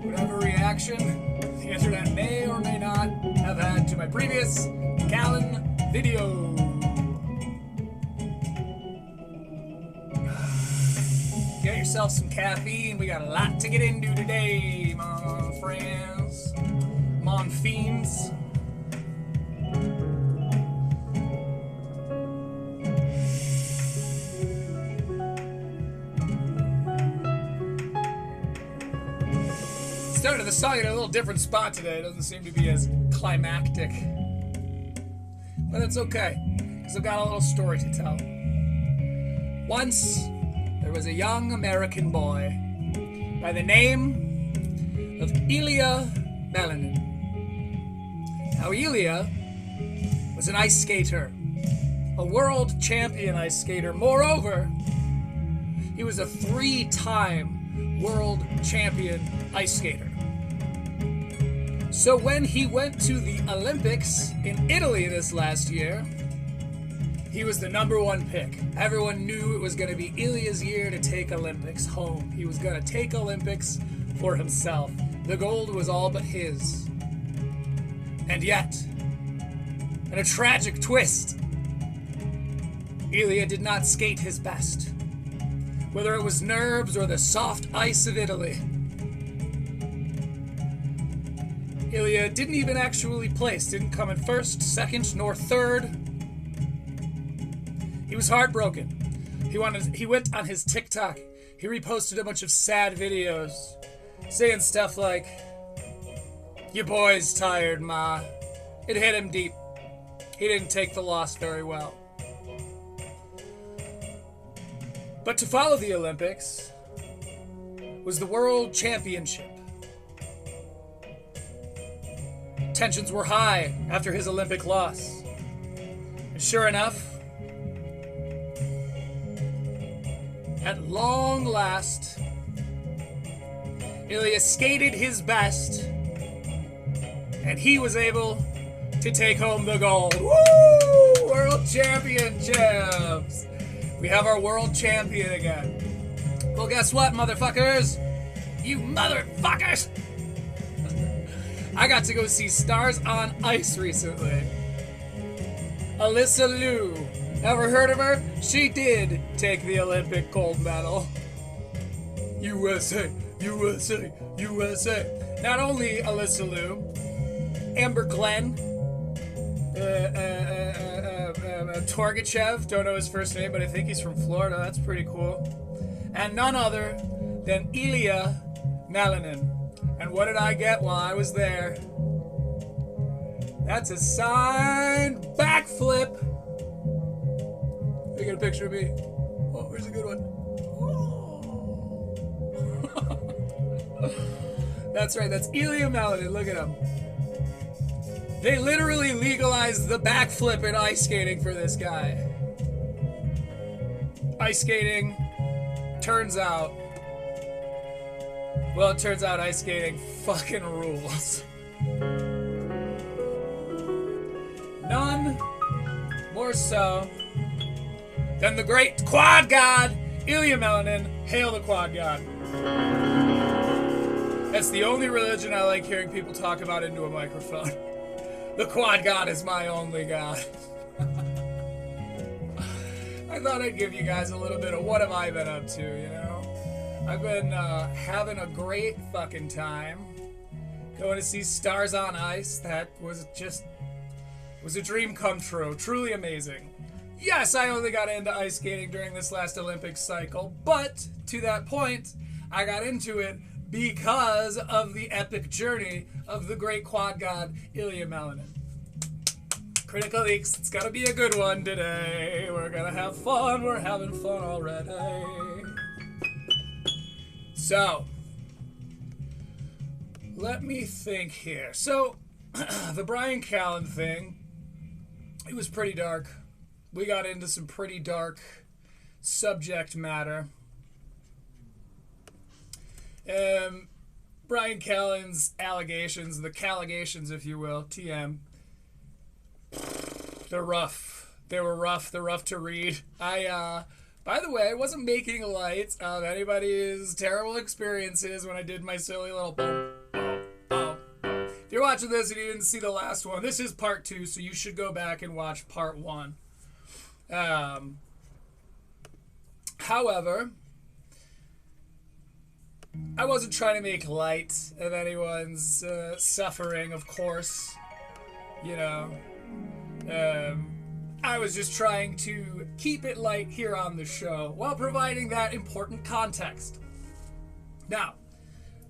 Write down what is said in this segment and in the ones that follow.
whatever reaction the internet may or may not have had to my previous Callen video. Get yourself some caffeine. We got a lot to get into today, mon friends, mon fiends. Started the song in a little different spot today. It doesn't seem to be as climactic. But it's okay, because I've got a little story to tell. Once, there was a young American boy by the name of Ilya Melanin. Now, Ilya was an ice skater, a world champion ice skater. Moreover, he was a 3-time world champion ice skater. So when he went to the Olympics in Italy this last year, he was the #1 pick. Everyone knew it was going to be Ilya's year to take Olympics home. He was going to take Olympics for himself. The gold was all but his. And yet, in a tragic twist, Ilya did not skate his best. Whether it was nerves or the soft ice of Italy, Ilya didn't even actually place, didn't come in first, second, nor third. He was heartbroken. He went on his TikTok. He reposted a bunch of sad videos saying stuff like, "Your boy's tired, ma." It hit him deep. He didn't take the loss very well. But to follow the Olympics was the World Championship. Tensions were high after his Olympic loss. And sure enough, at long last, Ilya skated his best, and he was able to take home the gold. Woo! World Championships! We have our world champion again. Well, guess what, motherfuckers? You motherfuckers! I got to go see Stars on Ice recently. Alyssa Liu. Ever heard of her? She did take the Olympic gold medal. USA, USA, USA. Not only Alyssa Liu, Amber Glenn, Torgachev, don't know his first name, but I think he's from Florida. That's pretty cool. And none other than Ilya Melanin. And what did I get while I was there? That's a signed backflip. Let me get a picture of me. Oh, here's a good one. Oh. That's right, that's Ilya Melanin. Look at him. They literally legalized the backflip in ice skating for this guy. Ice skating, turns out ice skating fucking rules. None more so than the great quad god, Ilya Melanin. Hail the quad god. That's the only religion I like hearing people talk about into a microphone. The quad god is my only god. I thought I'd give you guys a little bit of what have I been up to, you know? I've been having a great fucking time. Going to see Stars on Ice. That was a dream come true. Truly amazing. Yes, I only got into ice skating during this last Olympic cycle, but to that point, I got into it because of the epic journey of the great quad god, Ilya Melanin. Critical Leaks, it's gonna be a good one today. We're gonna have fun. We're having fun already. So, let me think here. So, the Brian Callen thing, it was pretty dark. We got into some pretty dark subject matter. Brian Callen's allegations, the Callegations, if you will, TM, they're rough. They were rough. They're rough to read. By the way, I wasn't making light of anybody's terrible experiences when I did my silly little you're watching this and you didn't see the last one, this is part 2, so you should go back and watch part 1. However, I wasn't trying to make light of anyone's suffering, of course. You know, I was just trying to keep it light here on the show while providing that important context. Now,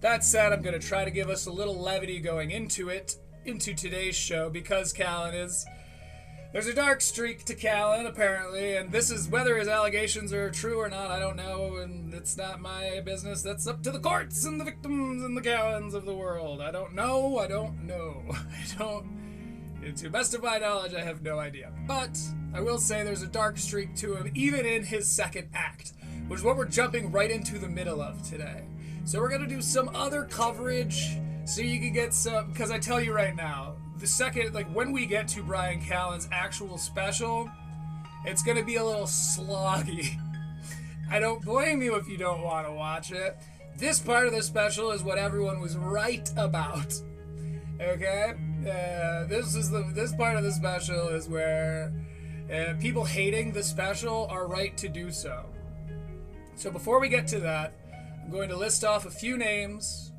that said, I'm going to try to give us a little levity going into today's show, because Callen is... There's a dark streak to Callen, apparently, and this is whether his allegations are true or not, I don't know, and it's not my business. That's up to the courts and the victims and the Callens of the world. I don't know. To the best of my knowledge, I have no idea. But I will say there's a dark streak to him, even in his second act, which is what we're jumping right into the middle of today. So we're going to do some other coverage so you can get some, because I tell you right now, the second, like when we get to Brian Callen's actual special, it's going to be a little sloggy. I don't blame you if you don't want to watch it. This part of the special is what everyone was right about. Okay? This part of the special is where people hating the special are right to do so. So before we get to that, I'm going to list off a few names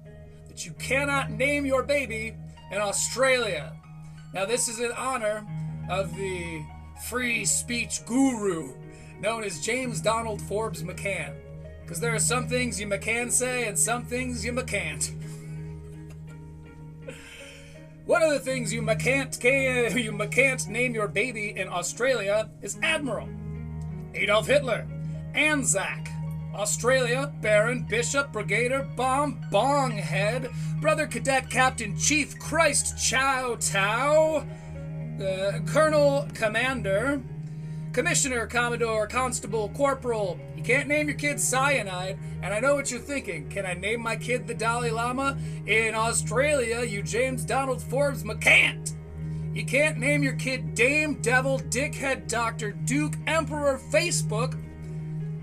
that you cannot name your baby in Australia. Now this is in honor of the free speech guru known as James Donald Forbes McCann. Because there are some things you McCann say and some things you McCan't. One of the things you McCan't name your baby in Australia is Admiral, Adolf Hitler, Anzac, Australia, Baron, Bishop, Brigadier, Bomb, Bonghead, Brother Cadet, Captain, Chief, Christ, Chow, Tau, Colonel, Commander, Commissioner, Commodore, Constable, Corporal. You can't name your kid Cyanide, and I know what you're thinking. Can I name my kid the Dalai Lama? In Australia, you James Donald Forbes McCan't. You can't name your kid Dame, Devil, Dickhead, Dr. Duke, Emperor, Facebook.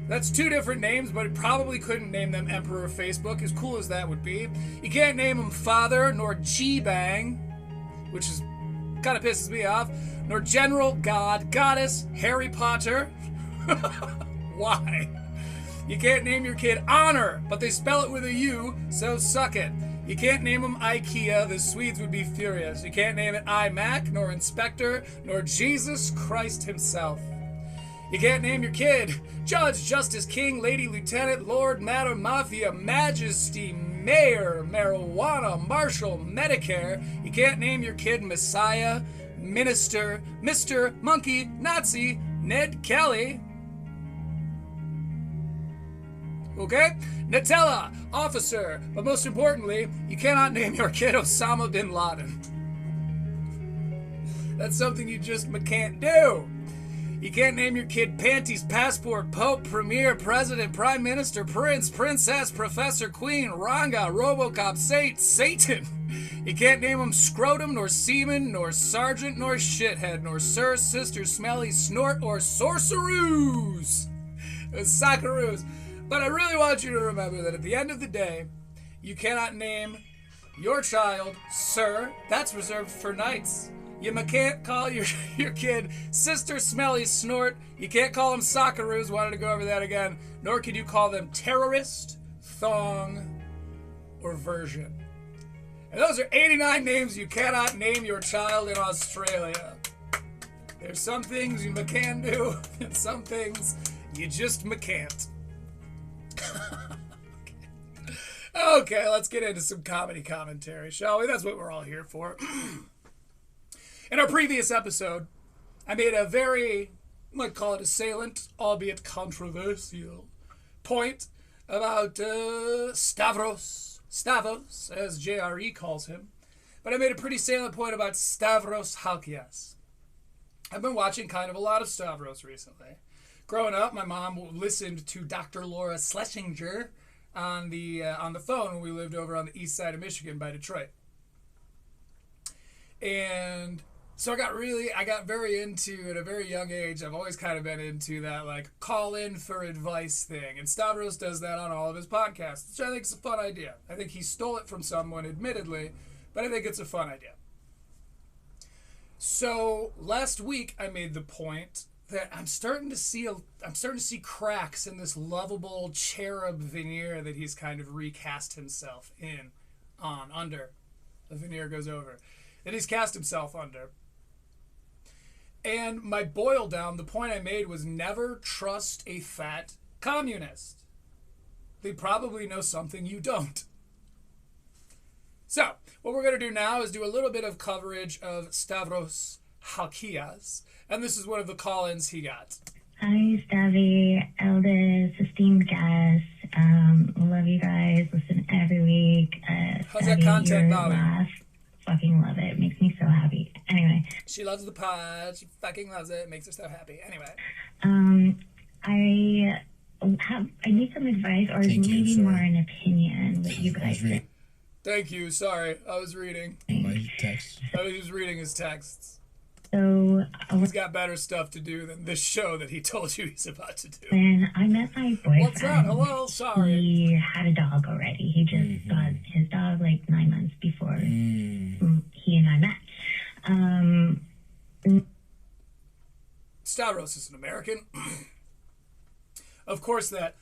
That's 2 different names, but it probably couldn't name them Emperor Facebook, as cool as that would be. You can't name him Father, nor G-Bang, which is kind of pisses me off, nor General, God, Goddess, Harry Potter. Why? You can't name your kid Honor, but they spell it with a U, so suck it. You can't name him IKEA, the Swedes would be furious. You can't name it iMac, nor Inspector, nor Jesus Christ himself. You can't name your kid Judge, Justice, King, Lady, Lieutenant, Lord, Madam, Mafia, Majesty, Mayor, Marijuana, Marshal, Medicare. You can't name your kid Messiah, Minister, Mr., Monkey, Nazi, Ned Kelly. Okay? Nutella, Officer. But most importantly, you cannot name your kid Osama bin Laden. That's something you just can't do. You can't name your kid Panties, Passport, Pope, Premier, President, Prime Minister, Prince, Princess, Professor, Queen, Ranga, Robocop, Satan. You can't name him Scrotum, nor Seaman, nor Sergeant, nor Shithead, nor Sir, Sister, Smelly, Snort, or Sorceroos. Socceroos. But I really want you to remember that at the end of the day, you cannot name your child Sir. That's reserved for knights. You can't call your kid Sister Smelly Snort. You can't call them Socceroos. Wanted to go over that again. Nor can you call them Terrorist, Thong, or Version. And those are 89 names you cannot name your child in Australia. There's some things you can do, and some things you just can't. Okay, let's get into some comedy commentary, shall we? That's what we're all here for. In our previous episode, I made a very, I might call it a salient, albeit controversial, point about Stavros, as JRE calls him. But I made a pretty salient point about Stavros Halkias. I've been watching kind of a lot of Stavros recently. Growing up, my mom listened to Dr. Laura Schlesinger on the phone when we lived over on the east side of Michigan by Detroit. And so I got very into, at a very young age, I've always kind of been into that, like, call in for advice thing. And Stavros does that on all of his podcasts, which I think is a fun idea. I think he stole it from someone, admittedly, but I think it's a fun idea. So last week I made the point that I'm starting to see cracks in this lovable cherub veneer that he's kind of recast himself under. The veneer goes over. That he's cast himself under. And my boil down, the point I made was never trust a fat communist. They probably know something you don't. So, what we're going to do now is do a little bit of coverage of Stavros Halkias. And this is one of the call-ins he got. Hi, Stavy, eldest, esteemed guest. Love you guys. Listen every week. How's that content, Bobby? Fucking love it. Makes me so happy. Anyway. She loves the pod. She fucking loves it. Makes her so happy. Anyway. I need some advice or maybe more an opinion that you guys think. Thank you. Sorry. I was reading. My text. I was just reading his texts. So he's got better stuff to do than this show that he told you he's about to do. When I met my boyfriend, what's up? Hello, sorry. He had a dog already. He just got his dog like 9 months before he and I met. Stavros is an American. Of course, that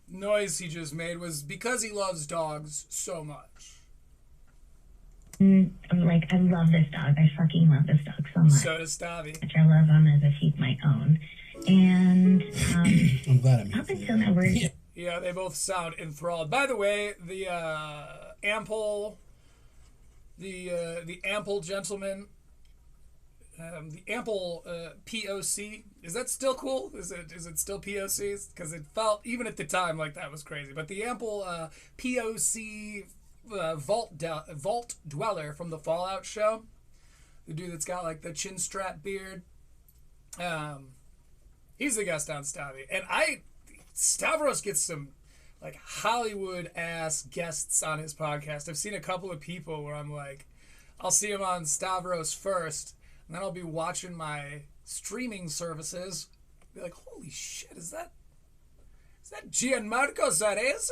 noise he just made was because he loves dogs so much. Like, I love this dog. I fucking love this dog so much. So does Stavi. I love him as if he's my own. And I'm glad I'm here. up until now, yeah, they both sound enthralled. By the way, the ample gentleman, the ample POC, is that still cool? Is it still POCs? Because it felt, even at the time, like that was crazy. But the ample POC vault dweller from the Fallout show, the dude that's got like the chin strap beard, he's the guest on Stavi. And Stavros gets some like Hollywood ass guests on his podcast. I've seen a couple of people where I'm like, I'll see him on Stavros first, and then I'll be watching my streaming services, be like, holy shit, is that Gianmarco Zarese?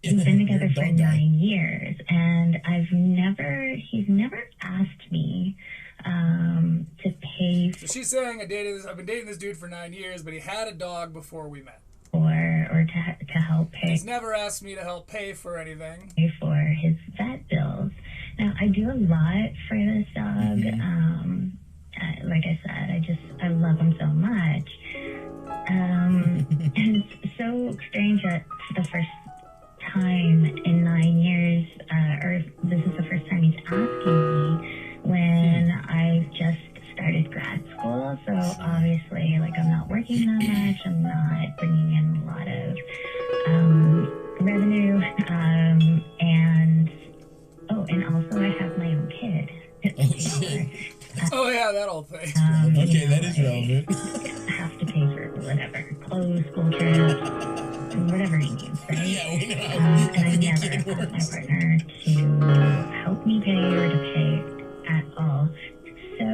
We've been together for 9 years, and he's never asked me to pay So she's saying I've been dating this dude for 9 years, but he had a dog before we met. or to help pay. He's never asked me to help pay for anything. Pay for his vet bills. Now, I do a lot for this dog. Like I said, I love him so much. And it's so strange that for the first time in 9 years, or this is the first time he's asking me when I've just started grad school. So obviously, like, I'm not working that much. I'm not bringing in a lot of revenue. And also I have my own kid. Oh yeah, that old thing. Okay, that is relevant. I have to pay for whatever, clothes, school trips, whatever he needs, right? Yeah, we know. And I never asked my partner to help me pay or to pay at all. So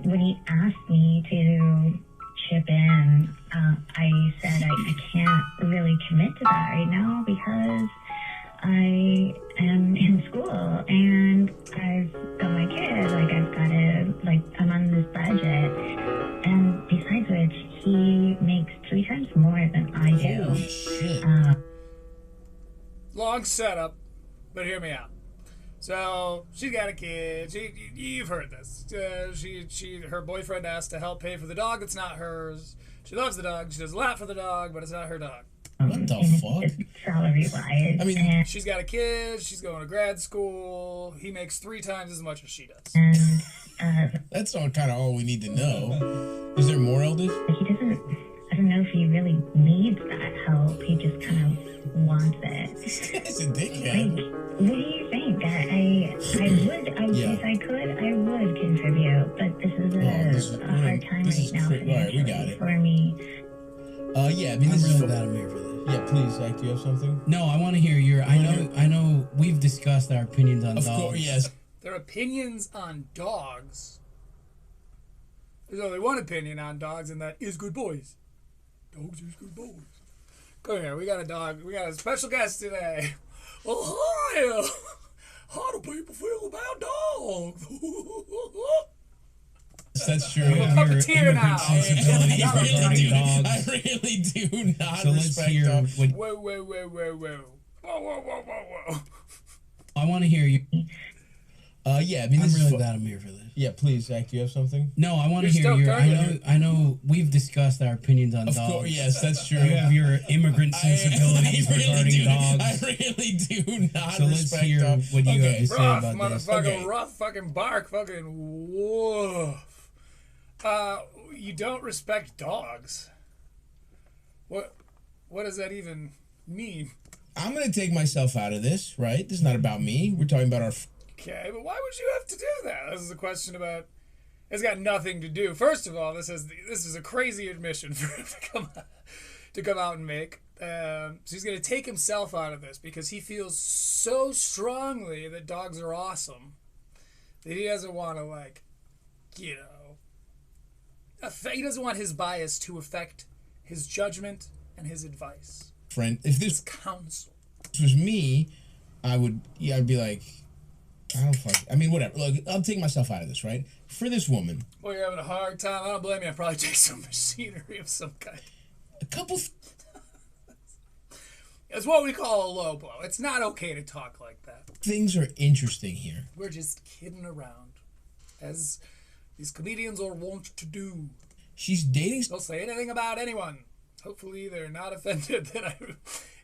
when he asked me to chip in, I said I can't really commit to that right now because I am in school and I've got my kid. Like, I've got to, like, I'm on this budget. And besides which, he makes 3 times more than I do. Oh, shit. Long setup, but hear me out. So she's got a kid. You've heard this. Her boyfriend asked to help pay for the dog that's not hers. She loves the dog. She does a lot for the dog, but it's not her dog. What the fuck? Salary-wise. I mean, she's got a kid. She's going to grad school. He makes 3 times as much as she does. And that's all kind of all we need to know. Is there more, Eldest? he doesn't. I don't know if he really needs that help. He just kind of wants it. It's a dickhead. Like, what do you think? If I could, I would contribute. But this is a hard time right now Alright, we got it. for me. Yeah, I mean, this is really glad I'm here for this. Yeah, please, like, do you have something? No, I want to hear your. I know. We've discussed our opinions on dogs. Of course, yes. Their opinions on dogs. There's only one opinion on dogs, and that is good boys. Dogs is good boys. Come here, we got a dog. We got a special guest today. Oh, hi! How do people feel about dogs? That's true. I'm a puppeteer now. Sensibilities regarding dogs. I really do not So let's respect hear dogs. what Whoa. Whoa. I want to hear you. Yeah, I mean, I'm this is really fu- glad I'm here for this. Yeah, please, Zach, do you have something? No, I want to You're hear stoked, your. aren't you? I know we've discussed our opinions on Of dogs. course, yes, that's true. You have your immigrant sensibilities I really regarding do, dogs. I really do not So let's respect hear dogs. what you have to say Rough, about this. motherfucker, Okay. rough fucking bark, fucking woof. You don't respect dogs. What does that even mean? I'm going to take myself out of this, right? This is not about me. We're talking about our... Okay, but why would you have to do that? This is a question about... It's got nothing to do. First of all, this is a crazy admission for him to come out and make. So he's going to take himself out of this because he feels so strongly that dogs are awesome that he doesn't want to, like, you know, he doesn't want his bias to affect his judgment and his advice. friend. If His this counsel. was me, I'd be like, I don't fuck. I mean, whatever. Look, I'll take myself out of this, right? For this woman, Boy, you're having a hard time. I don't blame you. I'd probably take some machinery of some kind. a couple... It's what we call a low blow. It's not okay to talk like that. things are interesting here. We're just kidding around, as these comedians are wont to do. She's dating... Don't say anything about anyone. Hopefully they're not offended that I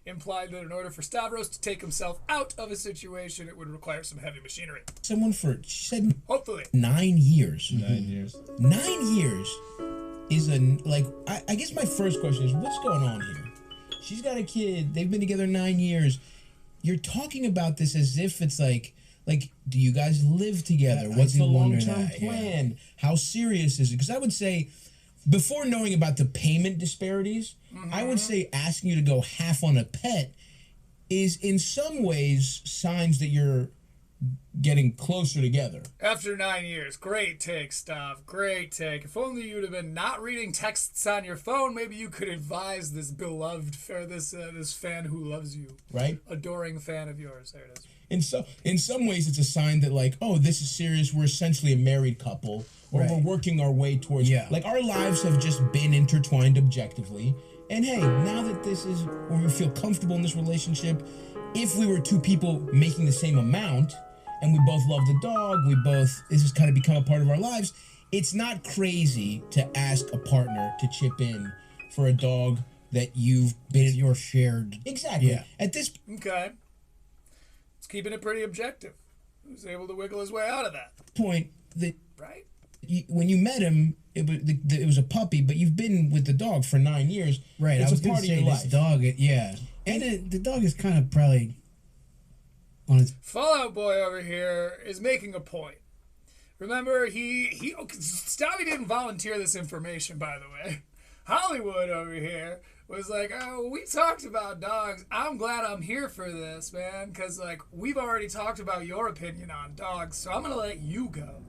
implied that in order for Stavros to take himself out of a situation, it would require some heavy machinery. someone for... She said Hopefully. 9 years. 9 years. 9 years is a... Like, I guess my first question is, what's going on here? She's got a kid. They've been together 9 years. You're talking about this as if it's like, do you guys live together? I What's do the wonder long-term that, yeah. plan? How serious is it? Because I would say, before knowing about the payment disparities, I would say asking you to go half on a pet is in some ways signs that you're getting closer together. After 9 years. Great take, Stav. Great take. If only you'd have been not reading texts on your phone, maybe you could advise this beloved, this fan who loves you. Right? Adoring fan of yours. There it is. In some ways, it's a sign that, like, oh, this is serious. We're essentially a married couple, or Right. we're working our way towards. Yeah. Like, our lives have just been intertwined objectively. And hey, now that this is, or we feel comfortable in this relationship, if we were two people making the same amount, and we both love the dog, this has kind of become a part of our lives. It's not crazy to ask a partner to chip in for a dog that you've been Your shared. exactly Yeah. at this Okay. It's keeping it pretty objective. He was able to wiggle his way out of that, point that. right? When you met him, it was a puppy, but you've been with the dog for 9 years. Right, It's I was a going part to of say your this life. dog, yeah. And the dog is kind of probably on its... Fallout Boy over here is making a point. Remember, Stabby didn't volunteer this information, by the way. Hollywood over here was like, oh, we talked about dogs. I'm glad I'm here for this, man, because, like, we've already talked about your opinion on dogs, so I'm going to let you go.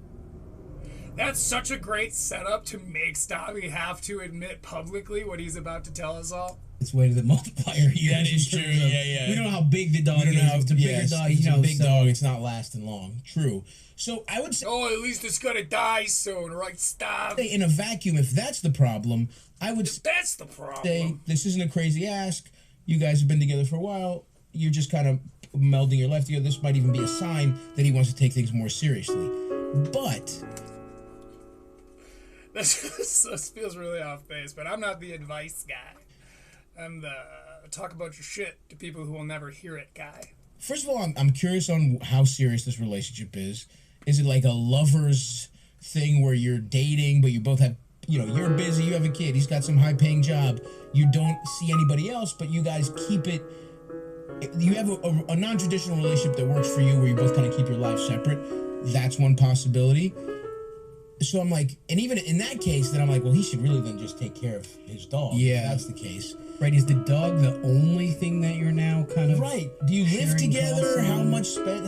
That's such a great setup to make Stabby have to admit publicly what he's about to tell us all. Its way to the multiplier here. That is in true, terms of- yeah. We don't know how big the dog We don't is. know how- If it's a bigger yes, dog, it's you know. a big so- dog. It's not lasting long. True. So I would say, Oh, at least it's going to die soon, right, Stab? in a vacuum, if that's the problem, I would That's the problem. say this isn't a crazy ask. You guys have been together for a while. You're just kind of melding your life together. This might even be a sign that he wants to take things more seriously. But This feels really off base, but I'm not the advice guy. I'm the talk about your shit to people who will never hear it guy. first of all, I'm curious on how serious this relationship is. Is it like a lover's thing where you're dating, but you both have, you're busy, you have a kid, he's got some high-paying job, you don't see anybody else, but you guys keep it, you have a non-traditional relationship that works for you where you both kind of keep your lives separate? That's one possibility. So I'm like, and even in that case, then I'm like, well, he should really then just take care of his dog. Yeah. If that's the case. Right, is the dog the only thing that you're now kind of... Right. Do you live sharing together? costs How on?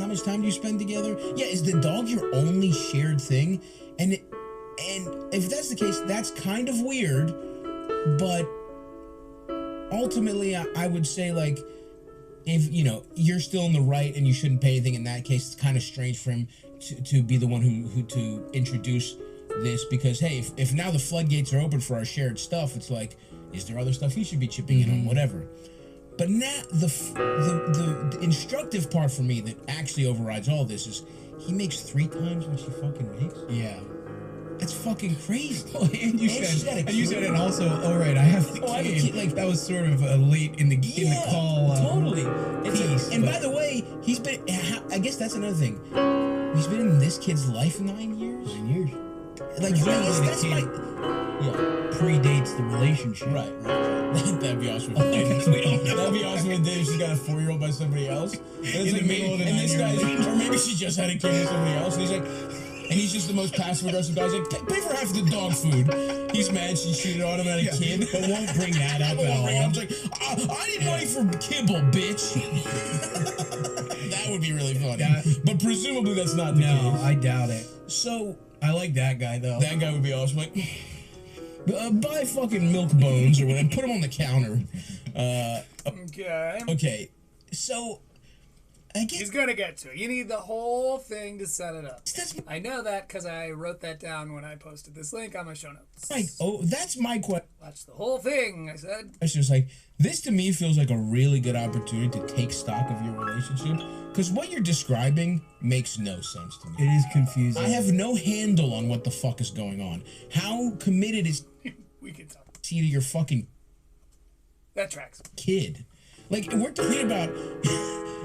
much time do you spend together? Yeah, is the dog your only shared thing? And if that's the case, that's kind of weird, but ultimately, I would say, like, if, you know, you're still in the right and you shouldn't pay anything in that case, it's kind of strange for him to be the one who to introduce this, because, hey, if now the floodgates are open for our shared stuff, it's like, is there other stuff he should be chipping in on, whatever. But now, the instructive part for me that actually overrides all this is he makes 3 times what she fucking makes. Yeah. That's fucking crazy. Oh, and you said, and also, all right, I have the kid. I have a kid, like, that was sort of late in the call. Totally. And but by the way, he's been. I guess that's another thing. He's been in this kid's life 9 years. 9 years. Like, that's my. Yeah. Predates the relationship. Right. That'd be awesome. That'd be awesome if she's got a 4-year-old by somebody else. And In the middle of the and this night, guy's, or maybe she just had a kid with somebody else, and he's like. And he's just the most passive aggressive guy. He's like, pay for half of the dog food. He's mad she cheated on him at a kid. But won't bring that up at all. I was like, I need money for kibble, bitch. That would be really funny. But presumably that's not the case. No, I doubt it. So, I like that guy, though. that guy would be awesome. Like, buy fucking milk bones or whatever. Put them on the counter. Okay. So, I guess He's gonna get to it. You need the whole thing to set it up. that's I know that because I wrote that down when I posted this link on my show notes. like, that's my question. Watch the whole thing, I said. It's just like, this to me feels like a really good opportunity to take stock of your relationship, because what you're describing makes no sense to me. It is confusing. I have no handle on what the fuck is going on. How committed is We can talk. he to your fucking That tracks. kid? Like, we're talking about,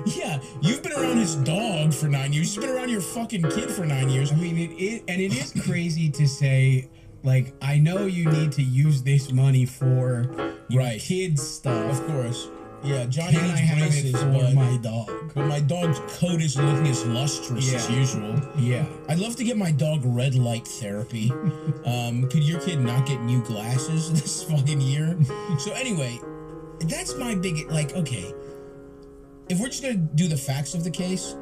yeah, you've been around his dog for 9 years. You've been around your fucking kid for 9 years. I mean, it is crazy to say, like, I know you need to use this money for your Right. kids' stuff. Of course. Yeah, Johnny Can I needs have braces, it for but my dog? my dog's coat isn't looking as lustrous as Yeah. usual. Yeah. I'd love to get my dog red light therapy. Could your kid not get new glasses this fucking year? So anyway, that's my big, like, okay. If we're just gonna do the facts of the case,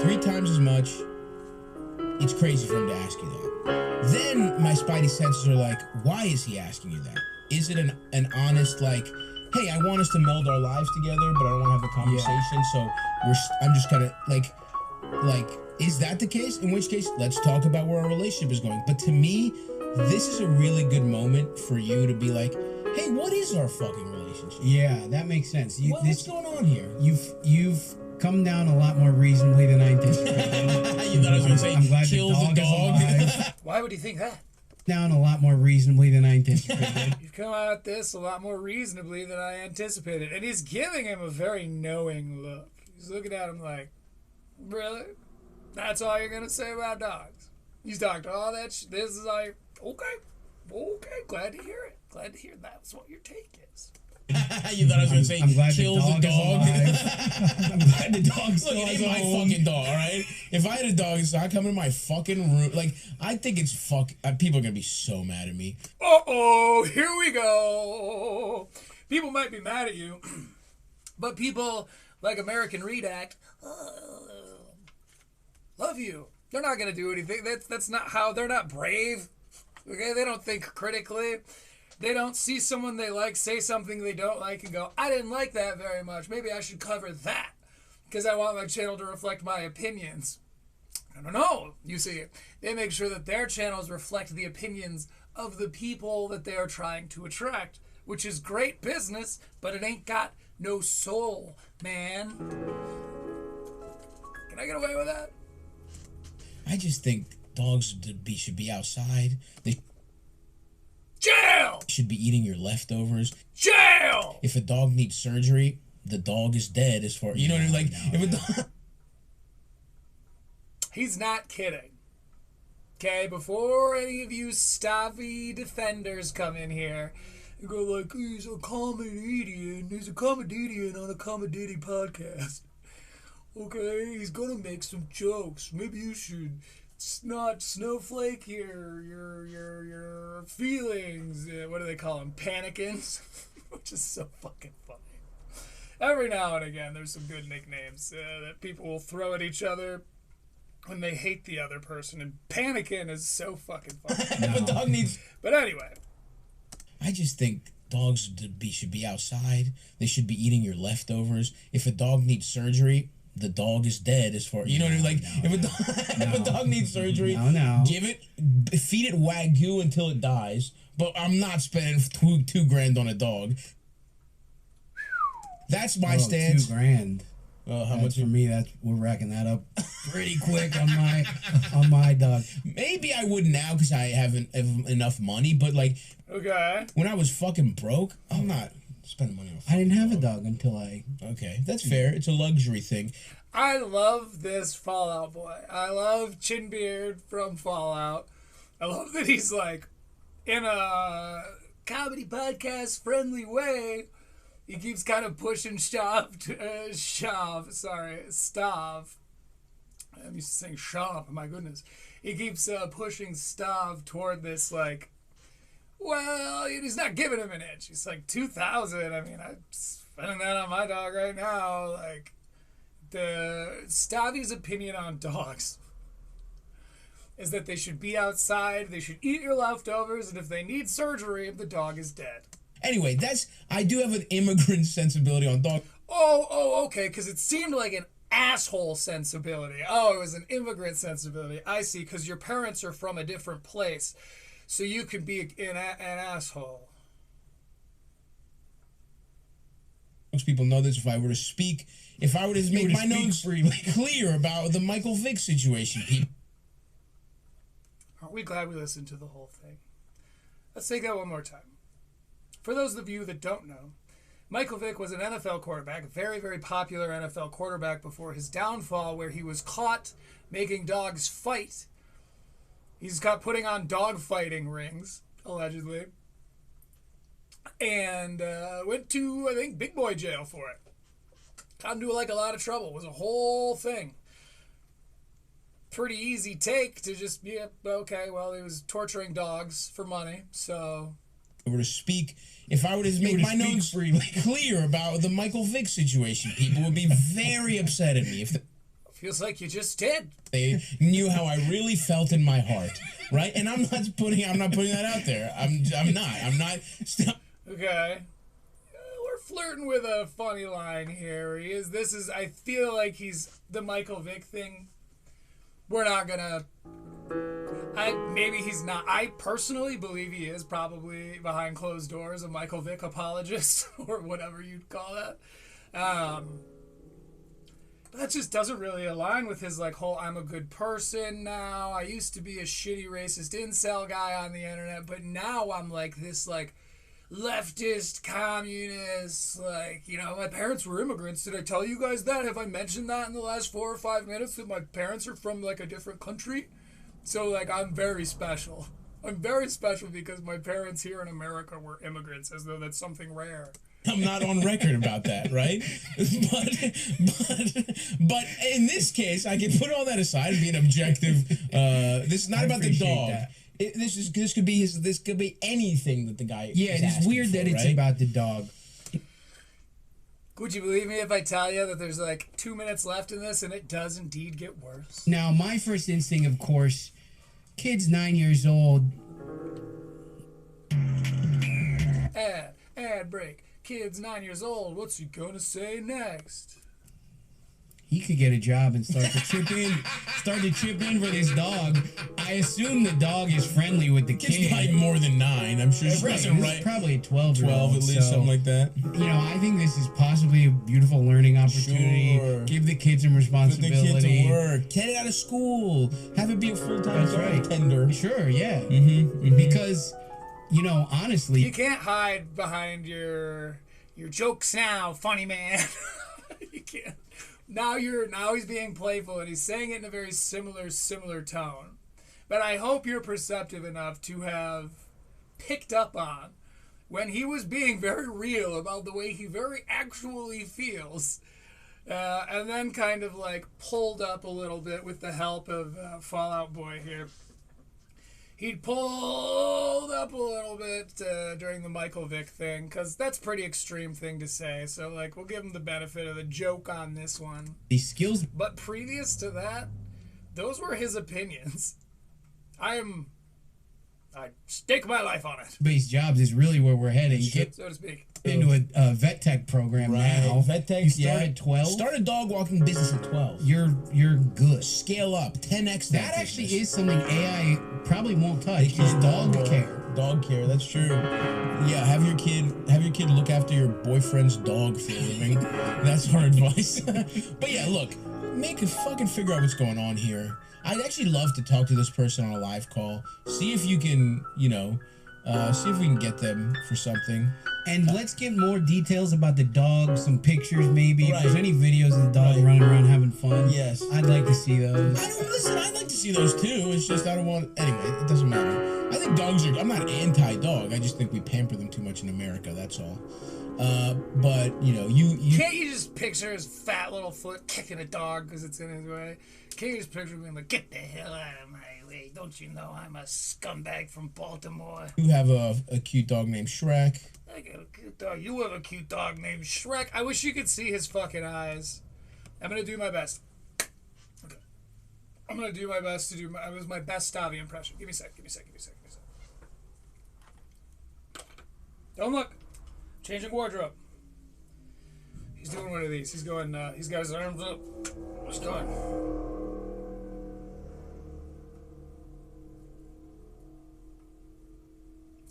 3 times as much, it's crazy for him to ask you that. Then my spidey senses are like, why is he asking you that? Is it an honest, like, hey, I want us to meld our lives together, but I don't want to have a conversation, so I'm just gonna, like, is that the case? In which case, let's talk about where our relationship is going. But to me, this is a really good moment for you to be like, hey, what is our fucking relationship? Yeah, that makes sense. What's going on here? You've come down a lot more reasonably than I anticipated. You thought I was going to say, I'm glad kill the dog the dog? is alive. Why would you think that? Down a lot more reasonably than I anticipated. You've come at this a lot more reasonably than I anticipated. And he's giving him a very knowing look. He's looking at him like, really? That's all you're going to say about dogs? He's talked all that shit. This is like, okay, glad to hear it. Glad to hear that's what your take is. You thought I was going to say, I'm glad kill the the dog dog? is alive. I'm glad the dog Look, still it has ain't a my home. fucking dog, all right? If I had a dog, so I come in my fucking room. Like, I think it's people are going to be so mad at me. Uh-oh, here we go. People might be mad at you, but people like American Redact love you. They're not going to do anything. That's not how, they're not brave. Okay, they don't think critically. They don't see someone they like say something they don't like and go, I didn't like that very much. Maybe I should cover that because I want my channel to reflect my opinions. No. You see, they make sure that their channels reflect the opinions of the people that they are trying to attract, which is great business, but it ain't got no soul, man. Can I get away with that? I just think dogs should be outside. They Jail! should be eating your leftovers. Jail! If a dog needs surgery, the dog is dead as far, you know what I mean? Like, if a dog... He's not kidding. Okay, before any of you Stavi defenders come in here and go like, he's a comedian on a comedy podcast. Okay, he's gonna make some jokes. Maybe you should not snowflake your feelings. What do they call them? Panicins? Which is so fucking funny. Every now and again, there's some good nicknames that people will throw at each other when they hate the other person, and panicking is so fucking funny. If a dog needs... But anyway, I just think dogs should be outside. They should be eating your leftovers. If a dog needs surgery, the dog is dead. As far you know what I mean, like if a dog needs surgery, give it, feed it Wagyu until it dies. But I'm not spending $2,000 on a dog. That's my stance. $2,000. How much for me? We're racking that up pretty quick on my dog. Maybe I would now because I haven't have enough money. But like, okay, when I was fucking broke, I'm not spending money on. I didn't have a dog until I. Okay, that's fair. It's a luxury thing. I love this Fallout Boy. I love Chinbeard from Fallout. I love that he's like in a comedy podcast friendly way. He keeps kind of pushing Stav. I'm used to saying Shav, my goodness. He keeps pushing Stav toward this, like, well, he's not giving him an inch. He's like, 2,000. I mean, I'm spending that on my dog right now. Like, Stavi's opinion on dogs is that they should be outside, they should eat your leftovers, and if they need surgery, the dog is dead. Anyway, I do have an immigrant sensibility on dog. Oh, okay, because it seemed like an asshole sensibility. Oh, it was an immigrant sensibility. I see, because your parents are from a different place, so you could be an asshole. Most people know this. If I were to make my notes clear about the Michael Vick situation, people. Aren't we glad we listened to the whole thing? Let's take that one more time. For those of you that don't know, Michael Vick was an NFL quarterback, a very, very popular NFL quarterback before his downfall, where he was caught making dogs fight. He's got putting on dog fighting rings, allegedly, and went to, I think, big boy jail for it. Got into like a lot of trouble. It was a whole thing. Pretty easy take to just, yeah, okay, well, he was torturing dogs for money, so... If I were to make my notes clear about the Michael Vick situation, people would be very upset at me. Feels like you just did. They knew how I really felt in my heart, right? And I'm not putting that out there. I'm not. Okay. We're flirting with a funny line here. I feel like he's the Michael Vick thing. We're not gonna. Maybe he's not. I personally believe he is probably behind closed doors a Michael Vick apologist or whatever you'd call that. But that just doesn't really align with his like whole I'm a good person now. I used to be a shitty racist incel guy on the internet, but now I'm like this like leftist communist, like, you know, my parents were immigrants. Did I tell you guys that? Have I mentioned that in the last 4 or 5 minutes that my parents are from like a different country? So, like, I'm very special. I'm very special because my parents here in America were immigrants, as though that's something rare. I'm not on record about that, right? But in this case, I can put all that aside and be an objective. This is not about the dog. This could be anything that the guy. Yeah, it's weird that it's about the dog. Would you believe me if I tell you that there's like 2 minutes left in this and it does indeed get worse? Now, my first instinct, of course, kid's 9 years old. Ad break. Kid's 9 years old. What's he gonna say next? He could get a job and start to chip in for this dog. I assume the dog is friendly with the kid. It's probably more than 9. I'm sure she's right. Probably a 12 at least, something like that. You know, I think this is possibly a beautiful learning opportunity. Sure. Give the kid some responsibility. Put the kid to work. Get it out of school. Have it be a full-time bartender. Sure, yeah. Mm-hmm. Because, you know, honestly, you can't hide behind your jokes now, funny man. You can't. Now he's being playful and he's saying it in a very similar tone. But I hope you're perceptive enough to have picked up on when he was being very real about the way he very actually feels. And then kind of like pulled up a little bit with the help of Fallout Boy here. He pulled up a little bit during the Michael Vick thing, because that's a pretty extreme thing to say. So, like, we'll give him the benefit of the joke on this one. These skills. But previous to that, those were his opinions. I'm I'd stake my life on it, Based jobs is really where we're heading. Get so to speak. into a vet tech program now. Vet tech. You start at 12. Start a dog walking business at 12. You're good. Scale up 10x. That actually is something AI probably won't touch. Is dog care. Dog care. That's true. Yeah, have your kid look after your boyfriend's dog for a living. That's our advice. But yeah, look, fucking figure out what's going on here. I'd actually love to talk to this person on a live call. See if you can, see if we can get them for something. And let's get more details about the dog, some pictures maybe. Right. If there's any videos of the dog running around having fun, Yes. I'd like to see those. I'd like to see those too. It's just I don't want. Anyway, it doesn't matter. I think dogs are. I'm not anti-dog. I just think we pamper them too much in America. That's all. But you Can't you just picture his fat little foot kicking a dog because it's in his way? Can't you just picture him like, get the hell out of my way? Don't you know I'm a scumbag from Baltimore? you have a cute dog named Shrek. I got a cute dog. You have a cute dog named Shrek. I wish you could see his fucking eyes. I'm gonna do my best. Okay. I'm gonna do my best to do my best Stavi impression. Give me a sec. Don't look. Changing wardrobe. He's doing one of these. He's going. He's got his arms up. He's going.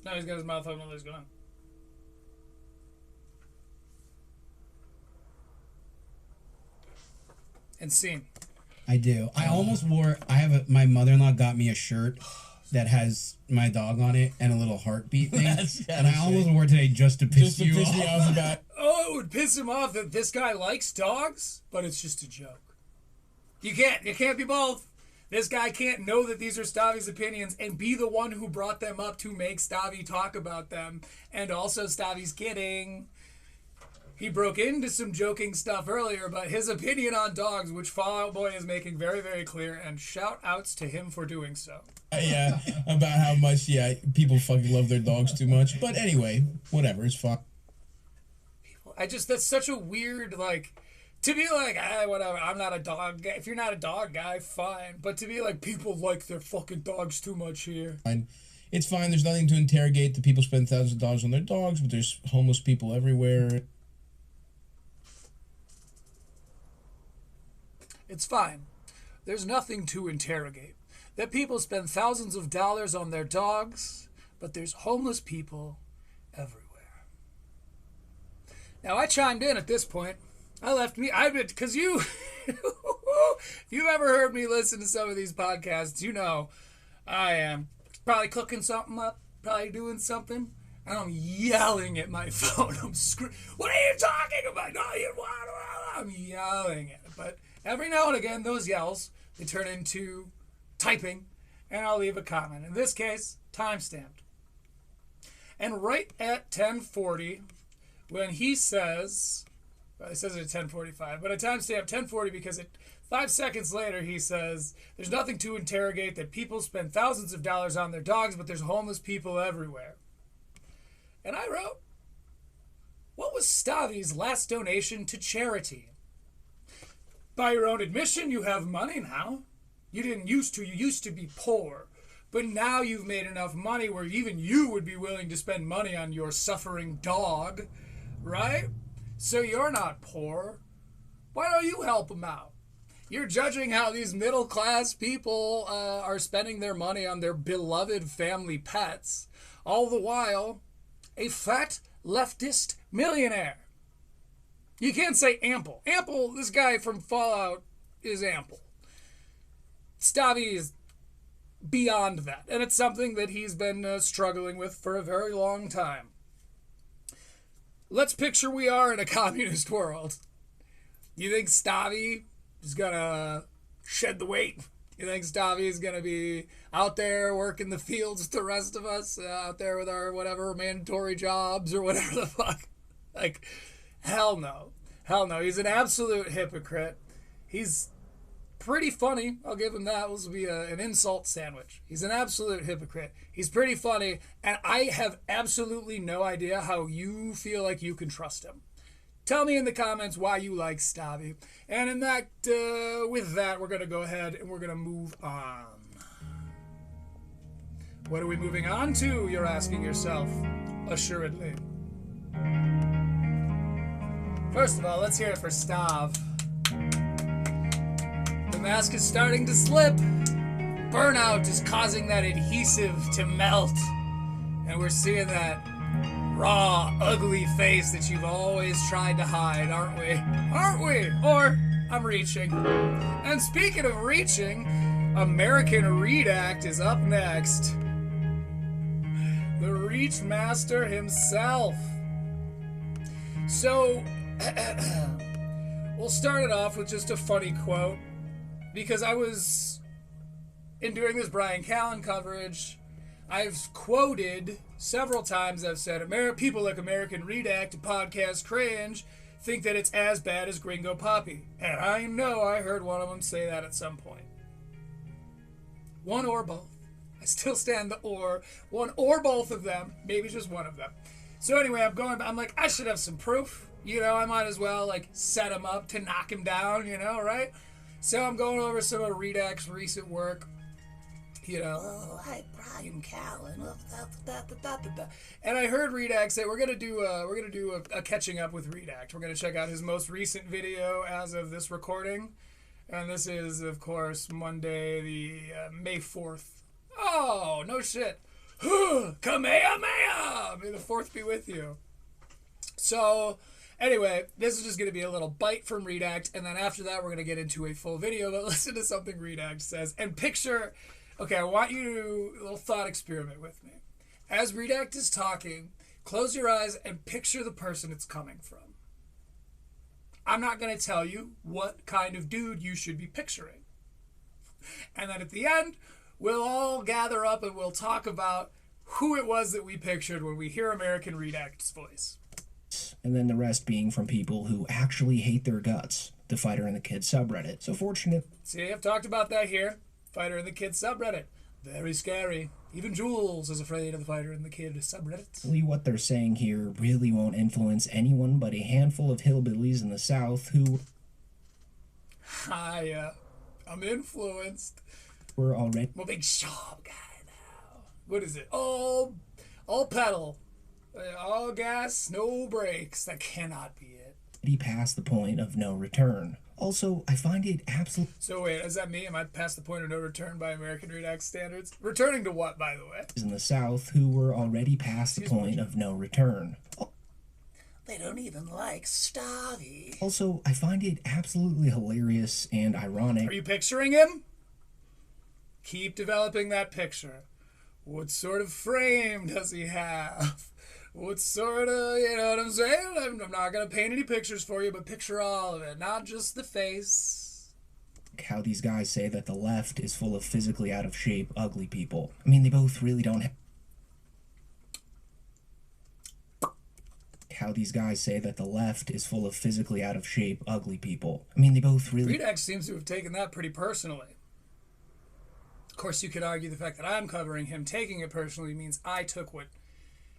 Now he's got his mouth open. He's going. And scene. I do. I almost wore. My mother-in-law got me a shirt that has my dog on it and a little heartbeat thing, and I almost wore it today just to piss you off. me off about. Oh, it would piss him off that this guy likes dogs, but it's just a joke. You can't be both. This guy can't know that these are Stavi's opinions and be the one who brought them up to make Stavi talk about them. And also, Stavi's kidding. He broke into some joking stuff earlier, but his opinion on dogs, which Fallout Boy is making very, very clear, and shout outs to him for doing so. Yeah, about how much people fucking love their dogs too much. But anyway, whatever, it's fine. That's such a weird, to be like, whatever, I'm not a dog guy. If you're not a dog guy, fine. But to be like, people like their fucking dogs too much here. It's fine. There's nothing to interrogate. The people spend thousands of dollars on their dogs, but there's homeless people everywhere. It's fine. There's nothing to interrogate. That people spend thousands of dollars on their dogs, but there's homeless people everywhere. Now, I chimed in at this point. Because if you've ever heard me listen to some of these podcasts, you know I am probably cooking something up, probably doing something, and I'm yelling at my phone. I'm screaming, what are you talking about? No, you want. I'm yelling at it, but every now and again, those yells, they turn into typing, and I'll leave a comment. In this case, time-stamped. And right at 10:40, when he says, well, it says it at 10:45, but I time-stamped 10:40 because 5 seconds later he says, there's nothing to interrogate, that people spend thousands of dollars on their dogs, but there's homeless people everywhere. And I wrote, what was Stavi's last donation to charity? By your own admission, you have money now. You didn't used to. You used to be poor. But now you've made enough money where even you would be willing to spend money on your suffering dog, right? So you're not poor. Why don't you help them out? You're judging how these middle-class people are spending their money on their beloved family pets, all the while a fat leftist millionaire. You can't say ample. Ample, this guy from Fallout is ample. Stavi is beyond that, and it's something that he's been struggling with for a very long time. Let's picture we are in a communist world. You think Stavi is gonna shed the weight? You think Stavi is gonna be out there working the fields with the rest of us, out there with our whatever mandatory jobs or whatever the fuck? Hell no. Hell no. He's an absolute hypocrite. He's pretty funny. I'll give him that. This will be an insult sandwich. He's an absolute hypocrite. He's pretty funny, and I have absolutely no idea how you feel like you can trust him. Tell me in the comments why you like Stavi. And with that, we're going to go ahead and we're going to move on. What are we moving on to, you're asking yourself, assuredly. First of all, let's hear it for Stav. The mask is starting to slip. Burnout is causing that adhesive to melt. And we're seeing that raw, ugly face that you've always tried to hide, aren't we? Aren't we? Or, I'm reaching. And speaking of reaching, American Read Act is up next. The Reach Master himself. So, we'll start it off with just a funny quote. Because I was, in doing this Brian Callen coverage, I've quoted several times, I've said, people like American Read Act and Podcast Cringe think that it's as bad as Gringo Poppy. And I know I heard one of them say that at some point. One or both. I still stand the or. One or both of them. Maybe just one of them. So anyway, I'm like, I should have some proof. You know, I might as well, like, set him up to knock him down, you know, right? So I'm going over some of Read Act's recent work. You know, oh, hi, Brian Callen. And I heard Read Act say we're gonna do a catching up with Read Act. We're gonna check out his most recent video as of this recording, and this is, of course, Monday, the May 4th. Oh, no shit! Kamehameha! May the 4th be with you. So, anyway, this is just gonna be a little bite from Read Act, and then after that, we're gonna get into a full video. But listen to something Read Act says, and picture. Okay, I want you to do a little thought experiment with me. As Read Act is talking, close your eyes and picture the person it's coming from. I'm not going to tell you what kind of dude you should be picturing. And then at the end, we'll all gather up and we'll talk about who it was that we pictured when we hear American Read Act's voice. And then the rest being from people who actually hate their guts. The Fighter and the Kid subreddit. So fortunate. See, I've talked about that here. Fighter and the Kid subreddit. Very scary. Even Jules is afraid of the Fighter and the Kid subreddit. What they're saying here really won't influence anyone but a handful of hillbillies in the South who... I'm influenced. We're already... I'm a big shop guy now. What is it? All pedal. All gas, no brakes. That cannot be it. Past the point of no return. Also, I find it absolutely... So wait, is that me? Am I past the point of no return by American Read Act standards? Returning to what, by the way? In the South, who were already past the point of no return. They don't even like Stavy. Also, I find it absolutely hilarious and ironic. Are you picturing him? Keep developing that picture. What sort of frame does he have? What sort of, you know what I'm saying? I'm not going to paint any pictures for you, but picture all of it, not just the face. How these guys say that the left is full of physically out of shape, ugly people. I mean, they both really don't How these guys say that the left is full of physically out of shape, ugly people. I mean, they both really... Read Act seems to have taken that pretty personally. Of course, you could argue the fact that I'm covering him taking it personally means I took what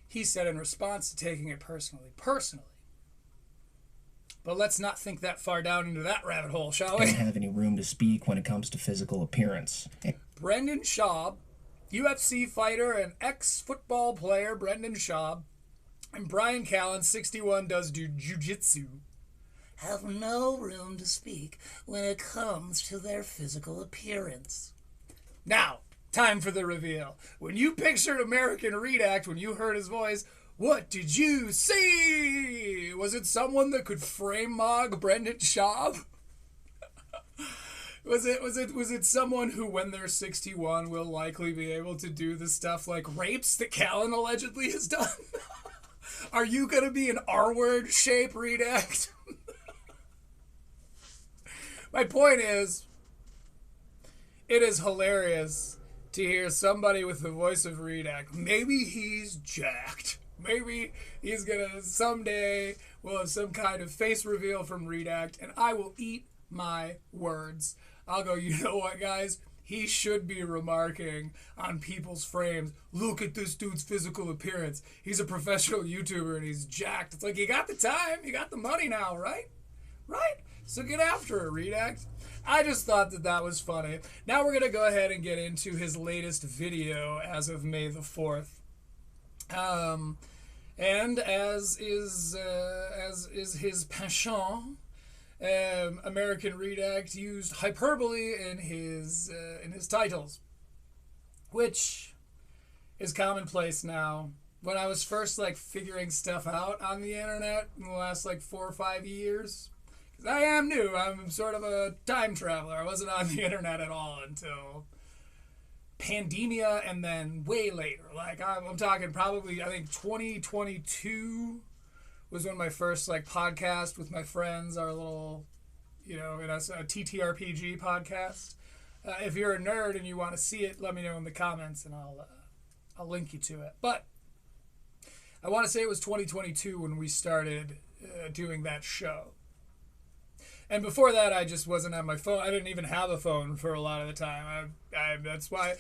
he said in response to taking it personally. But let's not think that far down into that rabbit hole, shall we? Don't have any room to speak when it comes to physical appearance. Brendan Schaub, UFC fighter and ex-football player Brendan Schaub, and Brian Callen, 61, does do jiu-jitsu, have no room to speak when it comes to their physical appearance. Now, time for the reveal. When you pictured American Read Act, when you heard his voice, what did you see? Was it someone that could frame mog Brendan Schaub? Was it someone who, when they're 61, will likely be able to do the stuff like rapes that Callen allegedly has done? Are you going to be an R-word shape Read Act? My point is, it is hilarious to hear somebody with the voice of Read Act. Maybe he's jacked. Maybe he's gonna someday we'll have some kind of face reveal from Read Act, and I will eat my words. I'll go, you know what, guys? He should be remarking on people's frames. Look at this dude's physical appearance. He's a professional YouTuber and he's jacked. It's like, you got the time, you got the money now, right? Right? So get after it, Redact. I just thought that that was funny. Now we're going to go ahead and get into his latest video as of May the 4th. And as is his passion, American Redact used hyperbole in his titles, which is commonplace now. When I was first like figuring stuff out on the internet in the last like 4 or 5 years, because I am new, I'm sort of a time traveler. I wasn't on the internet at all until pandemia, and then way later. Like I'm talking probably, I think 2022 was when my first like podcast with my friends, our little, you know, a TTRPG podcast. If you're a nerd and you want to see it, let me know in the comments and I'll link you to it. But I want to say it was 2022 when we started doing that show. And before that, I just wasn't on my phone. I didn't even have a phone for a lot of the time. That's why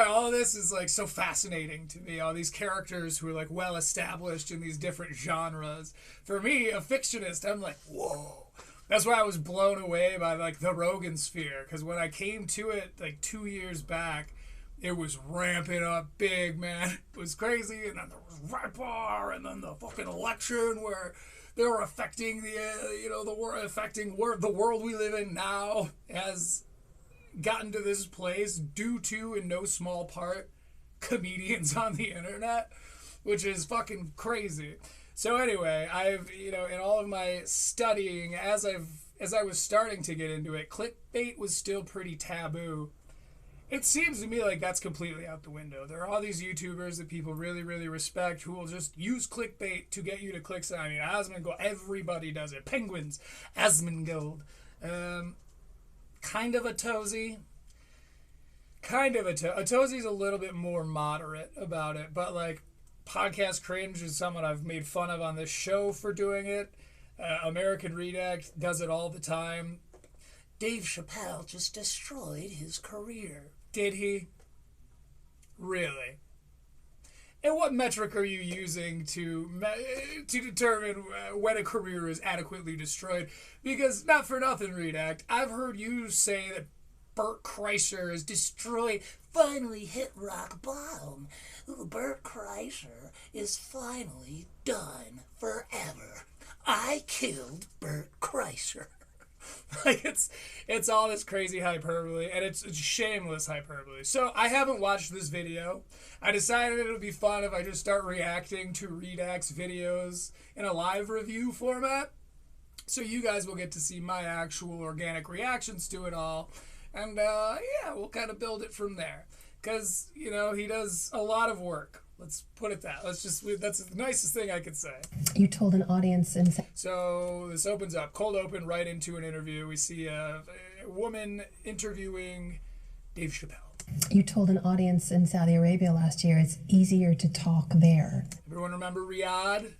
all of this is like so fascinating to me. All these characters who are like well established in these different genres. For me, a fictionist, I'm like, whoa. That's why I was blown away by like the Rogan sphere. Because when I came to it like 2 years back, it was ramping up big, man. It was crazy. And then there was Bar, and then the fucking election where they were affecting the world we live in now has gotten to this place due to, in no small part, comedians on the internet, which is fucking crazy. So anyway, I've, in all of my studying, as I was starting to get into it, clickbait was still pretty taboo. It seems to me like that's completely out the window. There are all these YouTubers that people really, really respect who will just use clickbait to get you to click. I mean, Asmongold, everybody does it. Penguins, Asmongold. Kind of a Tozy. A Tozy's a little bit more moderate about it, but like Podcast Cringe is someone I've made fun of on this show for doing it. American Redact does it all the time. Dave Chappelle just destroyed his career. Did he? Really? And what metric are you using to determine when a career is adequately destroyed? Because, not for nothing, Redact, I've heard you say that Bert Kreischer is destroyed, finally hit rock bottom. Bert Kreischer is finally done forever. I killed Bert Kreischer. Like it's all this crazy hyperbole, and it's shameless hyperbole. So I haven't watched this video. I decided it would be fun if I just start reacting to Redact's videos in a live review format. So you guys will get to see my actual organic reactions to it all. And yeah, we'll kind of build it from there. Because, he does a lot of work. Let's put it that. That's the nicest thing I could say. You told an audience in... So this opens up, cold open, right into an interview. We see a woman interviewing Dave Chappelle. You told an audience in Saudi Arabia last year it's easier to talk there. Everyone remember Riyadh?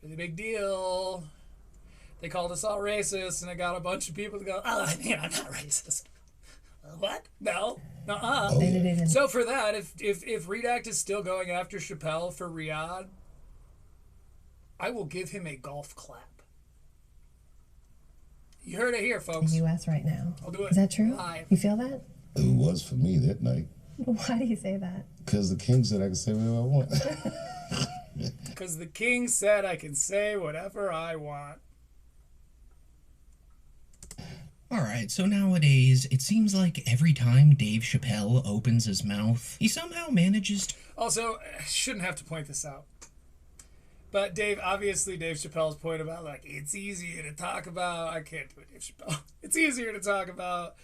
Really big deal. They called us all racist, and it got a bunch of people to go, oh, I mean, I'm not racist. What? No. Uh-uh. So for that, if Redact is still going after Chappelle for Riyadh, I will give him a golf clap. You heard it here, folks. In the U.S. right now. I'll do it. Is that true? Live. You feel that? It was for me that night. Why do you say that? Because the king said I could say whatever I want. Because the king said I can say whatever I want. All right, so nowadays, it seems like every time Dave Chappelle opens his mouth, he somehow manages to... Also, I shouldn't have to point this out. But Dave Chappelle's point about, like, it's easier to talk about... I can't do it, Dave Chappelle. It's easier to talk about,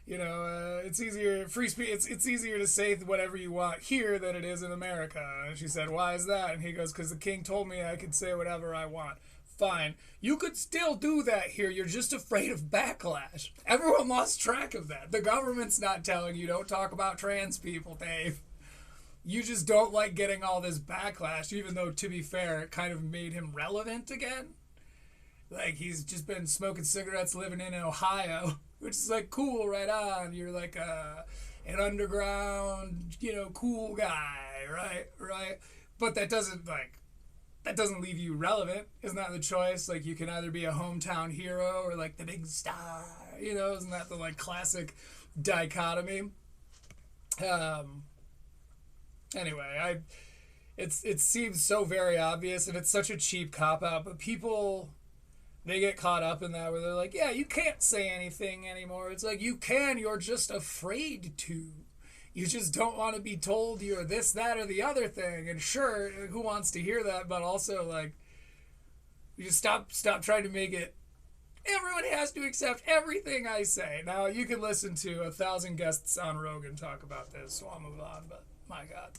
it's easier... Free speech, it's easier to say whatever you want here than it is in America. And she said, why is that? And he goes, because the king told me I could say whatever I want. Fine. You could still do that here. You're just afraid of backlash. Everyone lost track of that. The government's not telling you don't talk about trans people, Dave. You just don't like getting all this backlash, even though, to be fair, it kind of made him relevant again. Like, he's just been smoking cigarettes living in Ohio, which is like, cool, right on. You're like an underground, cool guy, right? But that doesn't, that doesn't leave you relevant. Isn't that the choice? Like, you can either be a hometown hero or like the big star, you know? Isn't that the like classic dichotomy? Anyway, it seems so very obvious, and it's such a cheap cop out, but people, they get caught up in that where they're like, yeah, you can't say anything anymore. It's like, you can, you're just afraid to. You just don't want to be told you're this, that, or the other thing. And sure, who wants to hear that? But also, like, you just stop trying to make it, everyone has to accept everything I say. Now, you can listen to 1,000 guests on Rogan talk about this, so I'll move on, but my God.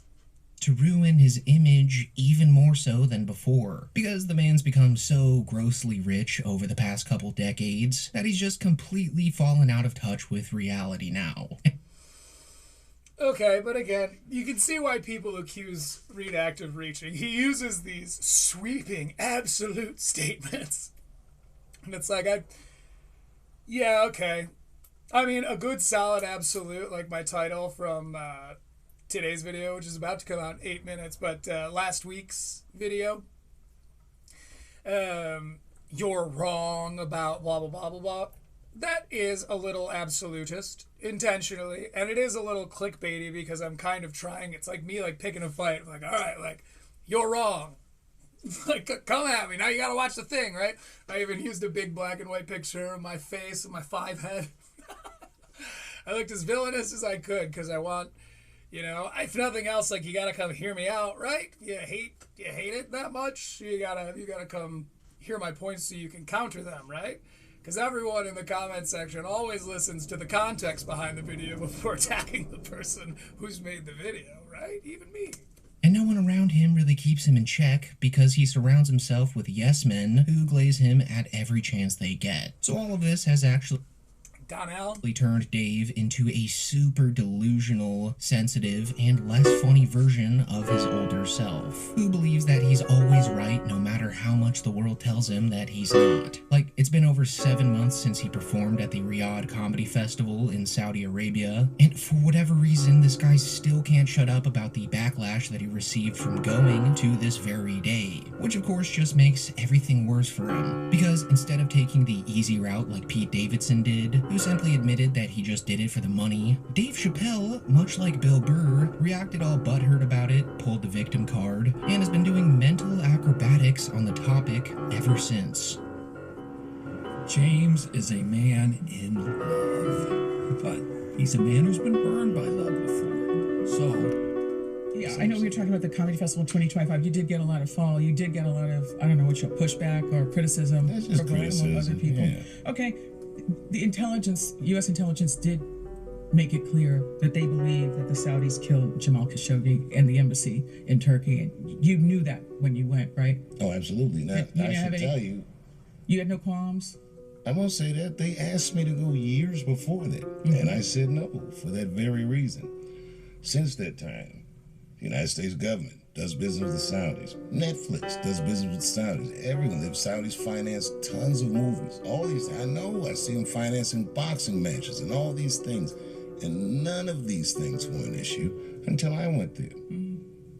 To ruin his image even more so than before, because the man's become so grossly rich over the past couple decades that he's just completely fallen out of touch with reality now. Okay, but again, you can see why people accuse Reed Act of reaching. He uses these sweeping, absolute statements. And it's like, yeah, okay. I mean, a good solid absolute, like my title from today's video, which is about to come out in 8 minutes, but last week's video, you're wrong about blah, blah, blah, blah, blah. That is a little absolutist, intentionally, and it is a little clickbaity because I'm kind of trying, it's like me like picking a fight, I'm like, all right, like, you're wrong. Like, come at me, now you gotta watch the thing, right? I even used a big black and white picture of my face and my 5 head. I looked as villainous as I could because I want, you know, if nothing else, like, you gotta come hear me out, right? You hate it that much? You gotta come hear my points so you can counter them, right? Because everyone in the comment section always listens to the context behind the video before attacking the person who's made the video, right? Even me. And no one around him really keeps him in check because he surrounds himself with yes men who glaze him at every chance they get. So all of this has actually Donnell turned Dave into a super delusional, sensitive, and less funny version of his older self, who believes that he's always right no matter how much the world tells him that he's not. Like, it's been over 7 months since he performed at the Riyadh Comedy Festival in Saudi Arabia, and for whatever reason, this guy still can't shut up about the backlash that he received from going to this very day, which of course just makes everything worse for him, because instead of taking the easy route like Pete Davidson did, who simply admitted that he just did it for the money, Dave Chappelle, much like Bill Burr, reacted all butthurt about it, pulled the victim card, and has been doing mental acrobatics on the topic ever since. James is a man in love, but he's a man who's been burned by love before. So, yeah, I know we were talking about the Comedy Festival 2025. You did get a lot of fall. You did get a lot of, I don't know what your pushback or criticism. That's just criticism, among other people. yeah. Okay. The intelligence, U.S. intelligence did make it clear that they believe that the Saudis killed Jamal Khashoggi and the embassy in Turkey. And you knew that when you went, right? Oh, absolutely. Now, I should tell you. You had no qualms? I'm going to say that. They asked me to go years before that. And I said no for that very reason. Since that time, the United States government does business with the Saudis. Netflix does business with the Saudis. Everyone. The Saudis finance tons of movies. All these. I know. I see them financing boxing matches and all these things. And none of these things were an issue until I went there.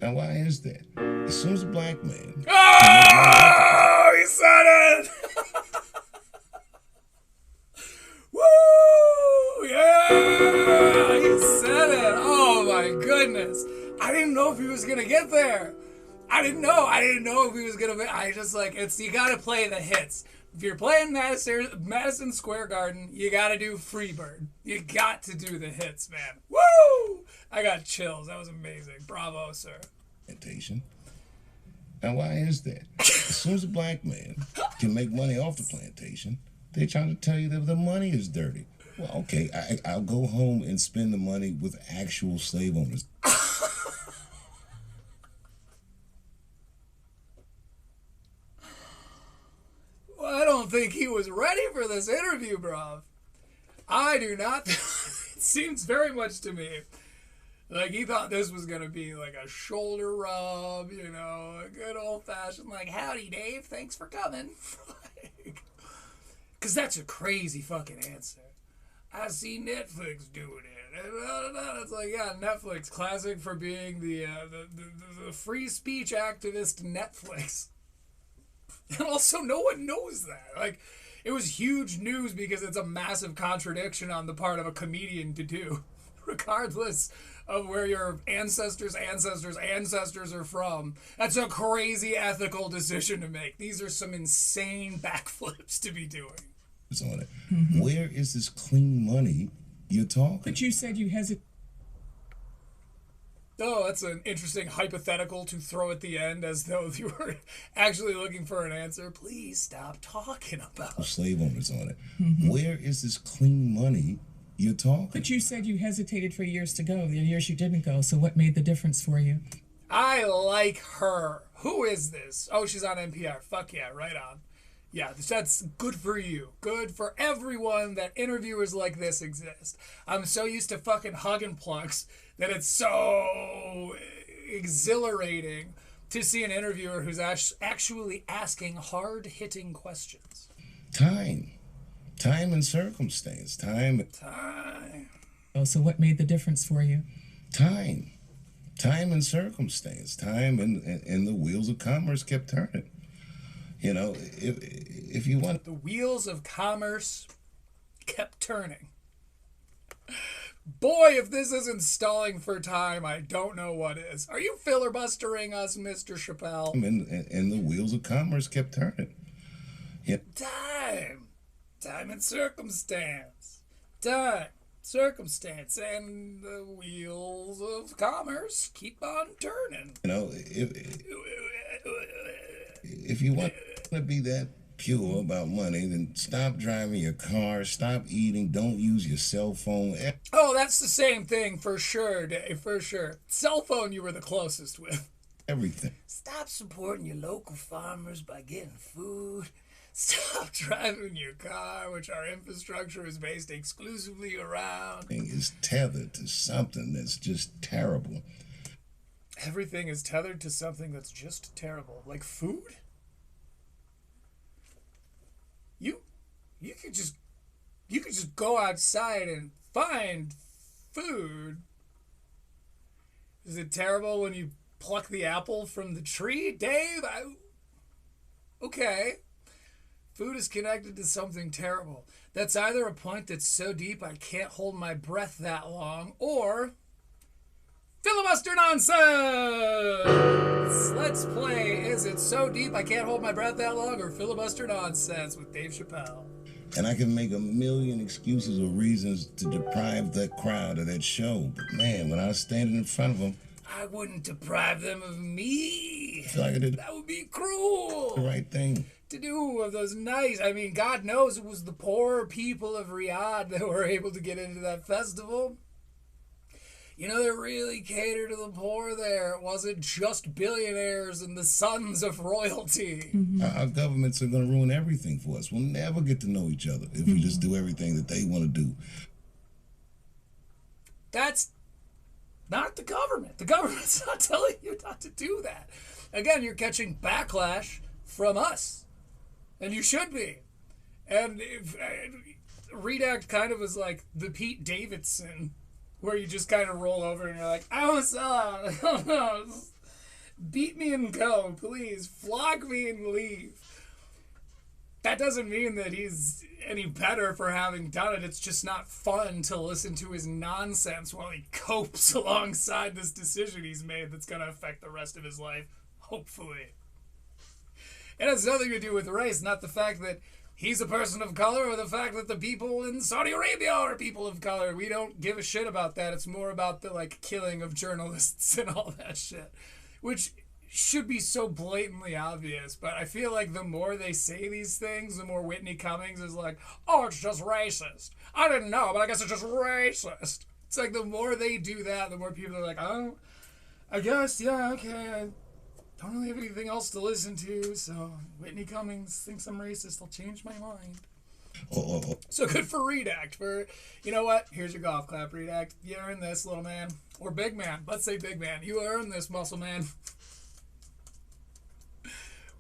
Now, why is that? As soon as a black man... Oh, he said it! Woo! Yeah! He said it! Oh, my goodness. I didn't know if he was going to get there. I didn't know if he was going to... I just, like, you got to play the hits. If you're playing Madison Square Garden, you got to do Freebird. You got to do the hits, man. Woo! I got chills. That was amazing. Bravo, sir. Plantation. And why is that? As soon as a black man can make money off the plantation, they're trying to tell you that the money is dirty. Well, okay, I'll go home and spend the money with actual slave owners. Well, I don't think he was ready for this interview, bruv. I do not. It seems very much to me like he thought this was going to be like a shoulder rub, you know, a good old-fashioned, like, howdy, Dave, thanks for coming. Because that's a crazy fucking answer. I see Netflix doing it. It's like, yeah, Netflix, classic for being the free speech activist Netflix. And also, no one knows that. Like, it was huge news because it's a massive contradiction on the part of a comedian to do, regardless of where your ancestors' are from. That's a crazy ethical decision to make. These are some insane backflips to be doing. On it. Where is this clean money you're talking? But you said you hesitate. Oh, that's an interesting hypothetical to throw at the end as though you were actually looking for an answer. Please stop talking about slave owners on it. Where is this clean money you're talking? But you said you hesitated for years to go, the years you didn't go. So what made the difference for you? I like her. Who is this? Oh, she's on NPR. Fuck yeah, right on. Yeah, that's good for you. Good for everyone that interviewers like this exist. I'm so used to fucking hugging plugs that it's so exhilarating to see an interviewer who's actually asking hard-hitting questions. Time and circumstance. Time. Oh, so what made the difference for you? Time and circumstance. Time and the wheels of commerce kept turning. You know, if you want... The wheels of commerce kept turning. Boy, if this isn't stalling for time, I don't know what is. Are you filibustering us, Mr. Chappelle? And the wheels of commerce kept turning. Yeah. Time and circumstance. Time, circumstance, and the wheels of commerce keep on turning. You know, if you want to be that pure about money, then stop driving your car, stop eating, don't use your cell phone. Oh, that's the same thing for sure, Dave, for sure. Cell phone you were the closest with. Everything. Stop supporting your local farmers by getting food. Stop driving your car, which our infrastructure is based exclusively around. Is tethered to something that's just terrible. Everything is tethered to something that's just terrible. Like food? You could just go outside and find food. Is it terrible when you pluck the apple from the tree, Dave? Okay. Food is connected to something terrible. That's either a point that's so deep I can't hold my breath that long, or filibuster nonsense! Let's play Is It So Deep I Can't Hold My Breath That Long, or Filibuster Nonsense with Dave Chappelle. And I can make a million excuses or reasons to deprive that crowd of that show. But man, when I was standing in front of them, I wouldn't deprive them of me. I feel like I did That would be cruel. the right thing. To do of those nice, I mean, God knows it was the poor people of Riyadh that were able to get into that festival. You know, they really catered to the poor there. It wasn't just billionaires and the sons of royalty. Our governments are going to ruin everything for us. We'll never get to know each other if we just do everything that they want to do. That's not the government. The government's not telling you not to do that. Again, you're catching backlash from us. And you should be. And Redact kind of was like the Pete Davidson, where you just kind of roll over and you're like, I want to sell out. Beat me and go, please. Flog me and leave. That doesn't mean that he's any better for having done it. It's just not fun to listen to his nonsense while he copes alongside this decision he's made that's going to affect the rest of his life, hopefully. It has nothing to do with race, not the fact that he's a person of color or the fact that the people in Saudi Arabia are people of color. We don't give a shit about that. It's more about the, killing of journalists and all that shit, which should be so blatantly obvious. But I feel like the more they say these things, the more Whitney Cummings is like, oh, it's just racist. I didn't know, but I guess it's just racist. It's like the more they do that, the more people are like, oh, I guess, yeah, okay, I don't really have anything else to listen to, so Whitney Cummings thinks I'm racist. I'll change my mind. So good for Redact. You know what? Here's your golf clap, Redact. You earned this, little man. Or big man. Let's say big man. You earned this, muscle man.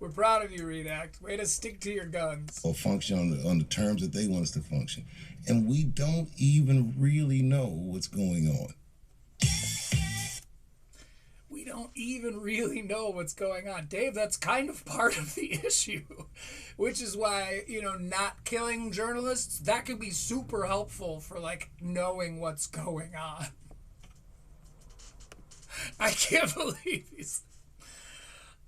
We're proud of you, Redact. Way to stick to your guns. Or function on the terms that they want us to function. And we don't even really know what's going on. We don't even really know what's going on. Dave, that's kind of part of the issue, which is why, not killing journalists, that could be super helpful for, like, knowing what's going on. I can't believe he's...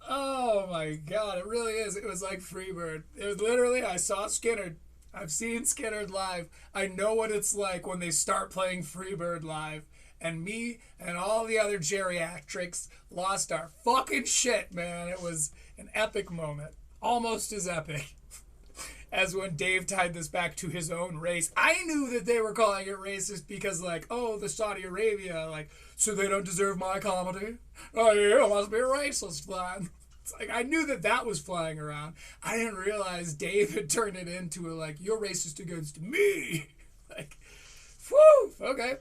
Oh my God, it really is. It was like Freebird. It was literally, I saw Skinner. I've seen Skinner live. I know what it's like when they start playing Freebird live. And me and all the other geriatrics lost our fucking shit, man. It was an epic moment. Almost as epic as when Dave tied this back to his own race. I knew that they were calling it racist because, like, oh, the Saudi Arabia, like, so they don't deserve my comedy? Oh, yeah, must be a racist then. It's like, I knew that was flying around. I didn't realize Dave had turned it into a, like, you're racist against me. Like, whew, okay.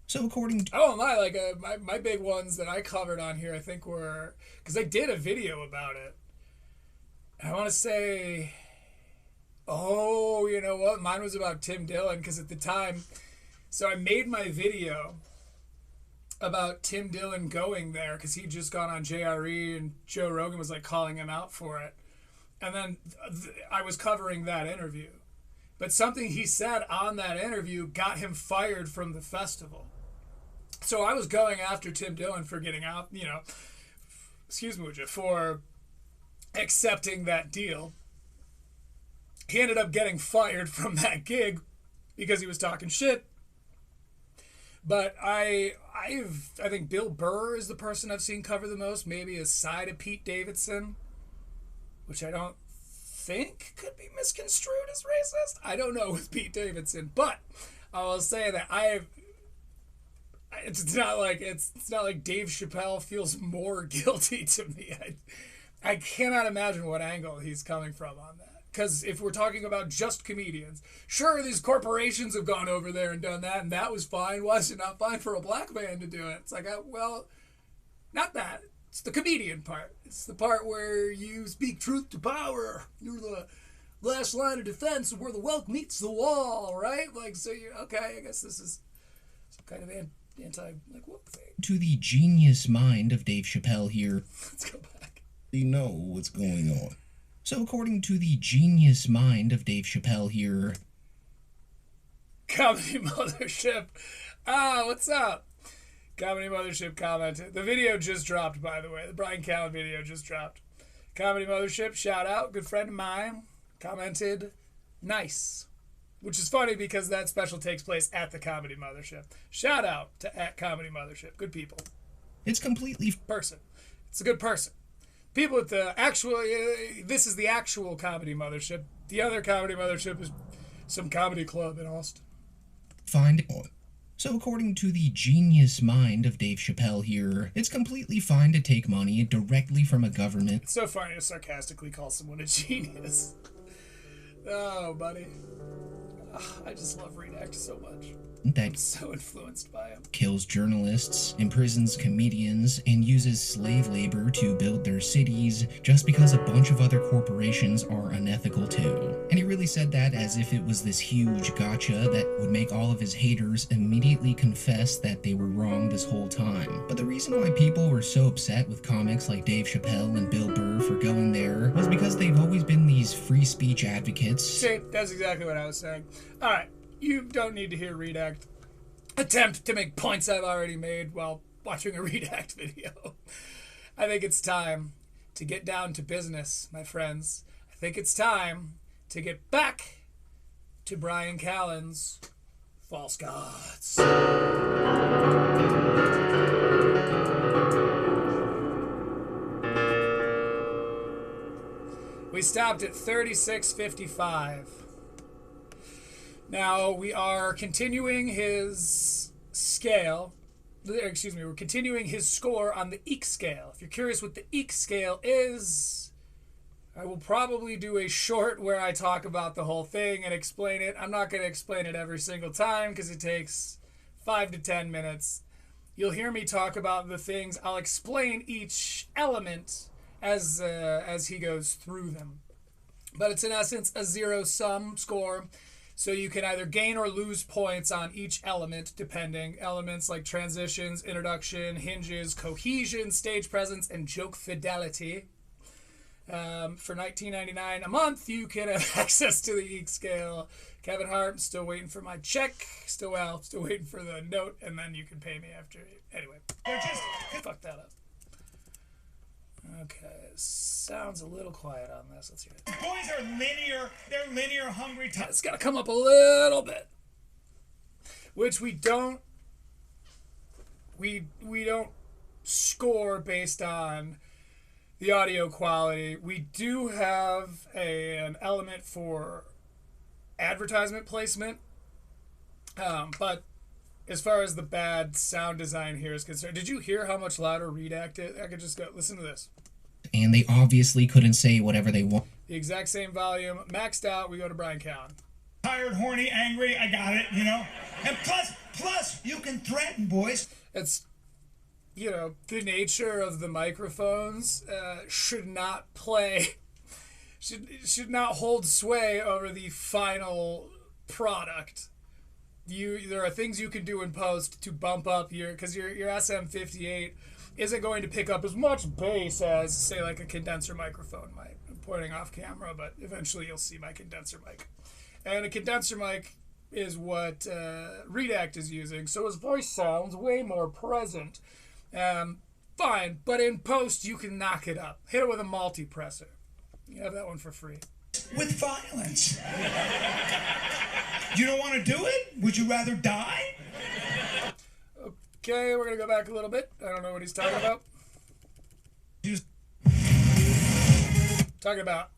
So according to... Oh, my big ones that I covered on here, I think were... Because I did a video about it. And I want to say... Oh, you know what? Mine was about Tim Dillon, because at the time... So I made my video about Tim Dillon going there, because he'd just gone on JRE, and Joe Rogan was, like, calling him out for it. And then I was covering that interview. But something he said on that interview got him fired from the festival. So I was going after Tim Dillon for getting out, excuse me, for accepting that deal. He ended up getting fired from that gig because he was talking shit. But I think Bill Burr is the person I've seen cover the most, maybe aside of Pete Davidson, which I don't think could be misconstrued as racist. I don't know with Pete Davidson, but I will say that it's not like Dave Chappelle feels more guilty to me. I cannot imagine what angle he's coming from on that. Because if we're talking about just comedians, sure, these corporations have gone over there and done that, and that was fine. Why is it not fine for a black man to do it? It's like, well, not that. It's the comedian part. It's the part where you speak truth to power. You're the last line of defense where the welk meets the wall, right? Like, so okay, I guess this is some kind of anti-woke thing. To the genius mind of Dave Chappelle here. Let's go back. You know what's going on. So according to the genius mind of Dave Chappelle here. Comedy Mothership. What's up? Comedy Mothership commented. The video just dropped, by the way. The Brian Callen video just dropped. Comedy Mothership, shout out. Good friend of mine commented, nice. Which is funny because that special takes place at the Comedy Mothership. Shout out to @Comedy Mothership. Good people. It's completely... Person. It's a good person. People at the actual... this is the actual Comedy Mothership. The other Comedy Mothership is some comedy club in Austin. Find on. So according to the genius mind of Dave Chappelle here, it's completely fine to take money directly from a government. It's so funny to sarcastically call someone a genius. Oh, buddy. I just love Redact so much. I'm so influenced by him. Kills journalists, imprisons comedians, and uses slave labor to build their cities just because a bunch of other corporations are unethical too. And he really said that as if it was this huge gotcha that would make all of his haters immediately confess that they were wrong this whole time. But the reason why people were so upset with comics like Dave Chappelle and Bill Burr for going there was because they've always been these free speech advocates. See, that's exactly what I was saying. Alright. You don't need to hear Redact attempt to make points I've already made while watching a Redact video. I think it's time to get down to business, my friends. I think it's time to get back to Brian Callen's False Gods. We stopped at 36:55. Now, we are continuing his scale. Excuse me, we're continuing his score on the EEK scale. If you're curious what the EEK scale is, I will probably do a short where I talk about the whole thing and explain it. I'm not going to explain it every single time because it takes 5 to 10 minutes. You'll hear me talk about the things. I'll explain each element as he goes through them. But it's in essence a zero-sum score. So you can either gain or lose points on each element, depending. Elements like transitions, introduction, hinges, cohesion, stage presence, and joke fidelity. For $19.99 a month, you can have access to the Geek Scale. Kevin Hart, I'm still waiting for my check. Still waiting for the note, and then you can pay me after. Anyway, fuck that up. Okay, sounds a little quiet on this. Let's hear it. Boys are linear. They're linear hungry. It's got to come up a little bit, which we don't. We don't score based on the audio quality. We do have an element for advertisement placement, but as far as the bad sound design here is concerned, did you hear how much louder Redact is? I could just go listen to this. And they obviously couldn't say whatever they want. The exact same volume, maxed out. We go to Brian Callen. Tired, horny, angry. I got it. You know. And plus, you can threaten, boys. It's, you know, the nature of the microphones should not play, should not hold sway over the final product. There are things you can do in post to bump up because your SM58 isn't going to pick up as much bass as, say, like a condenser microphone might. I'm pointing off camera, but eventually you'll see my condenser mic. And a condenser mic is what Redact is using, so his voice sounds way more present. Fine, but in post you can knock it up. Hit it with a multipressor. You have that one for free. With violence. You don't want to do it? Would you rather die? Okay, we're going to go back a little bit. I don't know what he's talking about. Talking about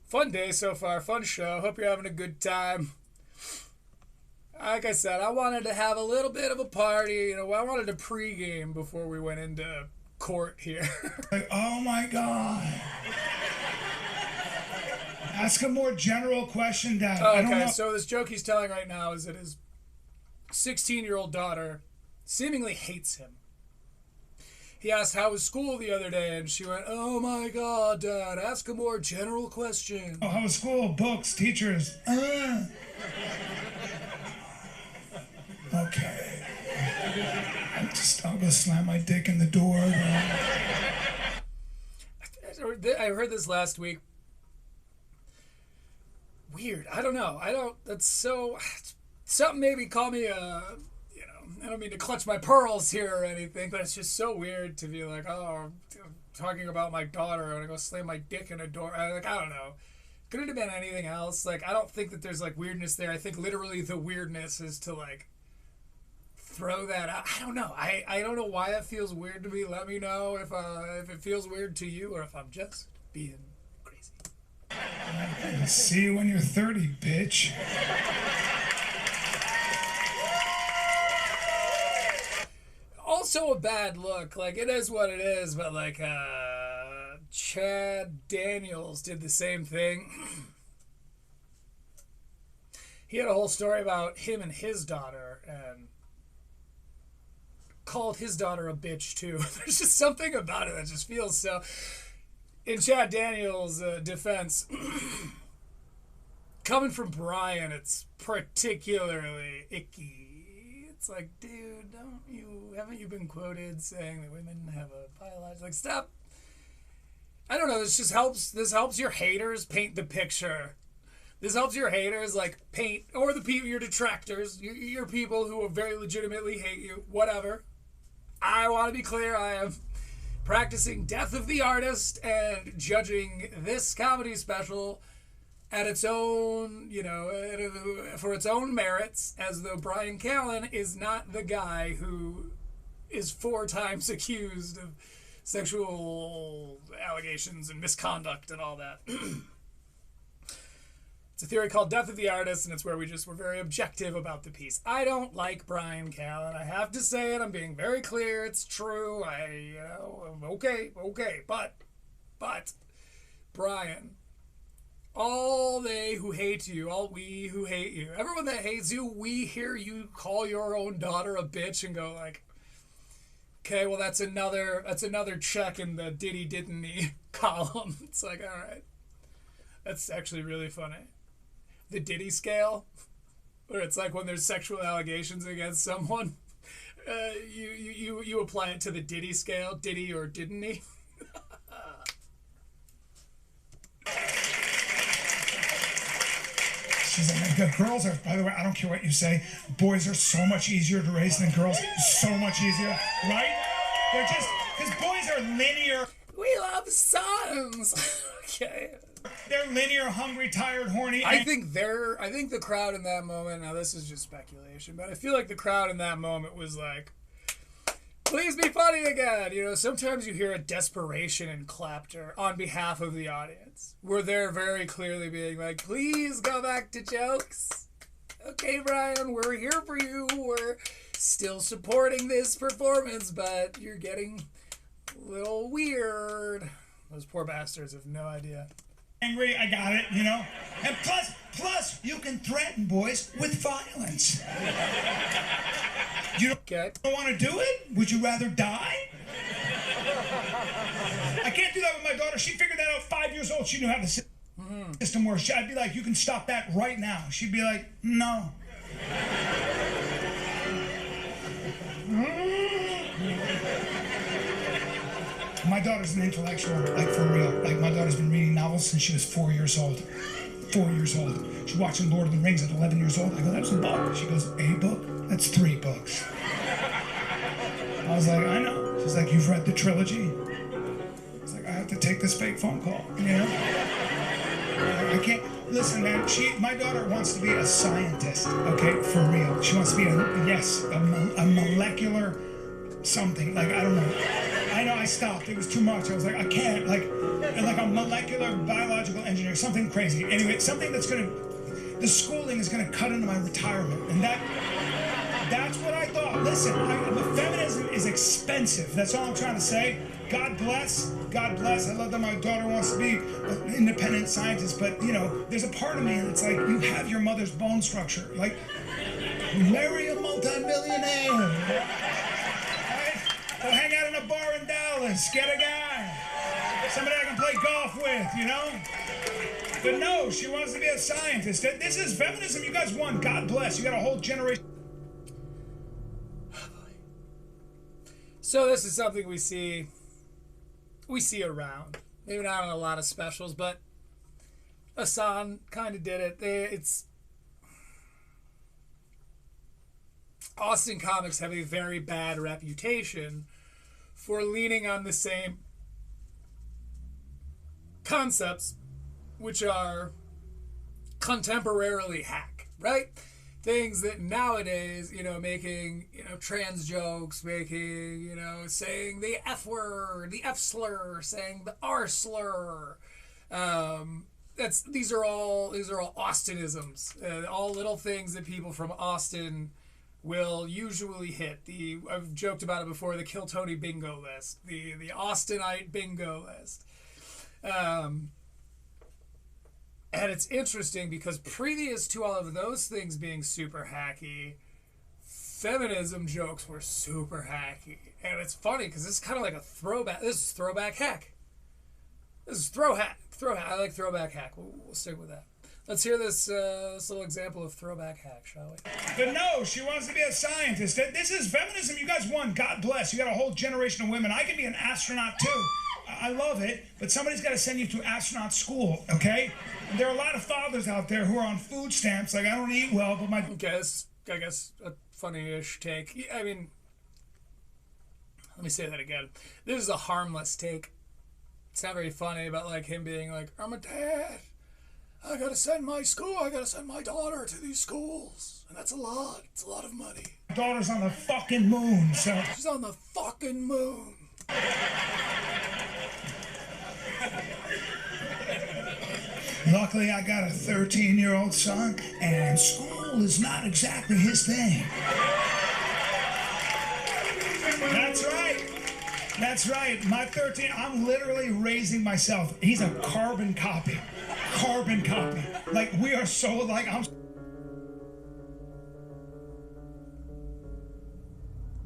fun day so far, fun show. Hope you're having a good time. Like I said, I wanted to have a little bit of a party. You know, I wanted to pregame before we went into court here. Like, oh my God. Ask a more general question, Dad. Oh, I don't know. So this joke he's telling right now is that his 16-year-old daughter seemingly hates him. He asked how was school the other day, and she went, "Oh my God, Dad, ask a more general question." Oh, how was school? Books, teachers. Okay. I'll go slam my dick in the door. I heard this last week. Weird. I don't know. That's so. Something maybe call me I don't mean to clutch my pearls here or anything, but it's just so weird to be like, oh, I'm talking about my daughter and I go slam my dick in a door. I don't know. Could it have been anything else? Like, I don't think that there's like weirdness there. I think literally the weirdness is to like throw that out. I don't know. I don't know why it feels weird to me. Let me know if it feels weird to you or if I'm just being crazy. See you when you're 30, bitch. Also a bad look. Like, it is what it is, but like Chad Daniels did the same thing. He had a whole story about him and his daughter and called his daughter a bitch too. There's just something about it that just feels so. In Chad Daniels' defense, coming from Brian, it's particularly icky. It's like, dude, haven't you been quoted saying that women have a biological, like, stop. I don't know, this helps your haters paint the picture. This helps your haters, like, paint, or the people, your detractors, your people who will very legitimately hate you, whatever. I want to be clear, I am practicing Death of the Artist and judging this comedy special at its own, for its own merits, as though Brian Callen is not the guy who is 4 times accused of sexual allegations and misconduct and all that. It's a theory called Death of the Artist, and it's where we're very objective about the piece. I don't like Brian Callen. I have to say it. I'm being very clear. It's true. Okay. But, Brian, all they who hate you, all we who hate you, everyone that hates you, we hear you call your own daughter a bitch and go like, okay, well that's another check in the didn't he column. It's like, all right. That's actually really funny. The Diddy scale, where it's like when there's sexual allegations against someone, you apply it to the Diddy scale, Diddy or didn't he? She's like, the girls are, by the way, I don't care what you say, boys are so much easier to raise than girls. So much easier, right? They're just, because boys are linear. We love sons. Okay. They're linear, hungry, tired, horny. I think the crowd in that moment, now this is just speculation, but I feel like the crowd in that moment was like, please be funny again. You know, sometimes you hear a desperation in clapter on behalf of the audience, where they're very clearly being like, please go back to jokes. Okay, Brian, we're here for you. We're still supporting this performance, but you're getting a little weird. Those poor bastards have no idea. Angry, I got it, you know? And plus, you can threaten boys with violence. You don't want to do it? Would you rather die? I can't do that with my daughter. She figured that out 5 years old. She knew how the system works. I'd be like, you can stop that right now. She'd be like, no. My daughter's an intellectual, like for real. Like my daughter's been reading novels since she was 4 years old. 4 years old. She's watching Lord of the Rings at 11 years old. I go, that's a book. She goes, a book? That's 3 books. I was like, I know. She's like, you've read the trilogy? I was like, I have to take this fake phone call, you know? I can't, listen man, my daughter wants to be a scientist, okay, for real. She wants to be a molecular something, like, I don't know. I know I stopped, it was too much. I was like, I can't, like a molecular biological engineer, something crazy. Anyway, something that's the schooling is gonna cut into my retirement, and that's what I thought. Listen, the feminism is expensive. That's all I'm trying to say. God bless. God bless. I love that my daughter wants to be an independent scientist, but, you know, there's a part of me that's like, you have your mother's bone structure. Like, marry a multimillionaire. Right? Go hang out in a bar in Dallas. Get a guy. Somebody I can play golf with, you know? But no, she wants to be a scientist. This is feminism. You guys won. God bless. You got a whole generation. So this is something we see around. Maybe not on a lot of specials, but Hassan kind of did it. It's Austin comics have a very bad reputation for leaning on the same concepts, which are contemporarily hack, right? Things that nowadays, you know, making, you know, trans jokes, making, you know, saying the F word, the F slur, saying the R slur. These are all Austinisms. All little things that people from Austin will usually hit. I've joked about it before, the Kill Tony bingo list, the Austinite bingo list. And it's interesting because previous to all of those things being super hacky, feminism jokes were super hacky. And it's funny because this is kind of like a throwback. This is throwback hack. This is throw hack. I like throwback hack. We'll stick with that. Let's hear this little example of throwback hack, shall we? But no, she wants to be a scientist. This is feminism. You guys won. God bless. You got a whole generation of women. I can be an astronaut too. I love it, but somebody's got to send you to astronaut school, okay? There are a lot of fathers out there who are on food stamps. Like, I don't eat well, but my... Okay, this, I guess, a funny-ish take. I mean, let me say that again. This is a harmless take. It's not very funny about, like, him being like, I'm a dad. I gotta send my daughter to these schools. And that's a lot. It's a lot of money. My daughter's on the fucking moon, so... She's on the fucking moon. Luckily, I got a 13-year-old son, and school is not exactly his thing. That's right. That's right. My 13, I'm literally raising myself. He's a carbon copy. Carbon copy. Like, we are so, like, I'm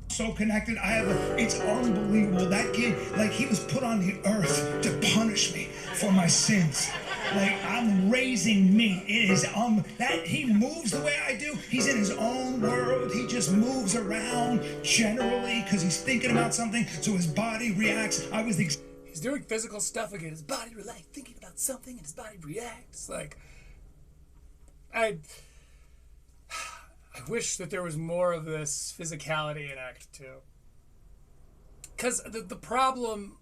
so connected. It's unbelievable. That kid, like, he was put on the earth to punish me for my sins. Like, I'm raising meat. It is, that he moves the way I do. He's in his own world. He just moves around generally because he's thinking about something, so his body reacts. He's doing physical stuff again. His body relax, thinking about something, and his body reacts. Like, I wish that there was more of this physicality in Act 2. Because the problem,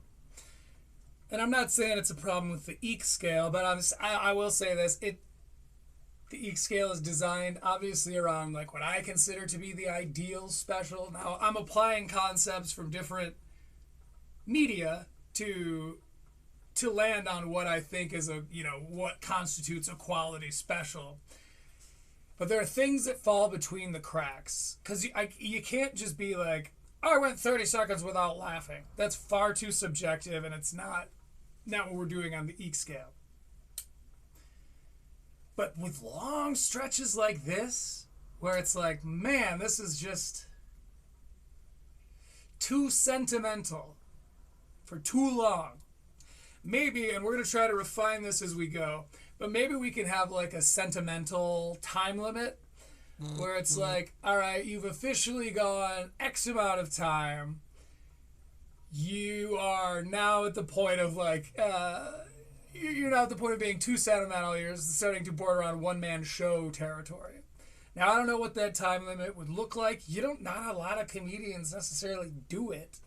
and I'm not saying it's a problem with the EEC scale, but I will say this, the EEC scale is designed obviously around like what I consider to be the ideal special. Now, I'm applying concepts from different media to land on what I think is what constitutes a quality special. But there are things that fall between the cracks. Because you can't just be like, oh, I went 30 seconds without laughing. That's far too subjective, and it's not what we're doing on the EEC scale. But with long stretches like this, where it's like, man, this is just too sentimental for too long. Maybe, and we're going to try to refine this as we go, but maybe we can have like a sentimental time limit where it's like, all right, you've officially gone X amount of time. You are now at the point of like, you're now at the point of being too sentimental. You're starting to border on one-man show territory. Now, I don't know what that time limit would look like. Not a lot of comedians necessarily do it.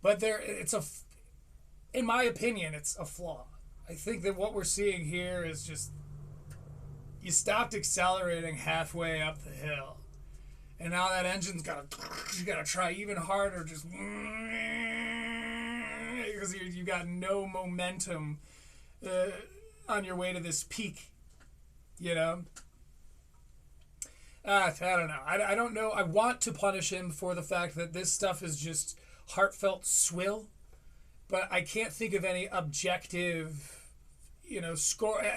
But in my opinion, it's a flaw. I think that what we're seeing here is just, you stopped accelerating halfway up the hill. And now that engine's you gotta try even harder, just because you got no momentum on your way to this peak, you know? I don't know. I don't know. I want to punish him for the fact that this stuff is just heartfelt swill, but I can't think of any objective,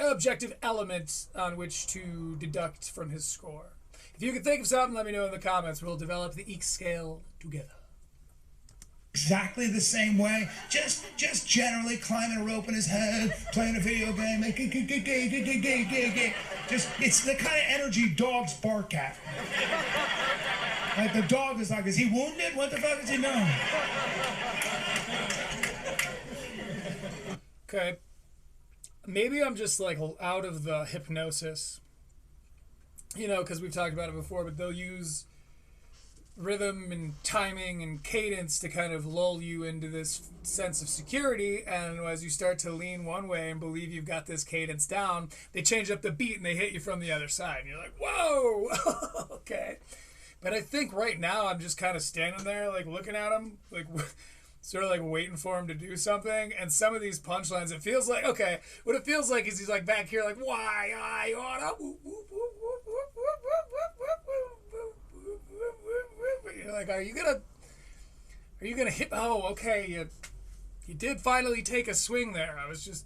objective element on which to deduct from his score. If you can think of something, let me know in the comments. We'll develop the EEC scale together. Exactly the same way, just generally climbing a rope in his head, playing a video game, just, it's the kind of energy dogs bark at. Like the dog is like, is he wounded? What the fuck is he doing? Okay. Maybe I'm just like out of the hypnosis, because we've talked about it before, but they'll use rhythm and timing and cadence to kind of lull you into this sense of security, and as you start to lean one way and believe you've got this cadence down, they change up the beat and they hit you from the other side, and you're like, whoa. Okay. But I think right now I'm just kind of standing there like looking at him, like sort of like waiting for him to do something. And some of these punchlines, it feels like, okay, what it feels like is he's like back here like, why I oughta you're like, are you gonna hit? Oh, okay, you did finally take a swing there. I was just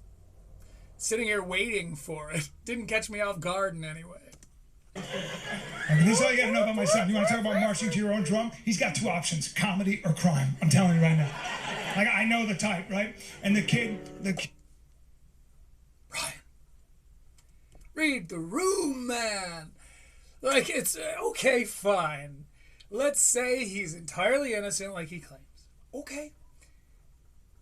sitting here waiting for it. Didn't catch me off guard in any way. This is all you gotta know about my son. You wanna talk about marching to your own drum? He's got two options, comedy or crime. I'm telling you right now. Like, I know the type, right? And the kid... Brian, read the room, man. Like, it's okay, fine. Let's say he's entirely innocent like he claims. Okay.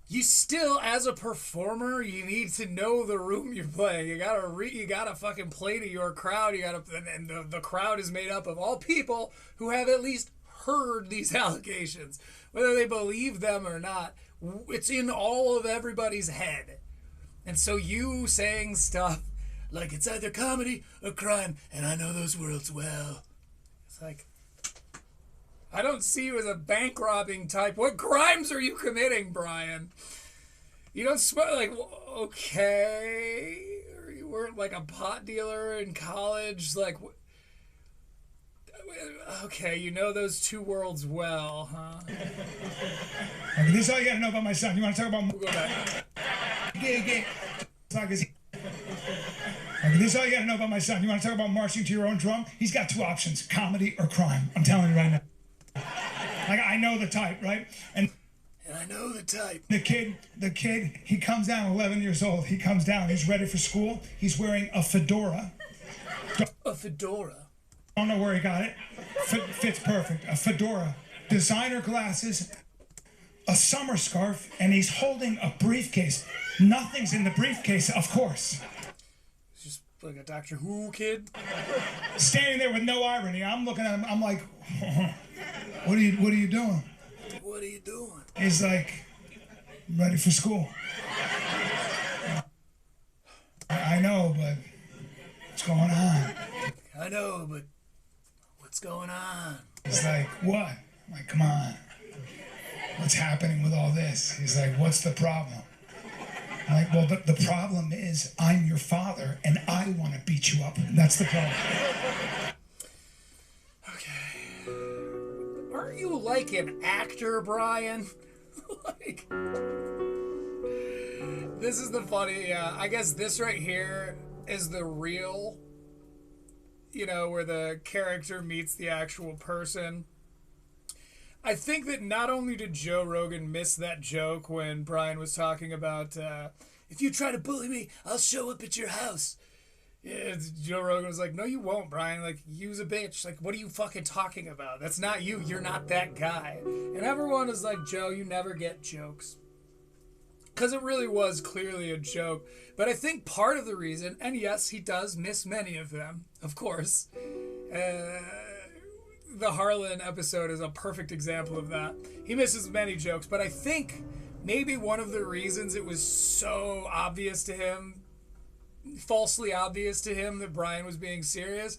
You still, as a performer, you need to know the room you're playing. You gotta fucking play to your crowd. And the crowd is made up of all people who have at least heard these allegations, whether they believe them or not. It's in all of everybody's head, and so you saying stuff like it's either comedy or crime, and I know those worlds well. It's like, I don't see you as a bank robbing type. What crimes are you committing, Brian? You don't smell like, okay, or you weren't like a pot dealer in college, like, okay, you know those two worlds well, huh? This is all you gotta know about my son. You wanna talk about... We'll go back. This is all you gotta know about my son. You wanna talk about marching to your own drum? He's got two options, comedy or crime. I'm telling you right now. Like, I know the type, right? And I know the type. The kid, he comes down 11 years old. He comes down, he's ready for school. He's wearing a fedora. A fedora? Don't know where he got it. Fits perfect. A fedora. Designer glasses, a summer scarf, and he's holding a briefcase. Nothing's in the briefcase, of course. It's just like a Doctor Who kid. Standing there with no irony. I'm looking at him, I'm like, what are you doing? What are you doing? He's like, I'm ready for school. I know, but what's going on? I know, but what's going on? He's like, what? I'm like, come on. What's happening with all this? He's like, what's the problem? I'm like, well, the problem is I'm your father and I want to beat you up. That's the problem. Okay. Aren't you like an actor, Brian? Like, this is the funny, I guess this right here is the real, you know, where the character meets the actual person. I think that not only did Joe Rogan miss that joke when Brian was talking about, if you try to bully me, I'll show up at your house. Yeah, Joe Rogan was like, no, you won't, Brian. Like, you's a bitch. Like, what are you fucking talking about? That's not you. You're not that guy. And everyone is like, Joe, you never get jokes. Because it really was clearly a joke. But I think part of the reason, and yes, he does miss many of them, of course. The Harlan episode is a perfect example of that. He misses many jokes, but I think maybe one of the reasons it was so obvious to him, falsely obvious to him, that Brian was being serious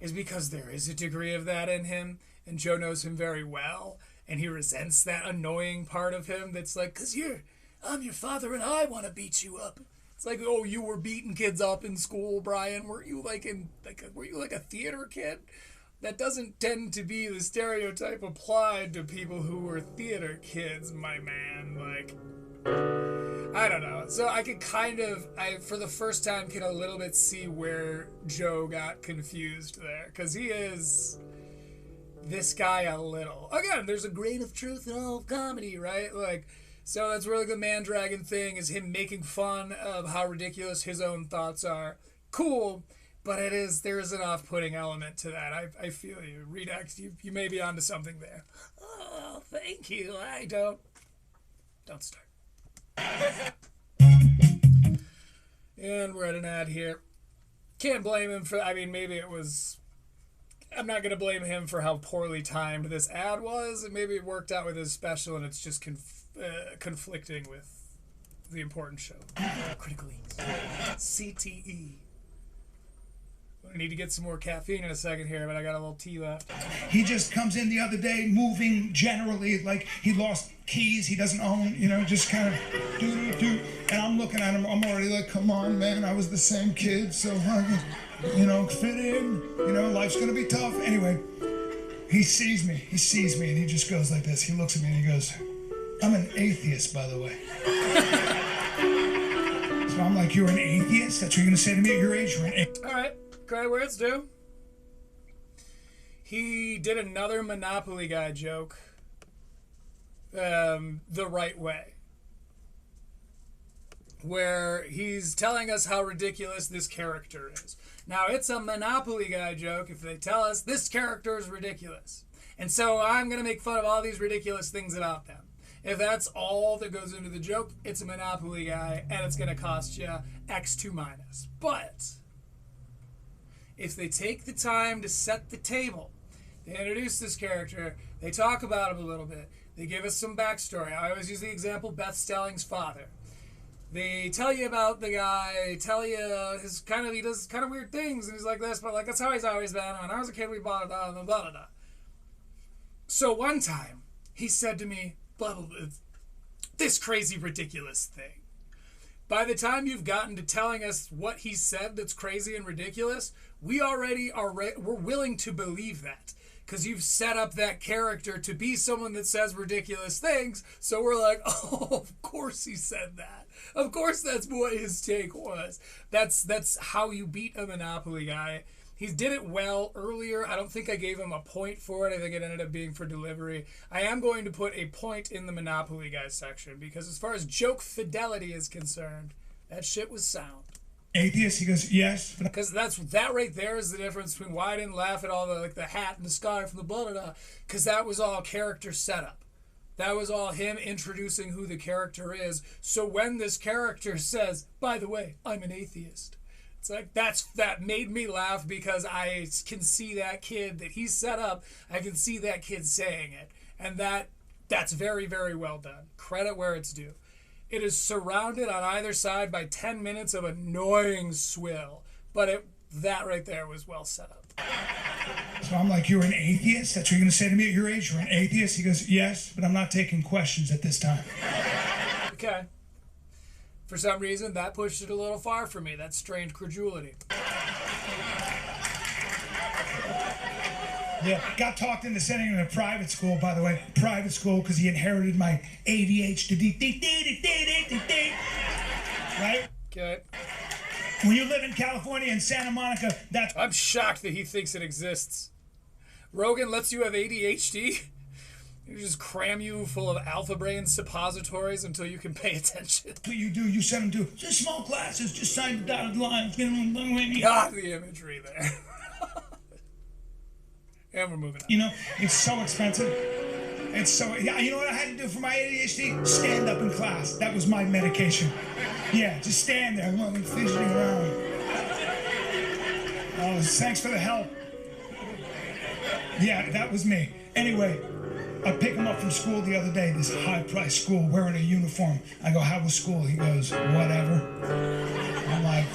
is because there is a degree of that in him, and Joe knows him very well, and he resents that annoying part of him that's like, because I'm your father and I want to beat you up. It's like, oh, you were beating kids up in school, Brian. Were you like a theater kid? That doesn't tend to be the stereotype applied to people who were theater kids, my man. Like, I don't know. So I could for the first time, can a little bit see where Joe got confused there. Because he is this guy a little. Again, there's a grain of truth in all of comedy, right? Like, so that's really the Man-Dragon thing, is him making fun of how ridiculous his own thoughts are. Cool. But there is an off-putting element to that. I feel you. Redax, you may be onto something there. Oh, thank you. Don't start. And we're at an ad here. Can't blame him for, maybe it was, I'm not going to blame him for how poorly timed this ad was. And maybe it worked out with his special and it's just conflicting with the important show. Critical CTE. I need to get some more caffeine in a second here, but I got a little tea left. He just comes in the other day moving generally like he lost keys he doesn't own, just kind of do. And I'm looking at him, I'm already like, come on, man, I was the same kid, so, fit in, life's gonna be tough. Anyway, he sees me, and he just goes like this. He looks at me and he goes, I'm an atheist, by the way. So I'm like, you're an atheist? That's what you're gonna say to me at your age? You're an atheist. All right. Okay, where it's due. He did another Monopoly guy joke the right way. Where he's telling us how ridiculous this character is. Now, it's a Monopoly guy joke if they tell us this character is ridiculous. And so I'm going to make fun of all these ridiculous things about them. If that's all that goes into the joke, it's a Monopoly guy, and it's going to cost you X2 minus. But if they take the time to set the table, they introduce this character, they talk about him a little bit, they give us some backstory. I always use the example Beth Stelling's father. They tell you about the guy, they tell you he does kind of weird things, and he's like this, but like that's how he's always been. When I was a kid, we blah, blah, blah, blah, blah. So one time, he said to me, blah, blah, blah, this crazy, ridiculous thing. By the time you've gotten to telling us what he said that's crazy and ridiculous, we already we're willing to believe that. Because you've set up that character to be someone that says ridiculous things, so we're like, oh, of course he said that. Of course that's what his take was. That's how you beat a Monopoly guy. He did it well earlier. I don't think I gave him a point for it. I think it ended up being for delivery. I am going to put a point in the Monopoly Guys section because as far as joke fidelity is concerned, that shit was sound. Atheist? He goes, yes. Because that right there is the difference between why I didn't laugh at all the hat and the scarf and the blah, blah, blah. Because that was all character setup. That was all him introducing who the character is. So when this character says, by the way, I'm an atheist, it's like that made me laugh because I can see that kid that he set up. I can see that kid saying it. And that's very, very well done. Credit where it's due. It is surrounded on either side by 10 minutes of annoying swill. But that right there was well set up. So I'm like, you're an atheist? That's what you're going to say to me at your age? You're an atheist? He goes, yes, but I'm not taking questions at this time. Okay. For some reason, that pushed it a little far for me. That strained credulity. Yeah, got talked into sending him to private school, by the way. Private school, because he inherited my ADHD. Right? Okay. When you live in California and Santa Monica, that's... I'm shocked that he thinks it exists. Rogan lets you have ADHD? You just cram you full of alpha brain suppositories until you can pay attention. What you do, you send them to just small classes, just sign the dotted lines. God, the imagery there. And we're moving on. You know, it's so expensive. It's so... Yeah, you know what I had to do for my ADHD? Stand up in class. That was my medication. Yeah, just stand there, fidgeting around. Oh, thanks for the help. Yeah, that was me. Anyway, I pick him up from school the other day, this high-priced school, wearing a uniform. I go, how was school? He goes, whatever. I'm like...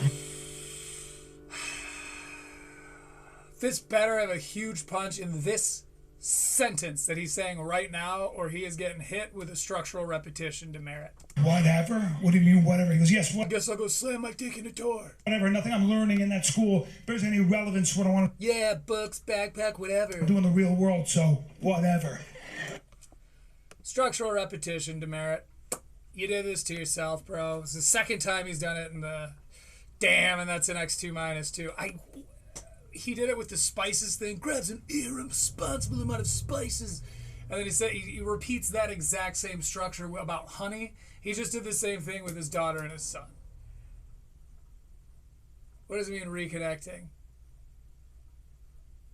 This better have a huge punch in this sentence that he's saying right now, or he is getting hit with a structural repetition demerit. Whatever? What do you mean, whatever? He goes, yes, what? I guess I'll go slam my dick in a door. Whatever, nothing I'm learning in that school bears any relevance to what I want to... Yeah, books, backpack, whatever. do in the real world, so whatever. Structural repetition demerit. You did this to yourself, bro. It's the second time he's done it in the... Damn, and that's an X2- too. He did it with the spices thing. Grabs an irresponsible amount of spices. And then he repeats that exact same structure about honey. He just did the same thing with his daughter and his son. What does it mean, reconnecting?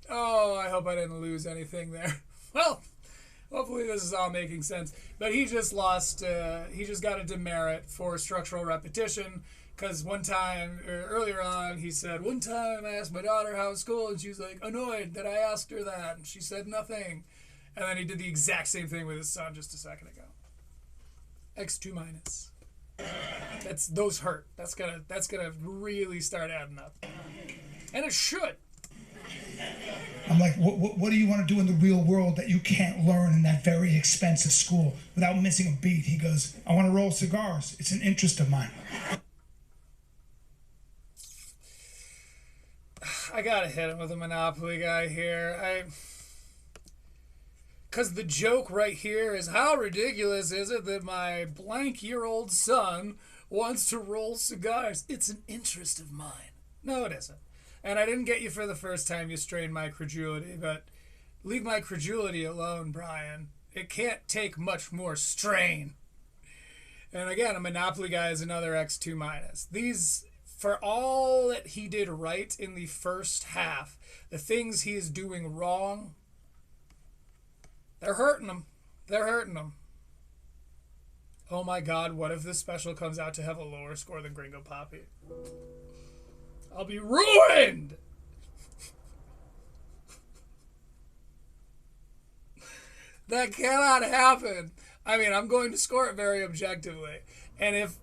Oh, I hope I didn't lose anything there. Well, hopefully this is all making sense. But he just lost, he just got a demerit for structural repetition. Because one time, earlier on, he said, one time I asked my daughter how was school, and she was like, annoyed that I asked her that, and she said nothing. And then he did the exact same thing with his son just a second ago. X2-. Those hurt. That's gonna really start adding up. And it should. I'm like, what do you want to do in the real world that you can't learn in that very expensive school without missing a beat? He goes, I want to roll cigars. It's an interest of mine. I gotta hit him with a Monopoly guy here. Because the joke right here is, how ridiculous is it that my blank-year-old son wants to roll cigars? It's an interest of mine. No, it isn't. And I didn't get you for the first time you strained my credulity, but leave my credulity alone, Brian. It can't take much more strain. And again, a Monopoly guy is another X2-. These... For all that he did right in the first half, the things he is doing wrong, they're hurting him. They're hurting him. Oh my God, what if this special comes out to have a lower score than Gringo Poppy? I'll be ruined! That cannot happen. I mean, I'm going to score it very objectively. And if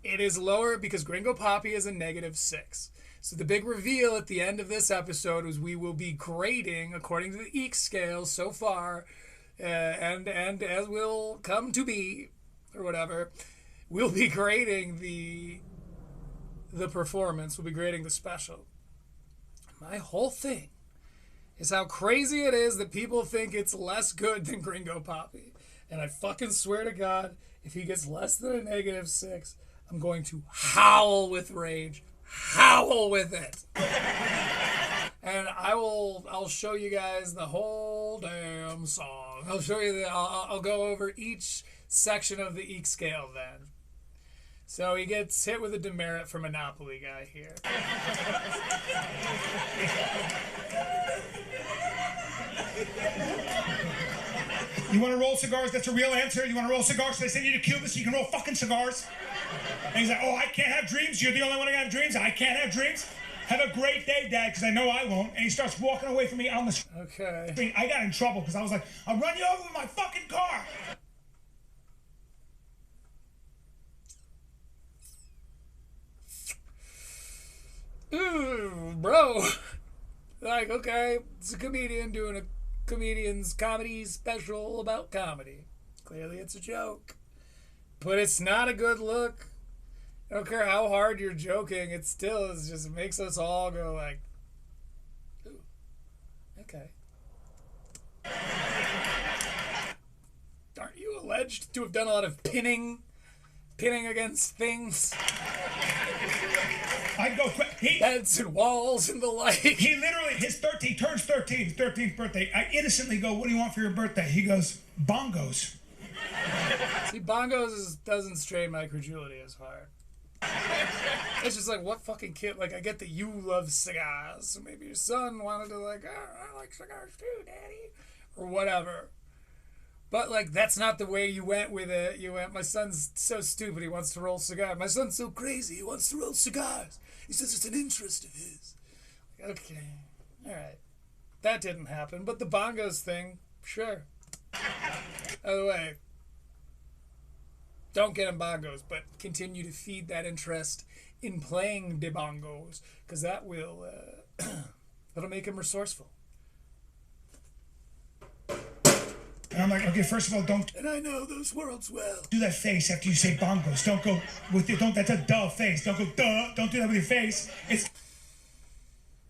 it is lower, because Gringo Poppy is a -6. So the big reveal at the end of this episode is we will be grading according to the EEK scale so far, and as will come to be, or whatever, we'll be grading the performance. We'll be grading the special. My whole thing is how crazy it is that people think it's less good than Gringo Poppy. And I fucking swear to God, if he gets less than a -6, I'm going to howl with rage. Howl with it. and I'll show you guys the whole damn song. I'll show you I'll go over each section of the EQ scale then. So he gets hit with a demerit for Monopoly guy here. You want to roll cigars? That's a real answer. You want to roll cigars? So they send you to Cuba so you can roll fucking cigars? And he's like, oh, I can't have dreams. You're the only one who can have dreams. I can't have dreams. Have a great day, Dad, because I know I won't. And he starts walking away from me on the street. Okay. I got in trouble because I was like, I'll run you over with my fucking car. Ooh, bro. Like, okay, it's a comedian doing a comedian's comedy special about comedy. Clearly it's a joke. But it's not a good look. I don't care how hard you're joking, it still is just makes us all go like, ooh, okay. Aren't you alleged to have done a lot of pinning against things? I'd go quick. Beds and walls and the like. He literally, he turns 13, his 13th birthday. I innocently go, what do you want for your birthday? He goes, bongos. See, bongos doesn't strain my credulity as hard. It's just like, what fucking kid? Like, I get that you love cigars, so maybe your son wanted to like, oh, I like cigars too, Daddy, or whatever. But like, that's not the way you went with it. You went, my son's so stupid, he wants to roll cigars. My son's so crazy, he wants to roll cigars. He says it's an interest of his. Okay, all right, that didn't happen. But the bongos thing, sure. By the way, don't get him bongos, but continue to feed that interest in playing the bongos, because that will, that'll make him resourceful. And I'm like, okay, first of all, don't. And I know those worlds well. Do that face after you say bongos. Don't go with it. That's a duh face. Don't go duh. Don't do that with your face. It's.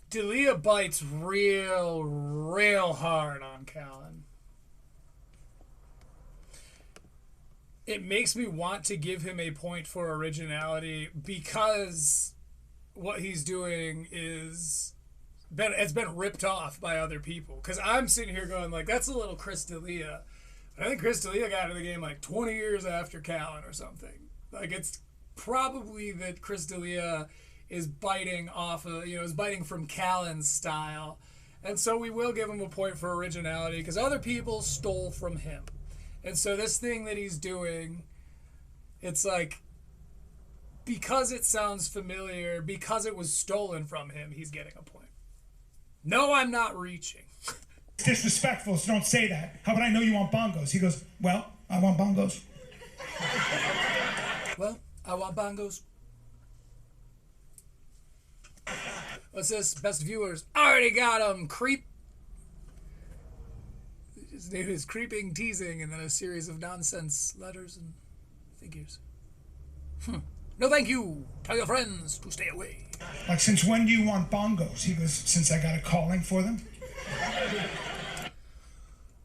D'Elia bites real hard on Callen. It makes me want to give him a point for originality because what he's doing it's been ripped off by other people. Because I'm sitting here going like, that's a little Chris D'Elia. I think Chris D'Elia got into the game like 20 years after Callen or something. Like, it's probably that Chris D'Elia is biting off of, is biting from Callen's style. And so we will give him a point for originality because other people stole from him. And so this thing that he's doing, it's like, because it sounds familiar, because it was stolen from him, he's getting a point. No, I'm not reaching. It's disrespectful, so don't say that. How about I know you want bongos? He goes, well, I want bongos. Well, I want bongos. What's this? Best viewers. Already got him, creep. His name is Creeping Teasing, and then a series of nonsense letters and figures. No thank you. Tell your friends to stay away. Like, since when do you want bongos? He goes, since I got a calling for them.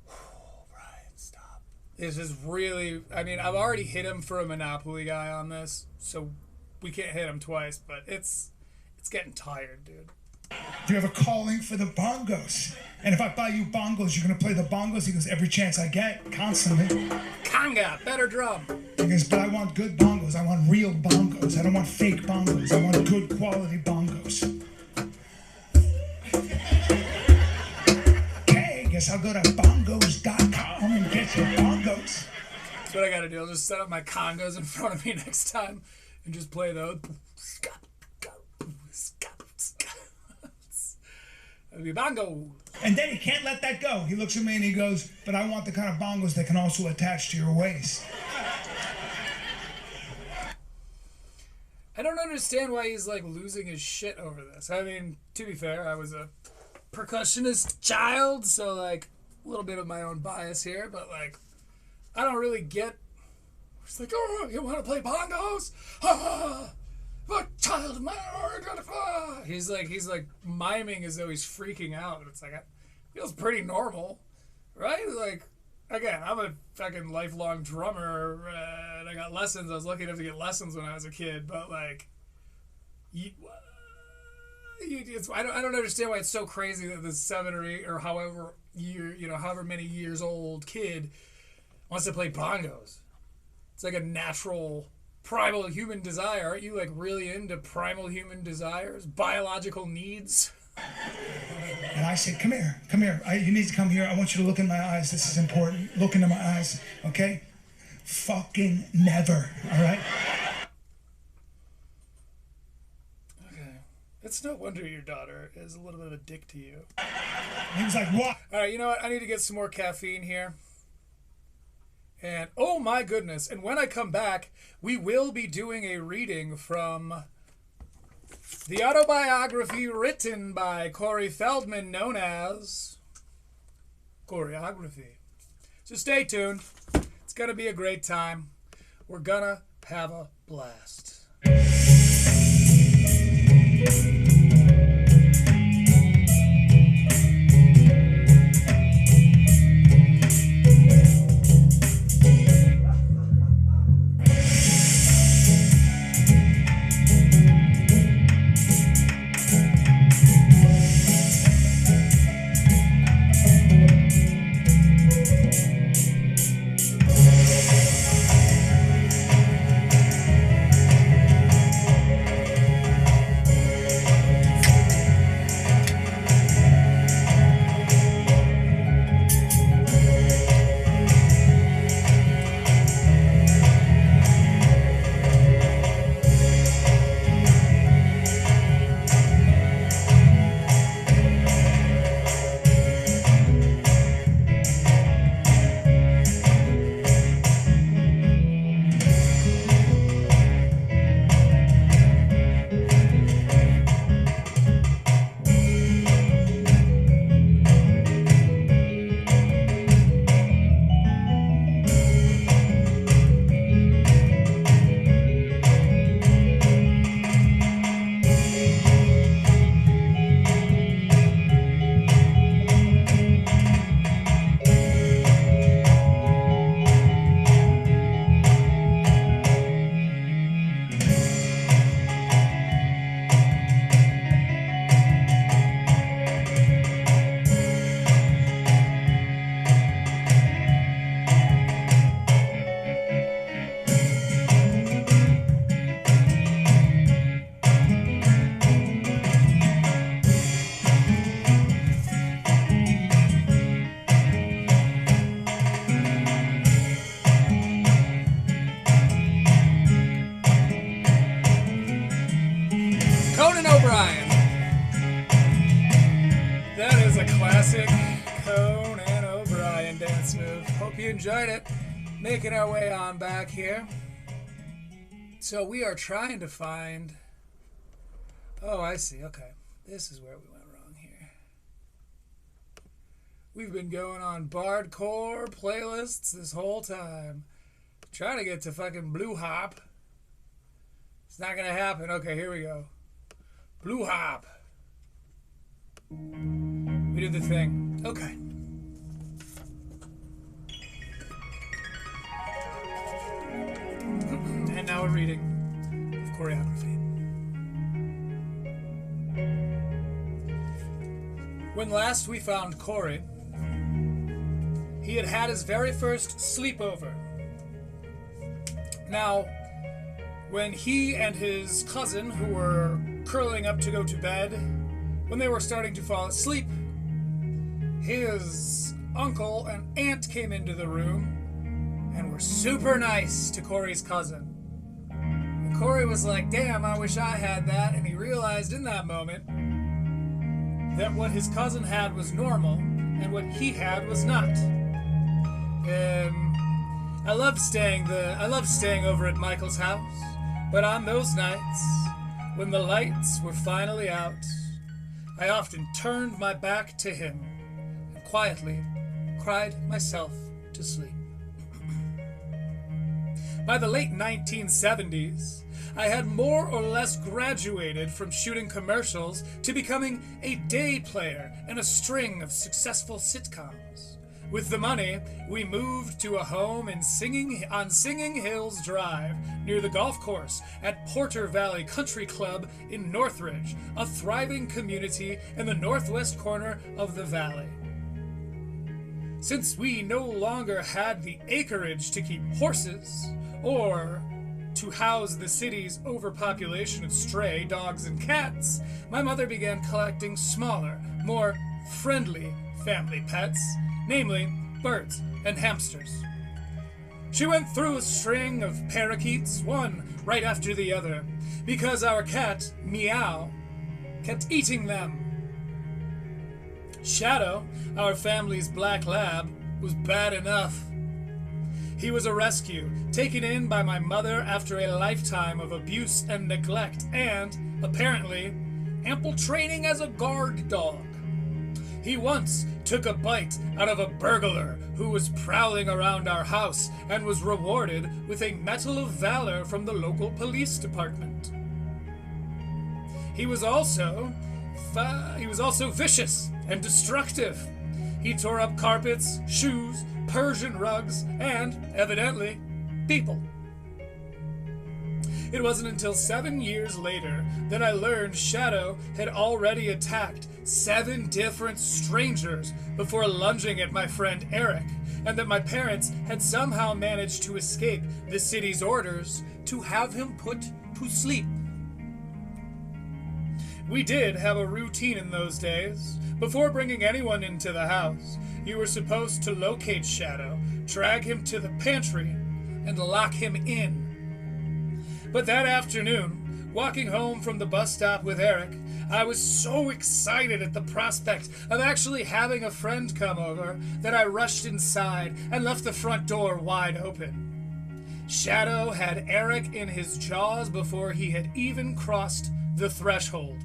Brian, stop. This is really, I've already hit him for a Monopoly guy on this, so we can't hit him twice, but it's getting tired, dude. Do you have a calling for the bongos? And if I buy you bongos, you're going to play the bongos? He goes, every chance I get, constantly. Conga, better drum. He goes, but I want good bongos. I want real bongos. I don't want fake bongos. I want good quality bongos. Okay, guess I'll go to bongos.com and get your bongos. That's what I got to do. I'll just set up my congos in front of me next time and just play those. It'll be bongo. And then he can't let that go. He looks at me and he goes, but I want the kind of bongos that can also attach to your waist. I don't understand why he's like losing his shit over this. I mean, to be fair, I was a percussionist child, so like a little bit of my own bias here, but like I don't really get. It's like, oh, you want to play bongos? Ah, what child of mine are you gonna fly? He's like miming as though he's freaking out, but it's like it feels pretty normal, right? Like, again, I'm a fucking lifelong drummer, and I got lessons. I was lucky enough to get lessons when I was a kid, but like, I don't understand why it's so crazy that this 7 or 8 or however many years old kid wants to play bongos. It's like a natural, primal human desire. Aren't you like really into primal human desires, biological needs? And I said, come here. You need to come here. I want you to look in my eyes. This is important. Look into my eyes, okay? Fucking never, all right? It's no wonder your daughter is a little bit of a dick to you. He was like, what? All right, you know what? I need to get some more caffeine here. And, oh my goodness, and when I come back, we will be doing a reading from the autobiography written by Corey Feldman, known as Choreography. So stay tuned. It's going to be a great time. We're going to have a blast. Enjoyed it. Making our way on back here. So we are trying to find... Oh, I see. Okay. This is where we went wrong here. We've been going on Bardcore playlists this whole time. Trying to get to fucking Blue Hop. It's not going to happen. Okay, here we go. Blue Hop. We did the thing. Okay. And now a reading of Choreography. When last we found Corey, he had had his very first sleepover. Now, when he and his cousin, who were curling up to go to bed, when they were starting to fall asleep, his uncle and aunt came into the room and were super nice to Corey's cousin. And Corey was like, damn, I wish I had that, and he realized in that moment that what his cousin had was normal and what he had was not. I loved staying over at Michael's house, but on those nights, when the lights were finally out, I often turned my back to him and quietly cried myself to sleep. By the late 1970s, I had more or less graduated from shooting commercials to becoming a day player in a string of successful sitcoms, With the money, we moved to a home on Singing Hills Drive, near the golf course at Porter Valley Country Club in Northridge, a thriving community in the northwest corner of the valley. Since we no longer had the acreage to keep horses, or to house the city's overpopulation of stray dogs and cats, my mother began collecting smaller, more friendly family pets, namely birds and hamsters. She went through a string of parakeets, one right after the other, because our cat, Meow, kept eating them. Shadow, our family's black lab, was bad enough. He was a rescue, taken in by my mother after a lifetime of abuse and neglect, and, apparently, ample training as a guard dog. He once took a bite out of a burglar who was prowling around our house and was rewarded with a Medal of Valor from the local police department. He was also vicious and destructive. He tore up carpets, shoes, Persian rugs, and, evidently, people. It wasn't until 7 years later that I learned Shadow had already attacked 7 different strangers before lunging at my friend Eric, and that my parents had somehow managed to escape the city's orders to have him put to sleep. We did have a routine in those days. Before bringing anyone into the house, you were supposed to locate Shadow, drag him to the pantry, and lock him in. But that afternoon, walking home from the bus stop with Eric, I was so excited at the prospect of actually having a friend come over that I rushed inside and left the front door wide open. Shadow had Eric in his jaws before he had even crossed the threshold.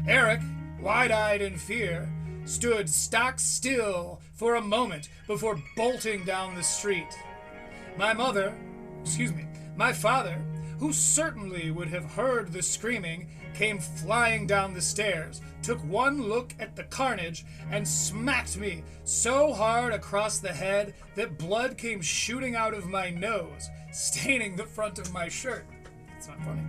Eric, wide-eyed in fear, stood stock still for a moment before bolting down the street. My father, who certainly would have heard the screaming, came flying down the stairs, took one look at the carnage, and smacked me so hard across the head that blood came shooting out of my nose, staining the front of my shirt. It's not funny.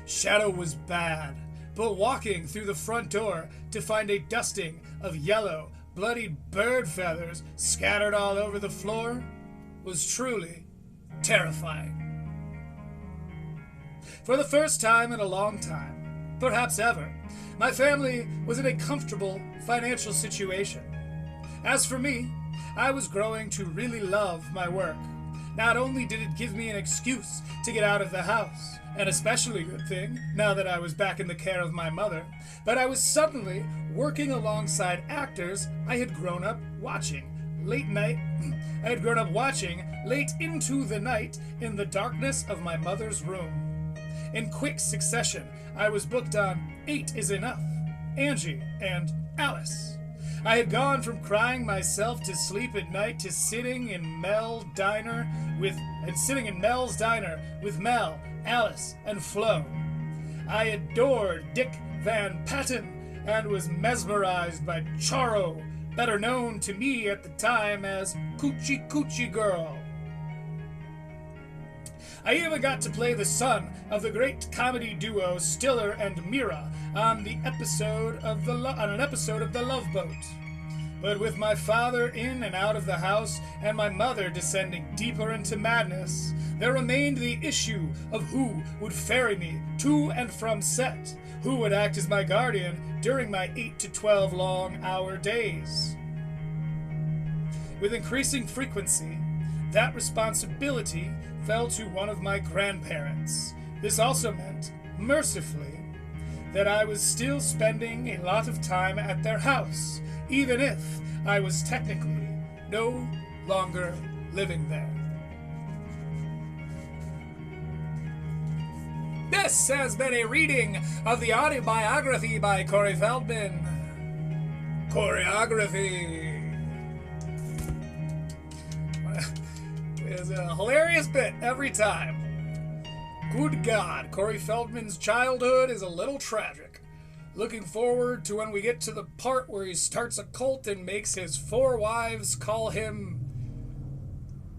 Shadow was bad, but walking through the front door to find a dusting of yellow, bloodied bird feathers scattered all over the floor was truly terrifying. For the first time in a long time, perhaps ever, my family was in a comfortable financial situation. As for me, I was growing to really love my work. Not only did it give me an excuse to get out of the house, an especially good thing now that I was back in the care of my mother, but I was suddenly working alongside actors I had grown up watching late into the night in the darkness of my mother's room. In quick succession, I was booked on 8 is Enough, Angie, and Alice. I had gone from crying myself to sleep at night to sitting in Mel's diner with Mel, Alice, and Flo. I adored Dick Van Patten and was mesmerized by Charo, better known to me at the time as Coochie Coochie Girl. I even got to play the son of the great comedy duo Stiller and Mira on an episode of The Love Boat. But with my father in and out of the house and my mother descending deeper into madness, there remained the issue of who would ferry me to and from set, who would act as my guardian during my 8 to 12 long-hour days. With increasing frequency, that responsibility fell to one of my grandparents. This also meant, mercifully, that I was still spending a lot of time at their house, even if I was technically no longer living there. This has been a reading of the autobiography by Corey Feldman. Choreography. It's a hilarious bit every time. Good God, Corey Feldman's childhood is a little tragic. Looking forward to when we get to the part where he starts a cult and makes his 4 wives call him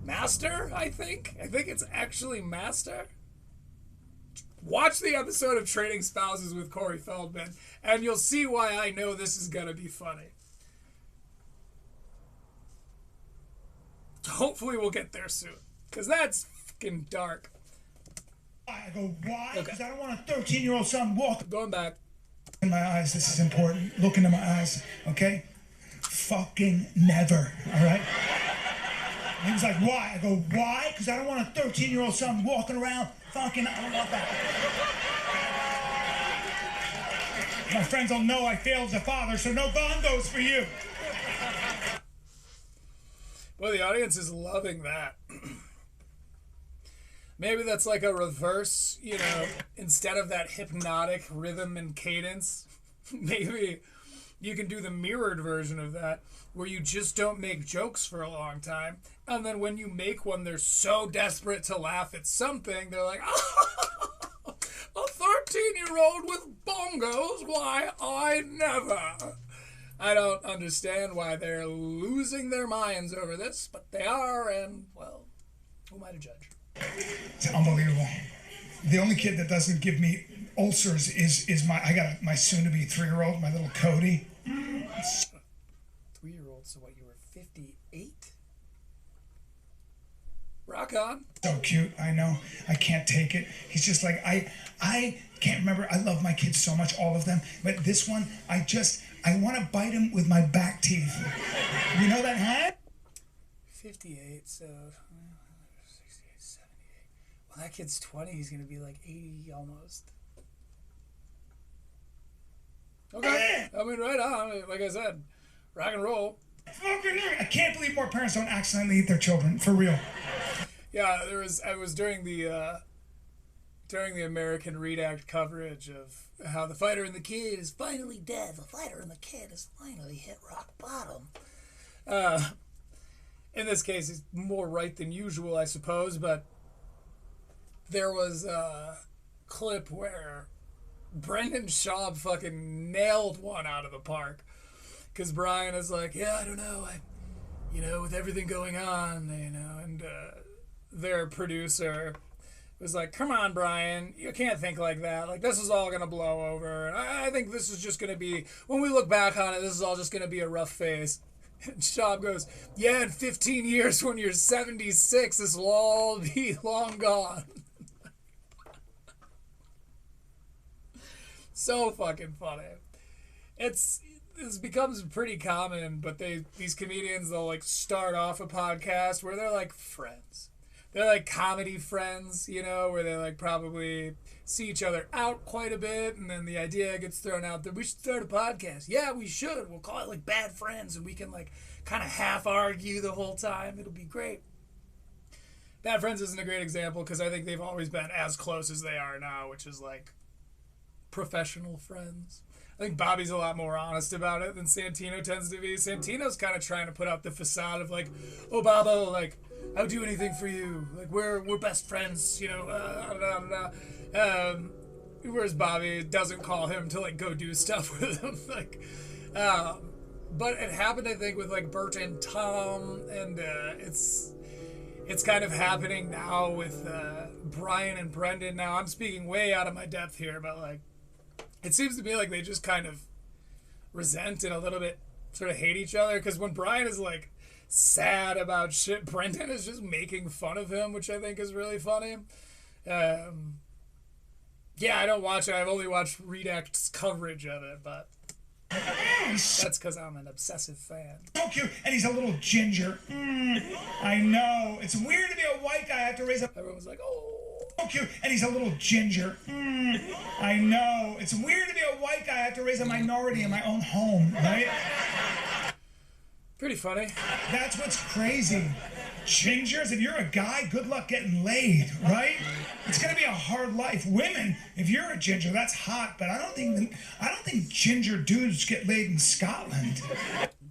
Master, I think. I think it's actually Master. Watch the episode of Trading Spouses with Corey Feldman, and you'll see why I know this is going to be funny. Hopefully we'll get there soon, because that's fucking dark. I go, why? Because I don't want a 13-year-old son walking. Going back. In my eyes, this is important. Look into my eyes, okay? Fucking never, all right? And he was like, why? I go, why? Because I don't want a 13-year-old son walking around fucking, I don't want that. My friends will know I failed as a father, so no bongos for you. Well, the audience is loving that. Maybe that's like a reverse, you know, instead of that hypnotic rhythm and cadence, maybe you can do the mirrored version of that, where you just don't make jokes for a long time, and then when you make one, they're so desperate to laugh at something, they're like, oh, a 13-year-old with bongos? Why, I never. I don't understand why they're losing their minds over this, but they are, and, well, who am I to judge? It's unbelievable. The only kid that doesn't give me ulcers is my soon-to-be 3-year-old, my little Cody. 3-year-old, so what, you were 58? Rock on. So cute, I know. I can't take it. He's just like, I can't remember. I love my kids so much, all of them. But this one, I want to bite him with my back teeth. You know that, huh? 58, so 68, 78. Well, that kid's 20. He's going to be like 80 almost. Okay. I mean, right on. Like I said, rock and roll. I can't believe more parents don't accidentally eat their children, for real. Yeah, I was during the American Redact coverage of how the fighter and the kid is finally dead. The fighter and the kid has finally hit rock bottom. In this case, he's more right than usual, I suppose, but there was a clip where Brendan Schaub fucking nailed one out of the park. Because Brian is like, yeah, I don't know, with everything going on, and their producer was like, come on, Brian, you can't think like that. Like, this is all going to blow over. And I think this is just going to be, when we look back on it, this is all just going to be a rough phase. And Schaub goes, yeah, in 15 years when you're 76, this will all be long gone. So fucking funny. This becomes pretty common, but these comedians, they'll like start off a podcast where they're like friends. They're like comedy friends, where they like probably see each other out quite a bit, and then the idea gets thrown out that we should start a podcast. Yeah, we should. We'll call it like Bad Friends, and we can like kind of half argue the whole time. It'll be great. Bad Friends isn't a great example because I think they've always been as close as they are now, which is like professional friends. I think Bobby's a lot more honest about it than Santino tends to be. Santino's kind of trying to put out the facade of like, oh, Bobo, like, I'll do anything for you. Like, we're best friends, whereas Bobby doesn't call him to like go do stuff with him. Like, but it happened, I think, with like Bert and Tom, and it's kind of happening now with Brian and Brendan. Now I'm speaking way out of my depth here, but like, it seems to me like they just kind of resent and a little bit sort of hate each other, because when Brian is like sad about shit, Brendan is just making fun of him, which I think is really funny. Yeah, I don't watch it. I've only watched Redact's coverage of it, but that's because I'm an obsessive fan. So cute, and he's a little ginger. I know. It's weird to be a white guy. I have to raise up. Everyone's like, oh. So cute, and he's a little ginger. I know. It's weird to be a white guy. I have to raise a minority in my own home, right? Pretty funny. That's what's crazy. Gingers, if you're a guy, good luck getting laid, right? It's gonna be a hard life. Women, if you're a ginger, that's hot, but I don't think ginger dudes get laid in Scotland.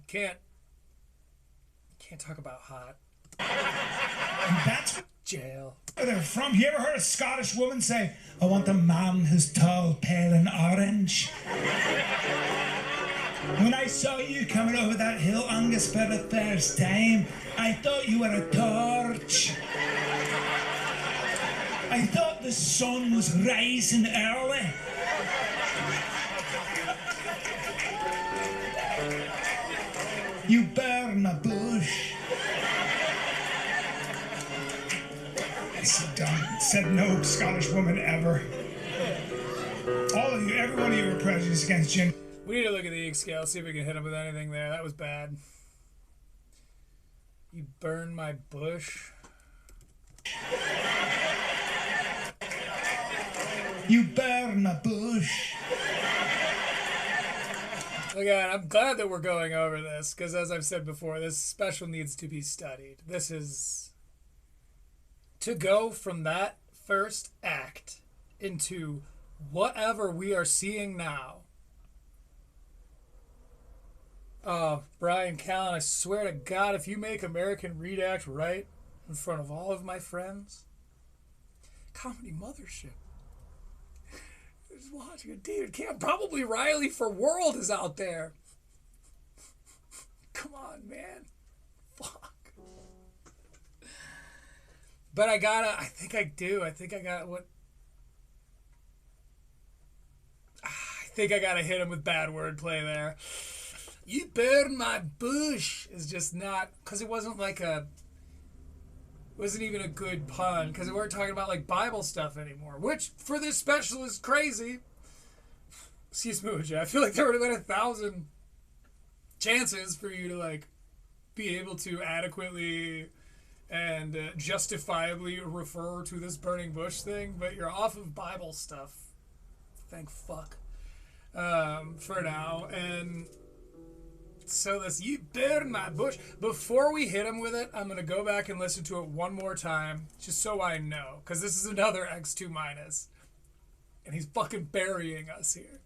Can't talk about hot. And that's Jail. Where they're from. You ever heard a Scottish woman say, I want a man who's tall, pale, and orange? When I saw you coming over that hill, Angus, for the first time, I thought you were a torch. I thought the sun was rising early. You burn a bush. Sit down. Said no Scottish woman ever. All of you, every one of you are prejudiced against gin. We need to look at the ink scale, see if we can hit him with anything there. That was bad. You burn my bush. You burn a bush. Again, I'm glad that we're going over this, because as I've said before, this special needs to be studied. This is... to go from that first act into whatever we are seeing now. Oh, Brian Callen, I swear to God, if you make American Read Act right in front of all of my friends, Comedy Mothership. Just watching a David Cam. Probably Riley for World is out there. Come on, man. Fuck. But I think I gotta hit him with bad wordplay there. You burn my bush is just not, because it wasn't even a good pun, because we weren't talking about like Bible stuff anymore, which for this special is crazy. Excuse me, I feel like there would have been 1,000 chances for you to like be able to adequately and justifiably refer to this burning bush thing, but you're off of Bible stuff. Thank fuck. For now, and so this you burn my bush. Before we hit him with it, I'm gonna go back and listen to it one more time, just so I know, because this is another X2 minus, and he's fucking burying us here.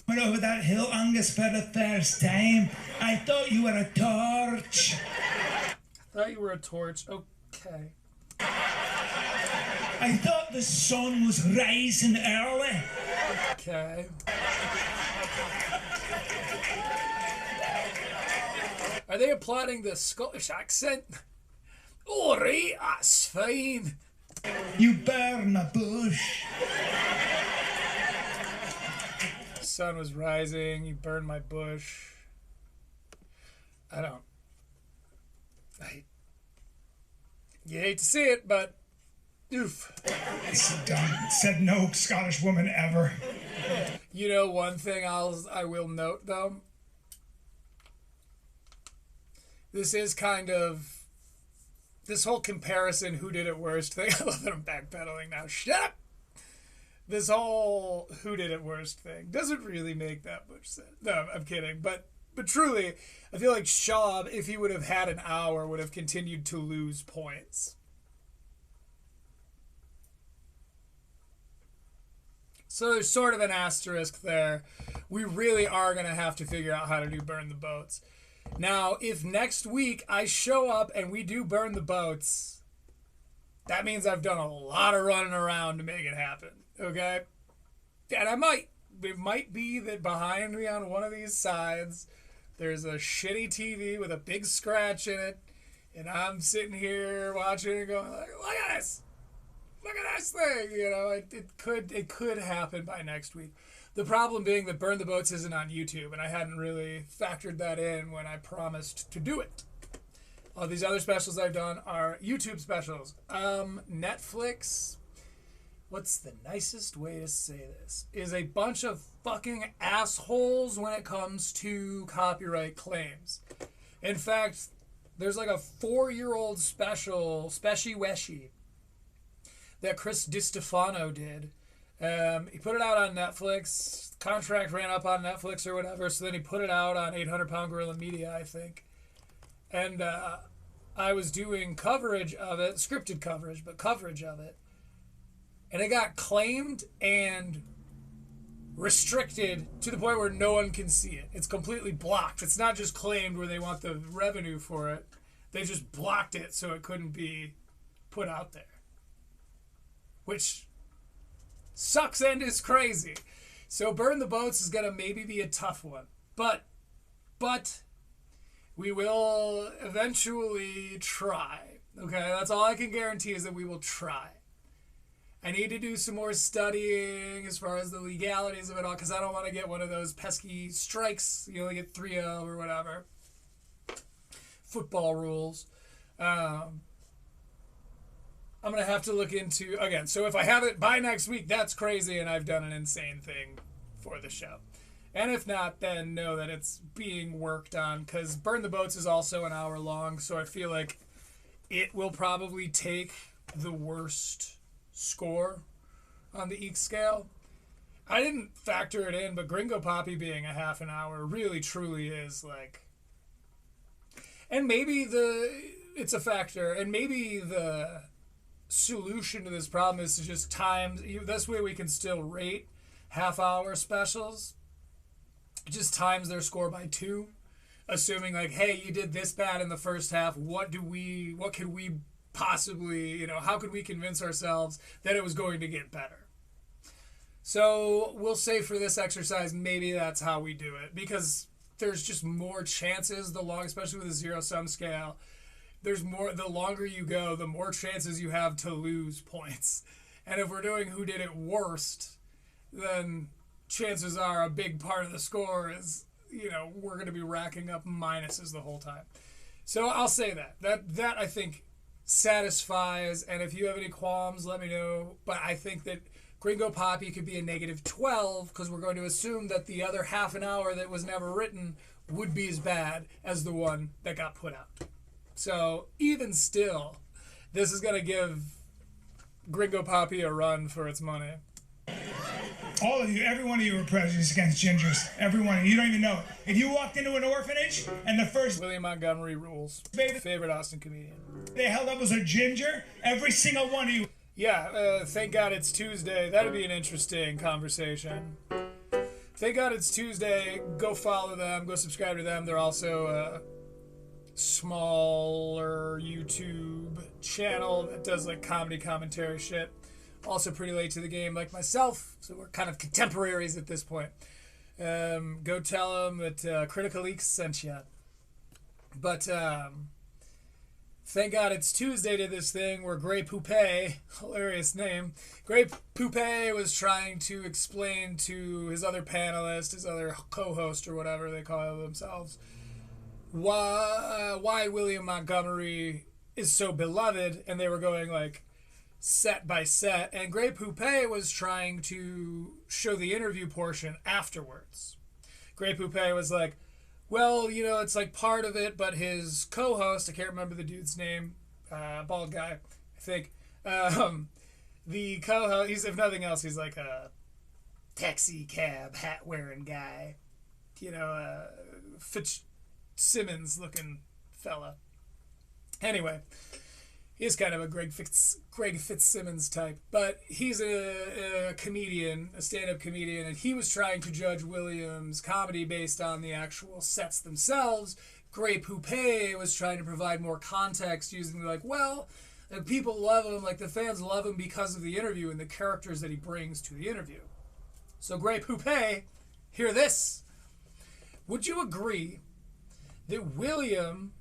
Went over that hill, Angus, for the first time. I thought you were a torch. I thought you were a torch. Okay. I thought the sun was rising early. Okay. Are they applauding the Scottish accent? All right, that's fine. You burn a bush. The sun was rising. You burned my bush. You hate to see it, but oof. Sit down. Said no Scottish woman ever. You know, one thing I will note though. This is kind of this whole comparison, who did it worst thing. I love that I'm backpedaling now. Shut up. This whole who did it worst thing doesn't really make that much sense. No, I'm kidding. But truly, I feel like Schaub, if he would have had an hour, would have continued to lose points. So there's sort of an asterisk there. We really are going to have to figure out how to do Burn the Boats. Now, if next week I show up and we do Burn the Boats, that means I've done a lot of running around to make it happen, okay? And it might be that behind me on one of these sides, there's a shitty TV with a big scratch in it, and I'm sitting here watching it going like, look at this! Look at this thing! You know, it could happen by next week. The problem being that Burn the Boats isn't on YouTube, and I hadn't really factored that in when I promised to do it. All these other specials I've done are YouTube specials. Netflix, what's the nicest way to say this, is a bunch of fucking assholes when it comes to copyright claims. In fact, there's like a 4-year-old special, Speshy Weshy, that Chris DiStefano did. He put it out on Netflix. Contract ran up on Netflix or whatever, so then he put it out on 800 Pound Gorilla Media, I think. And I was doing coverage of it, scripted coverage, but coverage of it. And it got claimed and restricted to the point where no one can see it. It's completely blocked. It's not just claimed where they want the revenue for it. They just blocked it so it couldn't be put out there, which sucks and is crazy. So Burn the Boats is gonna maybe be a tough one, but we will eventually try. Okay, that's all I can guarantee is that we will try. I need to do some more studying as far as the legalities of it all, because I don't want to get one of those pesky strikes. You only get 3-0 or whatever. Football rules. I'm going to have to look into, again, so if I have it by next week, that's crazy and I've done an insane thing for the show. And if not, then know that it's being worked on, because Burn the Boats is also an hour long, so I feel like it will probably take the worst score on the EEK scale. I didn't factor it in, but Gringo Poppy being a half an hour really truly is like, and maybe it's a factor, and maybe the solution to this problem is to just time, this way we can still rate half-hour specials, just times their score by 2, assuming like, hey, you did this bad in the first half, what could we possibly, how could we convince ourselves that it was going to get better? So we'll say for this exercise, maybe that's how we do it, because there's just more chances, especially with a zero-sum scale, the longer you go, the more chances you have to lose points. And if we're doing who did it worst, then chances are a big part of the score is, we're going to be racking up minuses the whole time. So I'll say that I think satisfies, and if you have any qualms, let me know. But I think that Gringo Poppy could be a -12, because we're going to assume that the other half an hour that was never written would be as bad as the one that got put out. So even still, this is going to give Gringo Poppy a run for its money. All of you, every one of you are prejudiced against gingers. Every one of you. You don't even know it. If you walked into an orphanage and the first William Montgomery rules. Favorite Austin comedian. They held up as a ginger, every single one of you. Yeah, thank God it's Tuesday. That'd be an interesting conversation. Thank God it's Tuesday. Go follow them. Go subscribe to them. They're also a smaller YouTube channel that does like comedy commentary shit. Also pretty late to the game like myself, so we're kind of contemporaries at this point. Go tell them that Critical Leaks sent you. But thank God it's Tuesday to this thing where Grey Poupée, hilarious name, Grey Poupée was trying to explain to his other panelist, his other co-host or whatever they call themselves, why William Montgomery is so beloved, and they were going like set by set, and Grey Poupée was trying to show the interview portion afterwards. Grey Poupée was like, well, it's like part of it, but his co-host, I can't remember the dude's name, bald guy, I think, the co-host, if nothing else, he's like a taxi cab hat-wearing guy, Fitzsimmons-looking fella. Anyway, he's kind of a Greg Fitzsimmons type, but he's a comedian, a stand-up comedian, and he was trying to judge Williams' comedy based on the actual sets themselves. Grey Poupée was trying to provide more context using people love him, like the fans love him because of the interview and the characters that he brings to the interview. So Grey Poupée, hear this. Would you agree that William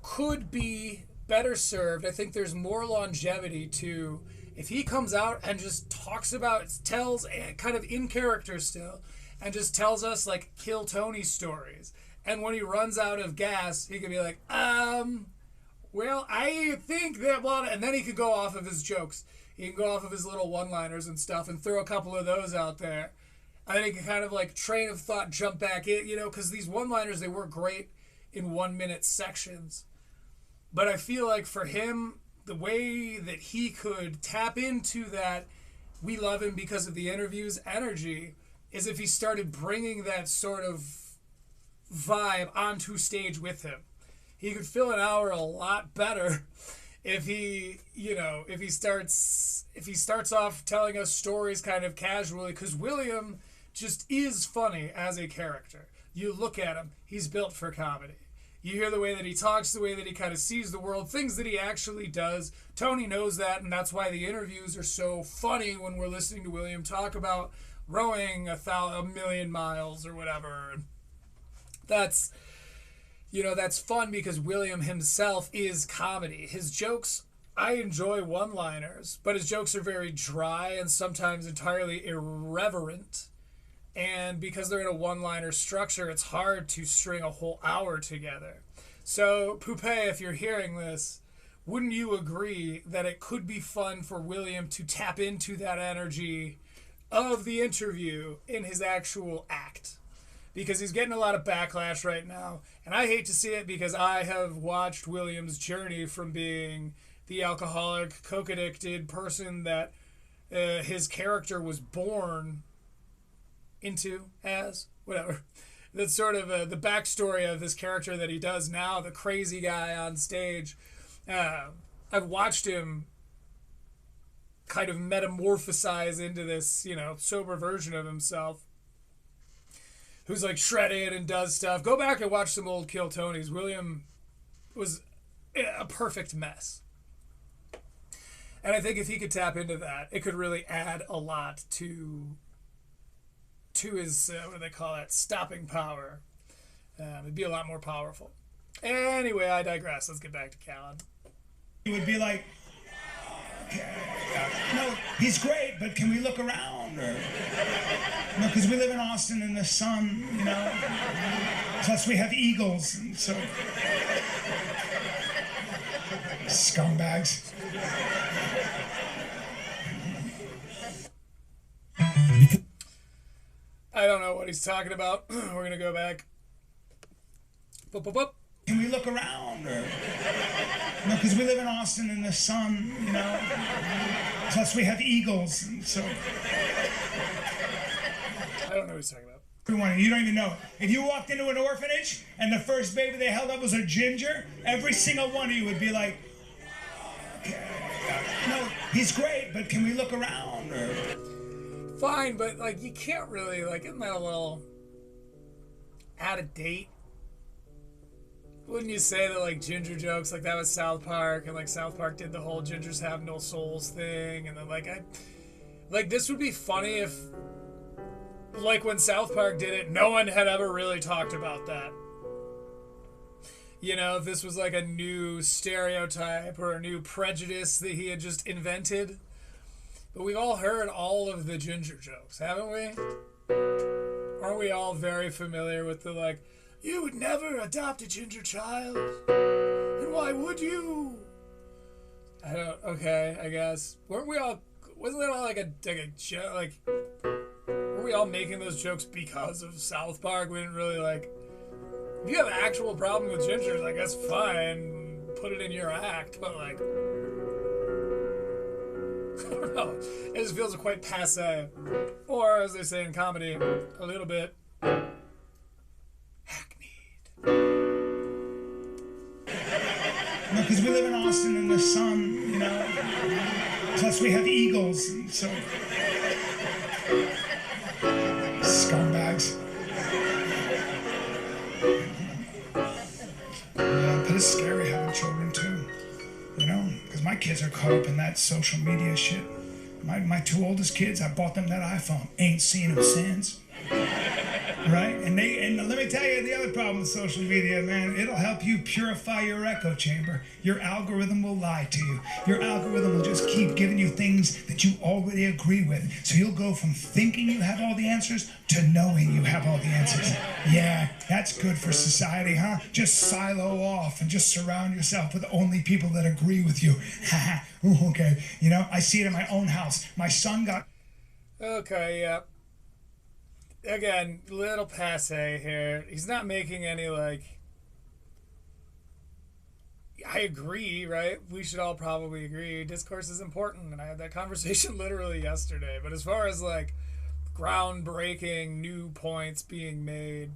could be better served? I think there's more longevity to if he comes out and just tells kind of in character still, and just tells us like Kill Tony stories. And when he runs out of gas, he could be like, well, I think that and then he could go off of his jokes. He can go off of his little one-liners and stuff and throw a couple of those out there. And then he can kind of like train of thought jump back in, because these one-liners, they work great in 1-minute sections. But I feel like for him, the way that he could tap into that we love him because of the interviews energy is if he started bringing that sort of vibe onto stage with him. He could fill an hour a lot better if he starts off telling us stories kind of casually, because William just is funny as a character. You look at him, he's built for comedy. You hear the way that he talks, the way that he kind of sees the world, things that he actually does. Tony knows that, and that's why the interviews are so funny when we're listening to William talk about rowing a million miles or whatever. That's, you know, that's fun because William himself is comedy. His jokes, I enjoy one-liners, but his jokes are very dry and sometimes entirely irreverent. And because they're in a one-liner structure, it's hard to string a whole hour together. So, Poupée, if you're hearing this, wouldn't you agree that it could be fun for William to tap into that energy of the interview in his actual act? Because he's getting a lot of backlash right now. And I hate to see it because I have watched William's journey from being the alcoholic, coke-addicted person that his character was born into as, whatever. That's sort of the backstory of this character that he does now, the crazy guy on stage. I've watched him kind of metamorphosize into this, you know, sober version of himself who's like shredded and does stuff. Go back and watch some old Kill Tonys. William was a perfect mess. And I think if he could tap into that, it could really add a lot to his, what do they call that, stopping power. It'd be a lot more powerful. Anyway, I digress. Let's get back to Callen. He would be like, no, he's great, but can we look around? Or, no, because we live in Austin in the sun, you know. Plus we have eagles, and so scumbags. I don't know what he's talking about. We're gonna go back. Boop, boop, boop. Can we look around? Or, no, because we live in Austin in the sun, you know. Plus we have eagles, and so I don't know what he's talking about. everyone, you don't even know. If you walked into an orphanage and the first baby they held up was a ginger, every single one of you would be like, no, he's great, but can we look around? Or, fine, but like you can't really, like, isn't that a little out of date? Wouldn't you say that like ginger jokes, like that was South Park, and like South Park did the whole gingers have no souls thing, and then like this would be funny if, like when South Park did it, no one had ever really talked about that. You know, if this was like a new stereotype or a new prejudice that he had just invented. But we've all heard all of the ginger jokes, haven't we? Aren't we all very familiar with the like, you would never adopt a ginger child? And why would you? Okay, I guess. Wasn't that all like a joke? Like, were we all making those jokes because of South Park? We didn't really like, if you have an actual problem with gingers, I guess fine, put it in your act, but like, I don't know. It just feels quite passe. Or, as they say in comedy, a little bit hackneyed. no, because we live in Austin in the sun, you know. Plus we have eagles, and so scumbags. Yeah, but it's scary having children too, you know, because my kids are caught up in that social media shit. My two oldest kids, I bought them that iPhone, ain't seen them since. Right? And let me tell you the other problem with social media, man. It'll help you purify your echo chamber. Your algorithm will lie to you. Your algorithm will just keep giving you things that you already agree with. So you'll go from thinking you have all the answers to knowing you have all the answers. Yeah, that's good for society, huh? Just silo off and just surround yourself with only people that agree with you. Okay. You know, I see it in my own house. My son got... Okay, yeah. Again, little passe here. He's not making any, like... I agree, right? We should all probably agree. Discourse is important, and I had that conversation literally yesterday. But as far as, like, groundbreaking new points being made,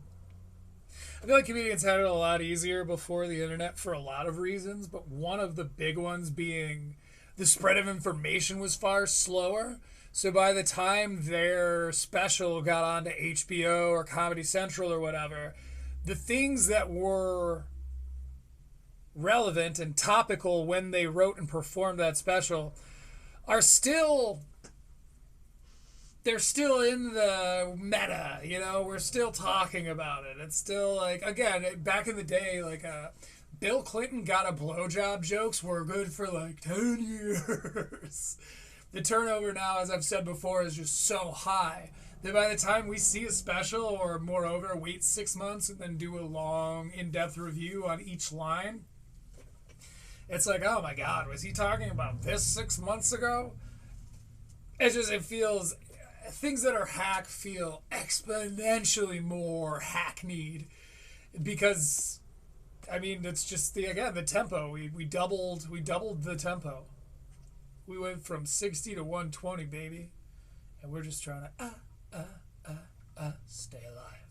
I feel like comedians had it a lot easier before the internet for a lot of reasons, but one of the big ones being the spread of information was far slower. So by the time their special got onto HBO or Comedy Central or whatever, the things that were relevant and topical when they wrote and performed that special are still, they're still in the meta, you know, we're still talking about it. It's still like, again, back in the day, like Bill Clinton got a blowjob jokes were good for like 10 years. The turnover now, as I've said before, is just so high that by the time we see a special, or moreover, wait 6 months and then do a long, in-depth review on each line, it's like, oh my God, was he talking about this 6 months ago? It feels, things that are hack feel exponentially more hackneyed because, I mean, it's just the tempo. We doubled the tempo. We went from 60 to 120, baby, and we're just trying to stay alive.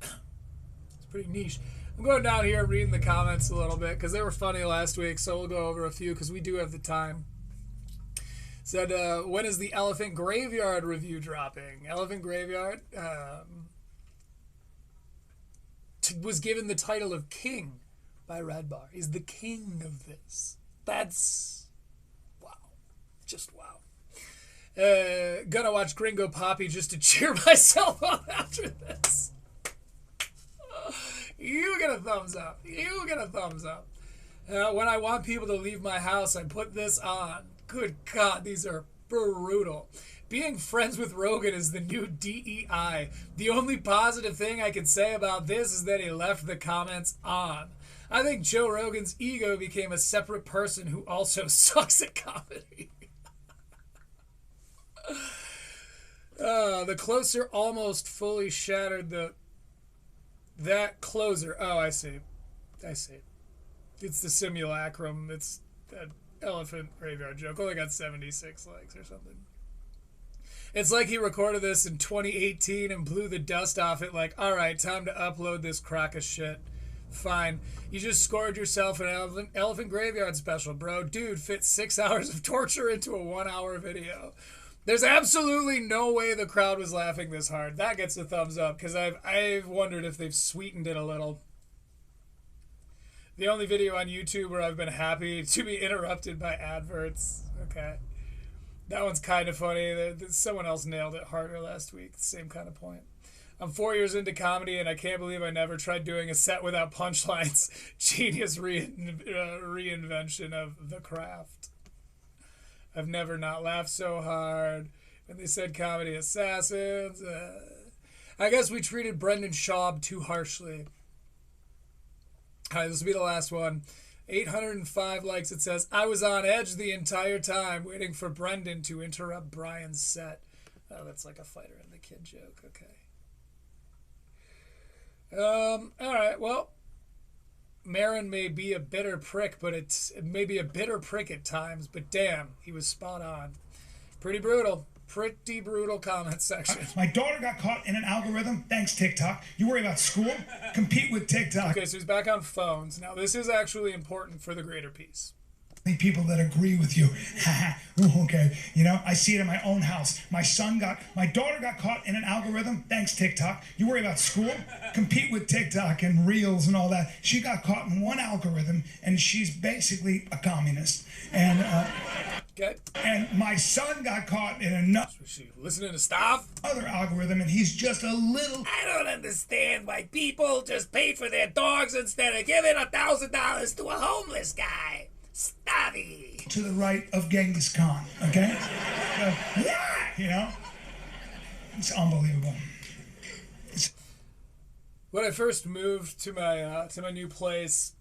It's pretty niche. I'm going down here and reading the comments a little bit because they were funny last week, so we'll go over a few because we do have the time. Said, when is the Elephant Graveyard review dropping? Elephant Graveyard was given the title of King by Red Bar. He's the king of this. That's wow. Just wow. Gonna watch Gringo Poppy just to cheer myself up after this. You get a thumbs up. You get a thumbs up. When I want people to leave my house, I put this on. Good God, these are brutal. Being friends with Rogan is the new DEI. The only positive thing I can say about this is that he left the comments on. I think Joe Rogan's ego became a separate person who also sucks at comedy. The closer almost fully shattered the... That closer. Oh, I see. I see. It's the simulacrum. It's that Elephant Graveyard joke. Only got 76 likes or something. It's like he recorded this in 2018 and blew the dust off it like, all right, time to upload this crock of shit. Fine. You just scored yourself an Elephant Graveyard special, bro. Dude, fit 6 hours of torture into a 1 hour video. There's absolutely no way the crowd was laughing this hard. That gets a thumbs up, because I've wondered if they've sweetened it a little. The only video on YouTube where I've been happy to be interrupted by adverts. Okay. That one's kind of funny. Someone else nailed it harder last week. Same kind of point. I'm 4 years into comedy, and I can't believe I never tried doing a set without punchlines. Genius reinvention of the craft. I've never not laughed so hard when they said comedy assassins. I guess we treated Brendan Schaub too harshly. All right, this will be the last one. 805 likes. It says, I was on edge the entire time waiting for Brendan to interrupt Brian's set. Oh, that's like a Fighter and the Kid joke. Okay. All right, well, Marin may be a bitter prick, but it may be a bitter prick at times, but damn, he was spot on. Pretty brutal comment section. My daughter got caught in an algorithm. Thanks, TikTok. You worry about school? Compete with TikTok. Okay, so he's back on phones. Now, this is actually important for the greater piece. People that agree with you. Okay, you know, I see it in my own house. My daughter got caught in an algorithm. Thanks, TikTok. You worry about school? Compete with TikTok and Reels and all that. She got caught in one algorithm, and she's basically a communist. And okay. And my son got caught in another. Was she listening to stuff? Other algorithm, and he's just a little. I don't understand why people just pay for their dogs instead of giving $1,000 to a homeless guy. Study to the right of Genghis Khan, okay? Yeah, you know, it's unbelievable. When I first moved to my new place,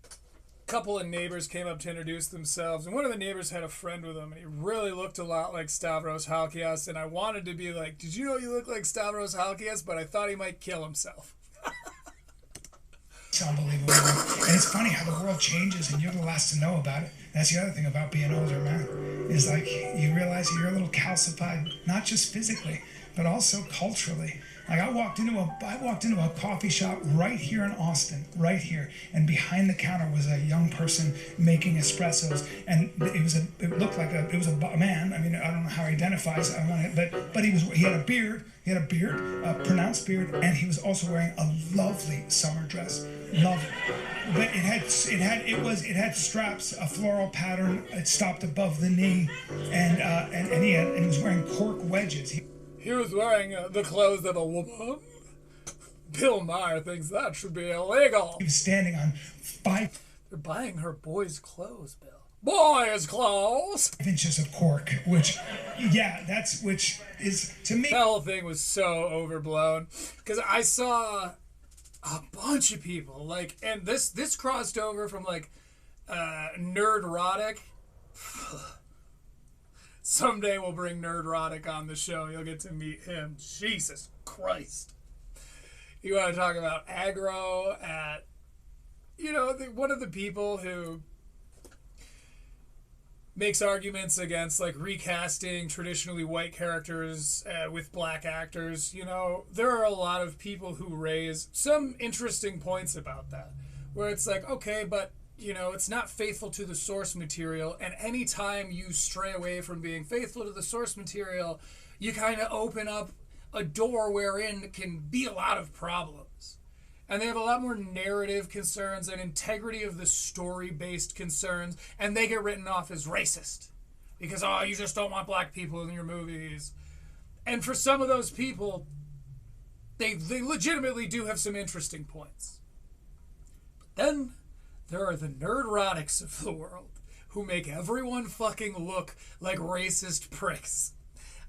a couple of neighbors came up to introduce themselves, and one of the neighbors had a friend with him, and he really looked a lot like Stavros Halkias, and I wanted to be like, did you know you look like Stavros Halkias? But I thought he might kill himself. It's unbelievable. And it's funny how the world changes and you're the last to know about it. That's the other thing about being older, man. Is like you realize you're a little calcified, not just physically, but also culturally. Like I walked into a coffee shop right here in Austin, right here, and behind the counter was a young person making espressos, and it looked like it was a man. I mean, I don't know how he identifies. But he had a beard, a pronounced beard, and he was also wearing a lovely summer dress, lovely. But it had straps, a floral pattern. It stopped above the knee, and he was wearing cork wedges. He was wearing the clothes of a woman. Bill Maher thinks that should be illegal. He was standing on 5. They're buying her boys' clothes, Bill. Boys' clothes! 5 inches of cork, which is, to me... That whole thing was so overblown. Because I saw a bunch of people, like, and this crossed over from, like, nerd-rotic. Someday we'll bring Nerdrotic on the show. You'll get to meet him. Jesus Christ. You want to talk about aggro at, one of the people who makes arguments against, like, recasting traditionally white characters with black actors. There are a lot of people who raise some interesting points about that, where it's like, okay, but it's not faithful to the source material, and anytime you stray away from being faithful to the source material, you kind of open up a door wherein can be a lot of problems. And they have a lot more narrative concerns and integrity of the story-based concerns, and they get written off as racist. Because, you just don't want black people in your movies. And for some of those people, they legitimately do have some interesting points. But then there are the nerdrotics of the world who make everyone fucking look like racist pricks.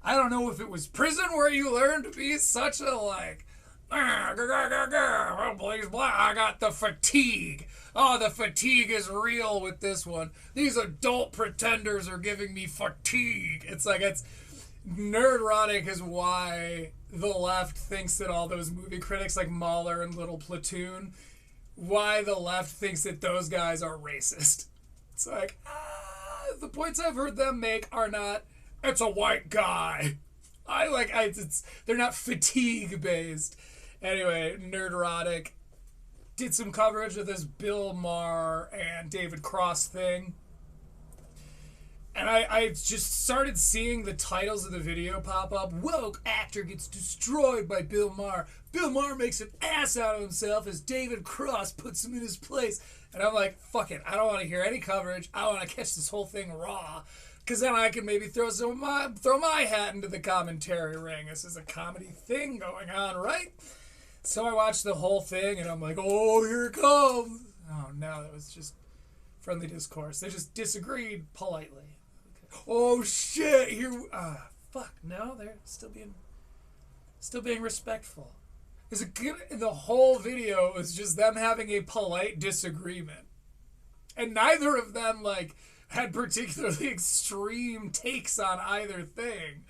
I don't know if it was prison where you learned to be such a, like, please, I got the fatigue. Oh, the fatigue is real with this one. These adult pretenders are giving me fatigue. It's nerdrotic is why the left thinks that all those movie critics like Mahler and Little Platoon, why the left thinks that those guys are racist. It's like, the points I've heard them make are not, it's a white guy. They're not fatigue based. Anyway, Nerdrotic did some coverage of this Bill Maher and David Cross thing. And I just started seeing the titles of the video pop up. Woke actor gets destroyed by Bill Maher. Bill Maher makes an ass out of himself as David Cross puts him in his place. And I'm like, fuck it. I don't want to hear any coverage. I want to catch this whole thing raw. Because then I can maybe throw my hat into the commentary ring. This is a comedy thing going on, right? So I watched the whole thing, and I'm like, oh, here it comes. Oh, no, that was just friendly discourse. They just disagreed politely. Okay. Oh, shit, fuck, no, they're still being respectful. The whole video was just them having a polite disagreement. And neither of them, had particularly extreme takes on either thing.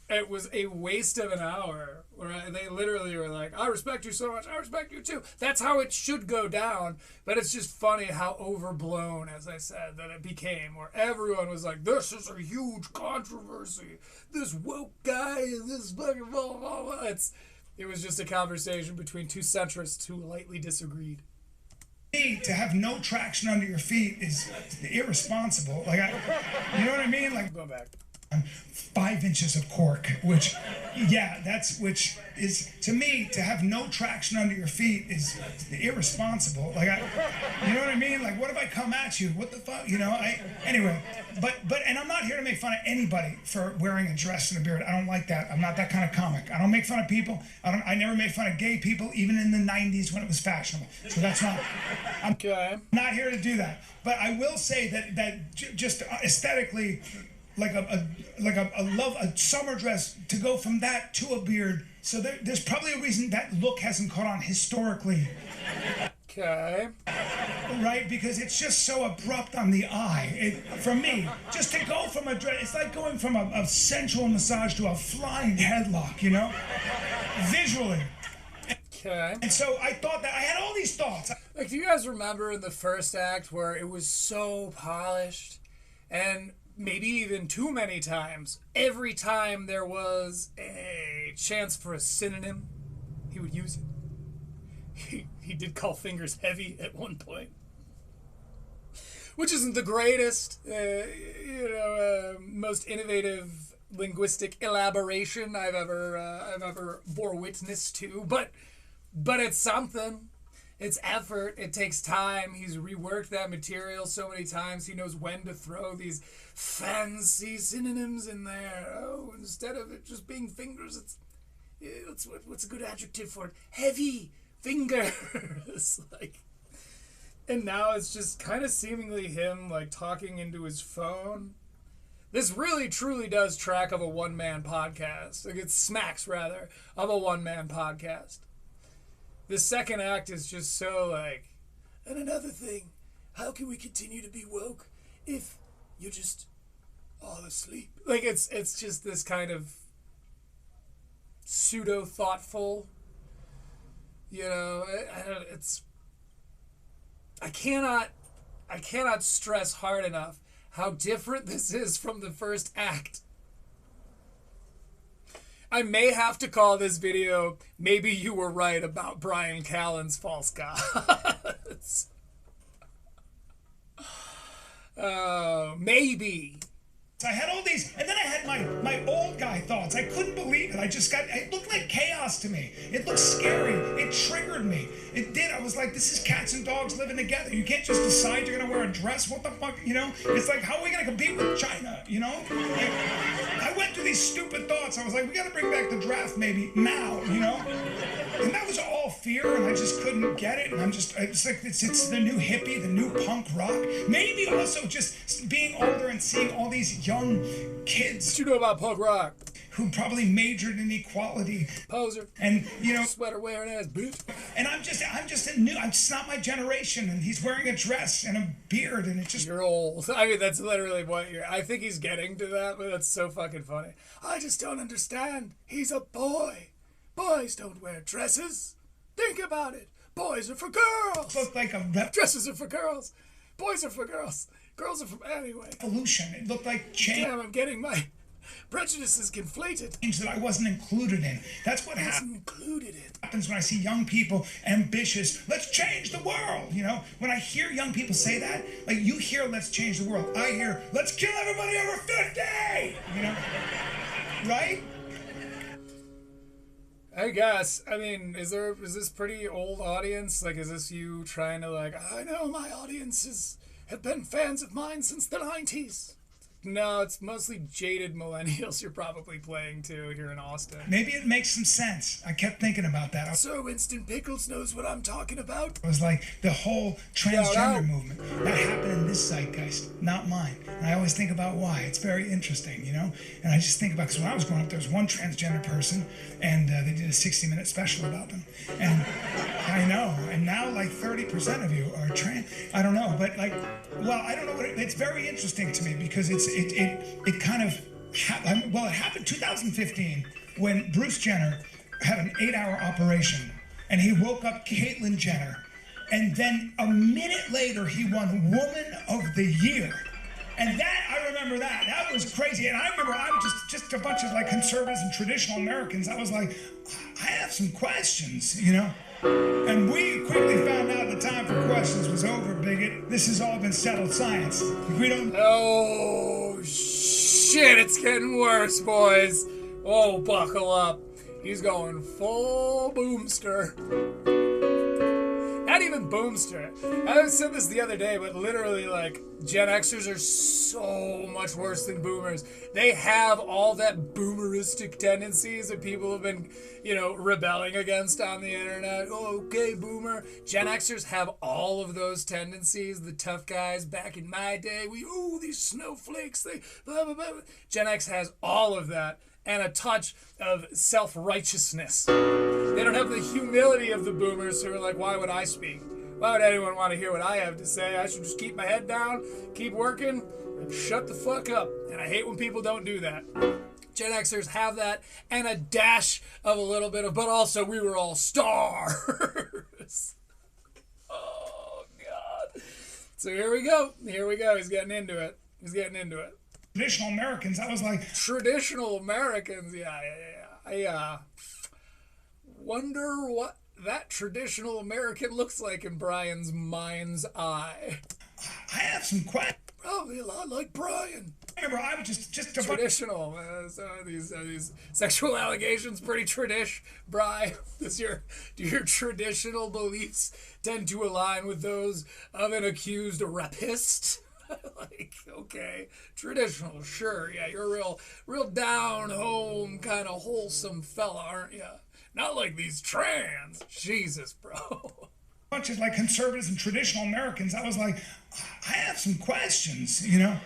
It was a waste of an hour where they literally were like, I respect you so much, I respect you too. That's how it should go down, but it's just funny how overblown, as I said, that it became, where everyone was like, this is a huge controversy. This woke guy and this fucking blah, blah, blah. It was just a conversation between two centrists who lightly disagreed. To have no traction under your feet is irresponsible. You know what I mean? Go back. 5 inches of cork, which is, to me, to have no traction under your feet is irresponsible. You know what I mean? What if I come at you? What the fuck? Anyway, and I'm not here to make fun of anybody for wearing a dress and a beard. I don't like that. I'm not that kind of comic. I don't make fun of people. I never made fun of gay people, even in the 90s when it was fashionable. So that's not, I'm not here to do that. But I will say that just aesthetically, a summer dress, to go from that to a beard. So there's probably a reason that look hasn't caught on historically. Okay. Right, because it's just so abrupt on the eye. For me, just to go from a dress, it's like going from a sensual massage to a flying headlock, visually. Okay. And so I thought that I had all these thoughts. Do you guys remember in the first act where it was so polished? And maybe even too many times, every time there was a chance for a synonym, he would use it. He did call fingers heavy at one point, which isn't the greatest, most innovative linguistic elaboration I've ever bore witness to, but it's something. It's effort. It takes time. He's reworked that material so many times. He knows when to throw these fancy synonyms in there. Oh, instead of it just being fingers, what's a good adjective for it? Heavy fingers. Like, and now it's just kind of seemingly him like talking into his phone. This really truly does track of a one-man podcast. Like, it smacks rather of a one-man podcast. The second act is just so like, and another thing, how can we continue to be woke if you're just all asleep? Like, it's just this kind of pseudo thoughtful, I cannot stress hard enough how different this is from the first act. I may have to call this video, maybe you were right about Brian Callen's false gods. Maybe. I had all these, and then I had my old guy thoughts. I couldn't believe it. It looked like chaos to me. It looked scary. It triggered me. It did. I was like, this is cats and dogs living together. You can't just decide you're going to wear a dress. What the fuck, It's like, how are we going to compete with China, Like, I went through these stupid thoughts. I was like, we got to bring back the draft maybe now, And that was all fear, and I just couldn't get it. And it's like, it's the new hippie, the new punk rock. Maybe also just being older and seeing all these young kids. What you know about punk rock? Who probably majored in equality. Poser. And, sweater wearing ass bitch. And I'm just not my generation, and he's wearing a dress and a beard, and it's just... You're old. I mean, that's literally what I think he's getting to that, but that's so fucking funny. I just don't understand. He's a boy. Boys don't wear dresses. Think about it. Boys are for girls. Look like a... Dresses are for girls. Boys are for girls. Girls are for... Anyway. Evolution. It looked like change. Damn, I'm getting my prejudices conflated. That I wasn't included in. That's what happens when I see young people ambitious. Let's change the world. When I hear young people say that, like, you hear let's change the world. I hear let's kill everybody over 50. Right? I guess. I mean, is this pretty old audience? Like, is this you trying to, like, I know my audiences have been fans of mine since the 90s. No, it's mostly jaded millennials you're probably playing to here in Austin. Maybe it makes some sense. I kept thinking about that. Sir Winston Pickles knows what I'm talking about. It was like the whole transgender movement. That happened in this zeitgeist, not mine. And I always think about why. It's very interesting, And I just think about, because when I was growing up, there was one transgender person, and they did a 60-minute special about them. And I know. And now, like, 30% of you are trans. I don't know. But, like, well, I don't know what it's very interesting to me, because it kind of happened. Well, it happened 2015 when Bruce Jenner had an 8-hour operation, and he woke up Caitlyn Jenner, and then a minute later he won Woman of the Year. And that, I remember that. That was crazy. And I remember I'm just a bunch of like conservatives and traditional Americans. I was like, I have some questions, And we quickly found out the time for questions was over, bigot. This has all been settled science. We don't... Oh, shit, it's getting worse, boys. Oh, buckle up. He's going full boomster. Not even boomster. I said this the other day, but literally, like, Gen Xers are so much worse than boomers. They have all that boomeristic tendencies that people have been, rebelling against on the internet. Oh, okay, boomer. Gen Xers have all of those tendencies. The tough guys back in my day, these snowflakes, they blah, blah, blah. Gen X has all of that. And a touch of self-righteousness. They don't have the humility of the boomers who are like, why would I speak? Why would anyone want to hear what I have to say? I should just keep my head down, keep working, and shut the fuck up. And I hate when people don't do that. Gen Xers have that, and a dash of a little bit of, but also we were all stars. Oh, God. So here we go. He's getting into it. traditional Americans. I was like, traditional Americans, yeah. I wonder what that traditional American looks like in Brian's mind's eye. I have some questions. Probably a lot like Brian. Remember, I was just traditional. So are these sexual allegations pretty tradish, Bri? Do your traditional beliefs tend to align with those of an accused rapist? Like, okay, traditional, sure, yeah, you're a real down home kind of wholesome fella, aren't you? Not like these trans. Jesus, bro. Much as like conservatives and traditional Americans, I was like, I have some questions, you know?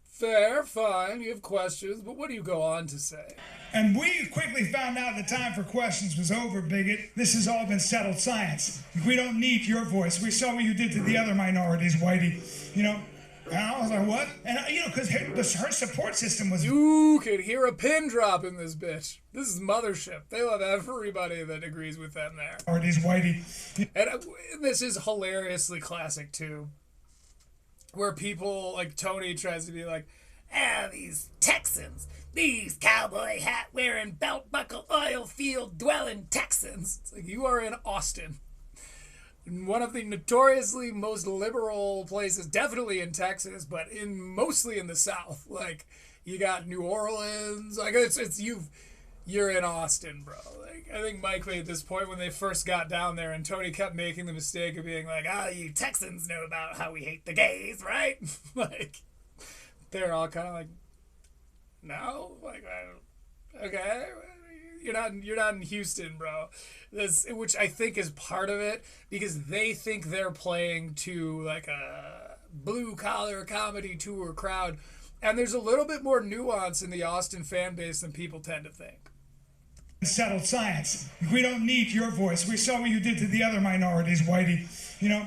Fair, fine, you have questions, but what do you go on to say? And we quickly found out the time for questions was over, bigot. This has all been settled science. We don't need your voice. We saw what you did to the other minorities, Whitey. You know? And I was like, what? And, you know, because her support system was... You could hear a pin drop in this bitch. This is mothership. They love everybody that agrees with them there. Minorities, Whitey. And this is hilariously classic, too. Where people, like Tony tries to be like, these Texans, these cowboy hat wearing, belt buckle, oil field dwelling Texans. It's like, you are in Austin. One of the notoriously most liberal places, definitely in Texas, but mostly in the South. Like, you got New Orleans. Like, you're in Austin, bro. Like, I think Mike made this point when they first got down there, and Tony kept making the mistake of being like, you Texans know about how we hate the gays, right? Like, they're all kind of like, no, like, okay, you're not in Houston, bro. Which I think is part of it, because they think they're playing to like a blue collar comedy tour crowd, and there's a little bit more nuance in the Austin fan base than people tend to think. Settled science. We don't need your voice. We saw what you did to the other minorities, Whitey. You know?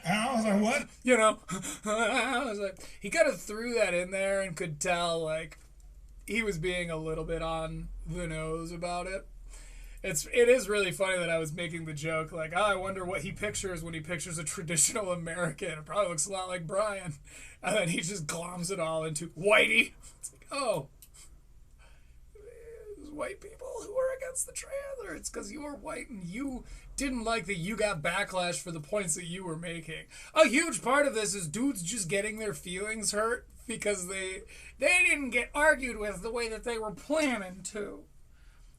And I was like, what? You know? I was like, he kind of threw that in there and could tell, like, he was being a little bit on the nose about it. It is really funny that I was making the joke, like, I wonder what he pictures when he pictures a traditional American. It probably looks a lot like Brian. And then he just gloms it all into Whitey. It's like, oh. White people who are against the trans, or it's because you were white and you didn't like that you got backlash for the points that you were making. A huge part of this is dudes just getting their feelings hurt because they didn't get argued with the way that they were planning to.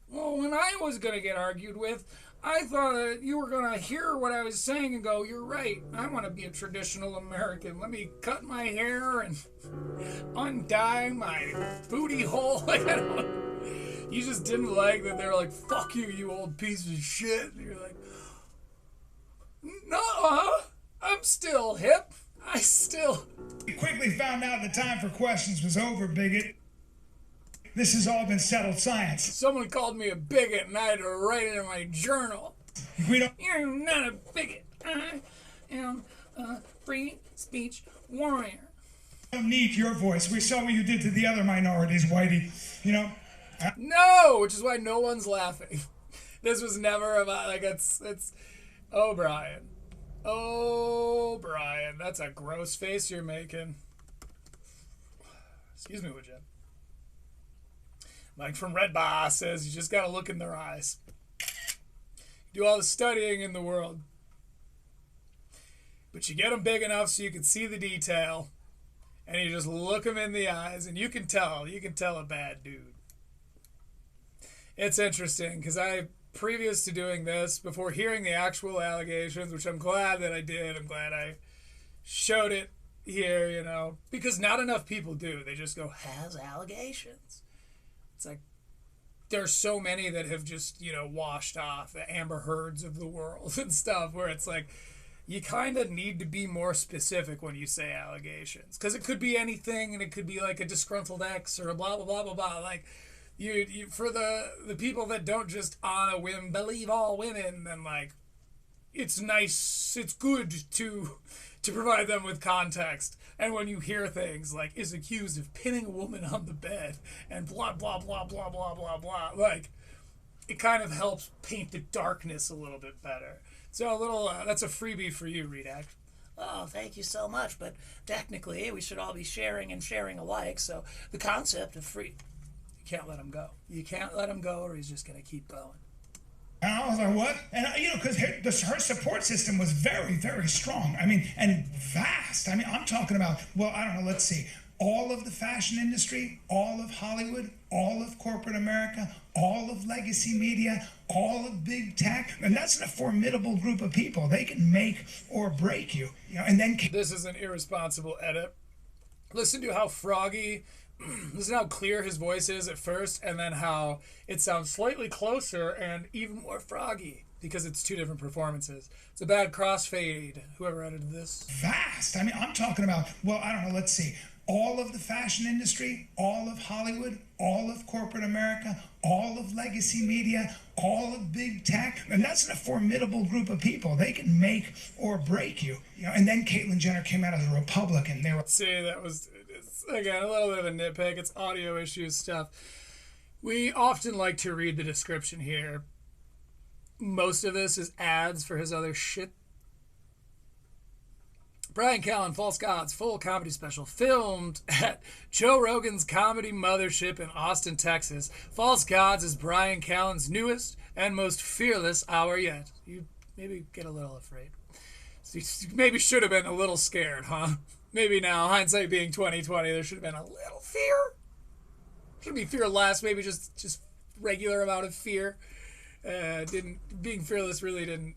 Well, when I was going to get argued with, I thought that you were going to hear what I was saying and go, you're right, I want to be a traditional American. Let me cut my hair and undye my booty hole. Like, I don't... You just didn't like that they were like, fuck you, you old piece of shit. And you're like, no, I'm still hip. We quickly found out the time for questions was over, bigot. This has all been settled science. Someone called me a bigot and I had to write it in my journal. You're not a bigot. I am a free speech warrior. I don't need your voice. We saw what you did to the other minorities, Whitey. You know? No, which is why no one's laughing. This was never about, like, it's, oh, Brian. Oh, Brian, that's a gross face you're making. Excuse me, would you? Mike from Red Boss says you just gotta look in their eyes. You do all the studying in the world, but you get them big enough so you can see the detail, and you just look them in the eyes, and you can tell a bad dude. It's interesting, because previous to doing this, before hearing the actual allegations, which I'm glad that I did, I'm glad I showed it here, you know, because not enough people do. They just go, has allegations. It's like, there's so many that have just, you know, washed off, the Amber Heards of the world and stuff, where it's like, you kind of need to be more specific when you say allegations, because it could be anything, and it could be like a disgruntled ex or a blah, blah, blah, blah, blah, like, You for the people that don't just on a whim believe all women, then like it's nice, it's good to provide them with context. And when you hear things like is accused of pinning a woman on the bed and blah blah blah blah blah blah blah, like it kind of helps paint the darkness a little bit better. So a little that's a freebie for you, Redact. oh, thank you so much, but technically we should all be sharing and sharing alike, so the concept of free... You can't let him go. You can't let him go or he's just going to keep going. And I was like, what? And, because her support system was very, very strong. I mean, and vast. I mean, I'm talking about, well, I don't know, let's see. All of the fashion industry, all of Hollywood, all of corporate America, all of legacy media, all of big tech. And that's a formidable group of people. They can make or break you. And then... This is an irresponsible edit. Listen to how froggy... Listen how clear his voice is at first, and then how it sounds slightly closer and even more froggy because it's two different performances. It's a bad crossfade, whoever edited this. Vast. I mean, I'm talking about, well, I don't know, let's see. All of the fashion industry, all of Hollywood, all of corporate America, all of legacy media, all of big tech. And that's a formidable group of people. They can make or break you. And then Caitlyn Jenner came out as a Republican. They were... See, that was... Again, a little bit of a nitpick. It's audio issues stuff. We often like to read the description here. Most of this is ads for his other shit. Brian Callen, False Gods, full comedy special, filmed at Joe Rogan's comedy mothership in Austin, Texas. False Gods is Brian Callen's newest and most fearless hour yet. You maybe get a little afraid. So you maybe should have been a little scared, huh? Maybe now, hindsight being 2020, there should have been a little fear. Should be fear less, maybe just regular amount of fear. Being fearless really didn't.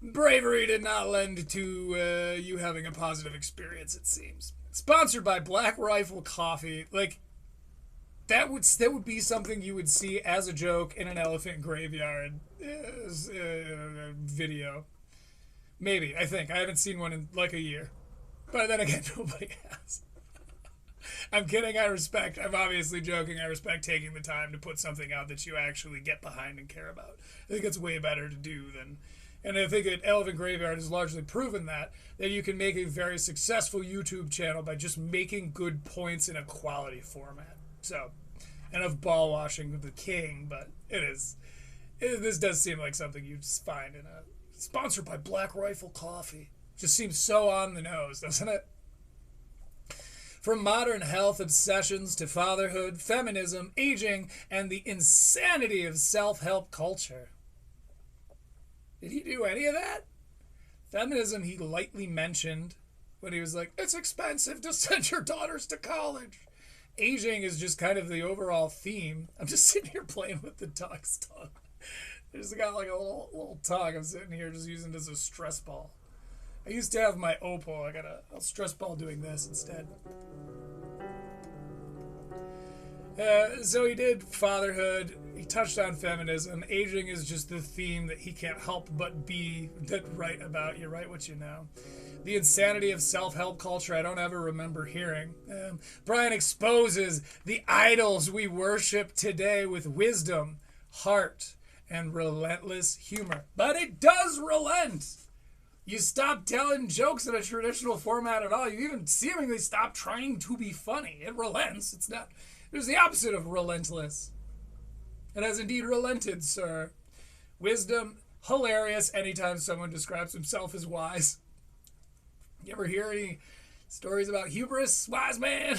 Bravery did not lend to you having a positive experience, it seems. Sponsored by Black Rifle Coffee. Like, that would be something you would see as a joke in an elephant graveyard video. Maybe, I think. I haven't seen one in like a year. But then again, nobody has. I'm kidding, I'm obviously joking, I respect taking the time to put something out that you actually get behind and care about. I think it's way better to do than... And I think that Elephant Graveyard has largely proven that you can make a very successful YouTube channel by just making good points in a quality format. So, and of ball washing with the king, but this does seem like something you'd find in a... Sponsored by Black Rifle Coffee. Just seems so on the nose, doesn't it? From modern health obsessions to fatherhood, feminism, aging, and the insanity of self-help culture. Did he do any of that? Feminism he lightly mentioned when he was like, it's expensive to send your daughters to college. Aging is just kind of the overall theme. I'm just sitting here playing with the dog's tongue. I just got like a little tongue I'm sitting here just using it as a stress ball. I used to have my opal. I'll stress ball doing this instead. So he did fatherhood. He touched on feminism. Aging is just the theme that he can't help but be right about. You write what you know. The insanity of self-help culture I don't ever remember hearing. Brian exposes the idols we worship today with wisdom, heart, and relentless humor. But it does relent. You stop telling jokes in a traditional format at all. You even seemingly stop trying to be funny. It relents. It's not. There's the opposite of relentless. It has indeed relented, sir. Wisdom, hilarious anytime someone describes himself as wise. You ever hear any stories about hubris, wise man?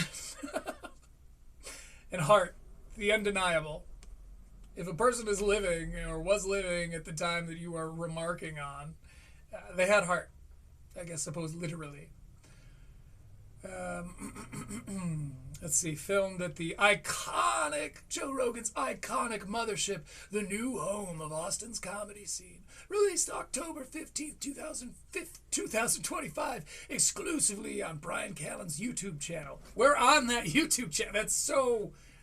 And heart, the undeniable. If a person is living or was living at the time that you are remarking on, they had heart, I guess, suppose literally. Let's see, filmed at the iconic, Joe Rogan's iconic mothership, the new home of Austin's comedy scene. Released October 15th, 2025, exclusively on Brian Callen's YouTube channel. We're on that YouTube channel.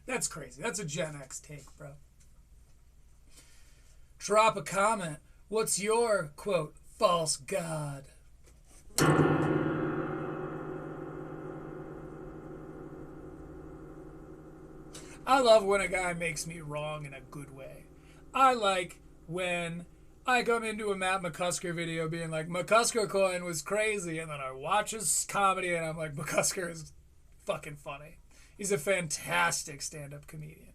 That's crazy. That's a Gen X take, bro. Drop a comment. What's your, quote, false god? I love when a guy makes me wrong in a good way. I like when I come into a Matt McCusker video being like, McCusker coin was crazy, and then I watch his comedy and I'm like, McCusker is fucking funny. He's a fantastic stand-up comedian.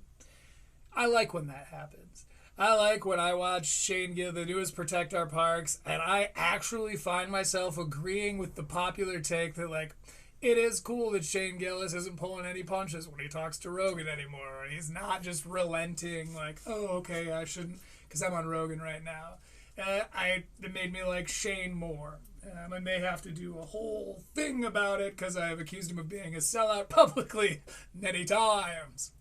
I like when that happens. I like when I watch Shane Gill, the newest Protect Our Parks, and I actually find myself agreeing with the popular take that, like, it is cool that Shane Gillis isn't pulling any punches when he talks to Rogan anymore. He's not just relenting, like, oh, okay, I shouldn't, because I'm on Rogan right now. It made me like Shane more. I may have to do a whole thing about it because I have accused him of being a sellout publicly many times.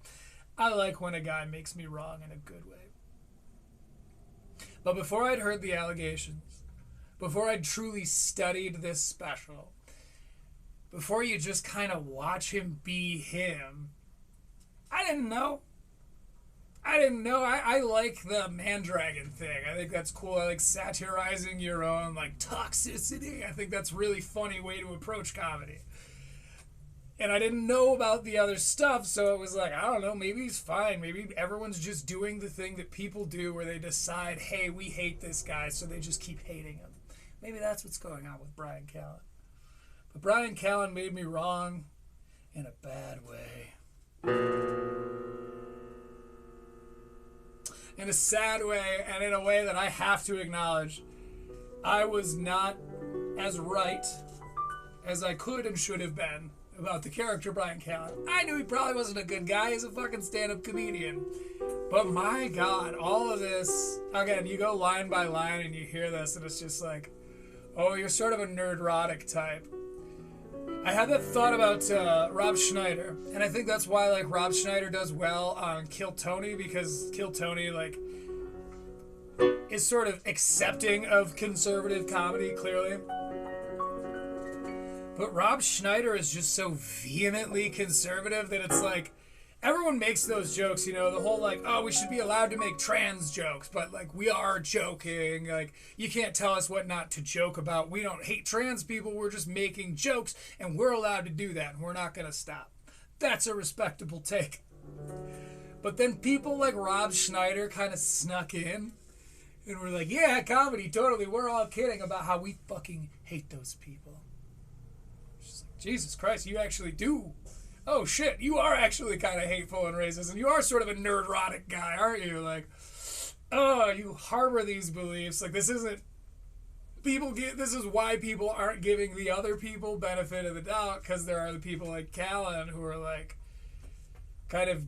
I like when a guy makes me wrong in a good way. But before I'd heard the allegations, before I'd truly studied this special, before you just kind of watch him be him, I didn't know. I like the Mandragon thing. I think that's cool. I like satirizing your own, like, toxicity. I think that's a really funny way to approach comedy. And I didn't know about the other stuff, so it was like, I don't know, maybe he's fine. Maybe everyone's just doing the thing that people do where they decide, hey, we hate this guy, so they just keep hating him. Maybe that's what's going on with Brian Callen. But Brian Callen made me wrong in a bad way. In a sad way, and in a way that I have to acknowledge, I was not as right as I could and should have been about the character Brian Callen. I knew he probably wasn't a good guy. He's a fucking stand-up comedian. But my God, all of this, again, you go line by line and you hear this, and it's just like, oh, you're sort of a nerd-rotic type. I had that thought about Rob Schneider, and I think that's why, like, Rob Schneider does well on Kill Tony, because Kill Tony, like, is sort of accepting of conservative comedy, clearly. But Rob Schneider is just so vehemently conservative that it's like, everyone makes those jokes, you know, the whole, like, oh, we should be allowed to make trans jokes, but, like, we are joking. Like, you can't tell us what not to joke about. We don't hate trans people. We're just making jokes, and we're allowed to do that, and we're not going to stop. That's a respectable take. But then people like Rob Schneider kind of snuck in, and were like, yeah, comedy, totally. We're all kidding about how we fucking hate those people. Just like, Jesus Christ, you actually do. Oh shit, you are actually kind of hateful and racist, and you are sort of a nerd-rotic guy, aren't you? Like, oh, you harbor these beliefs. Like, this is why people aren't giving the other people benefit of the doubt, because there are the people like Callen who are like, kind of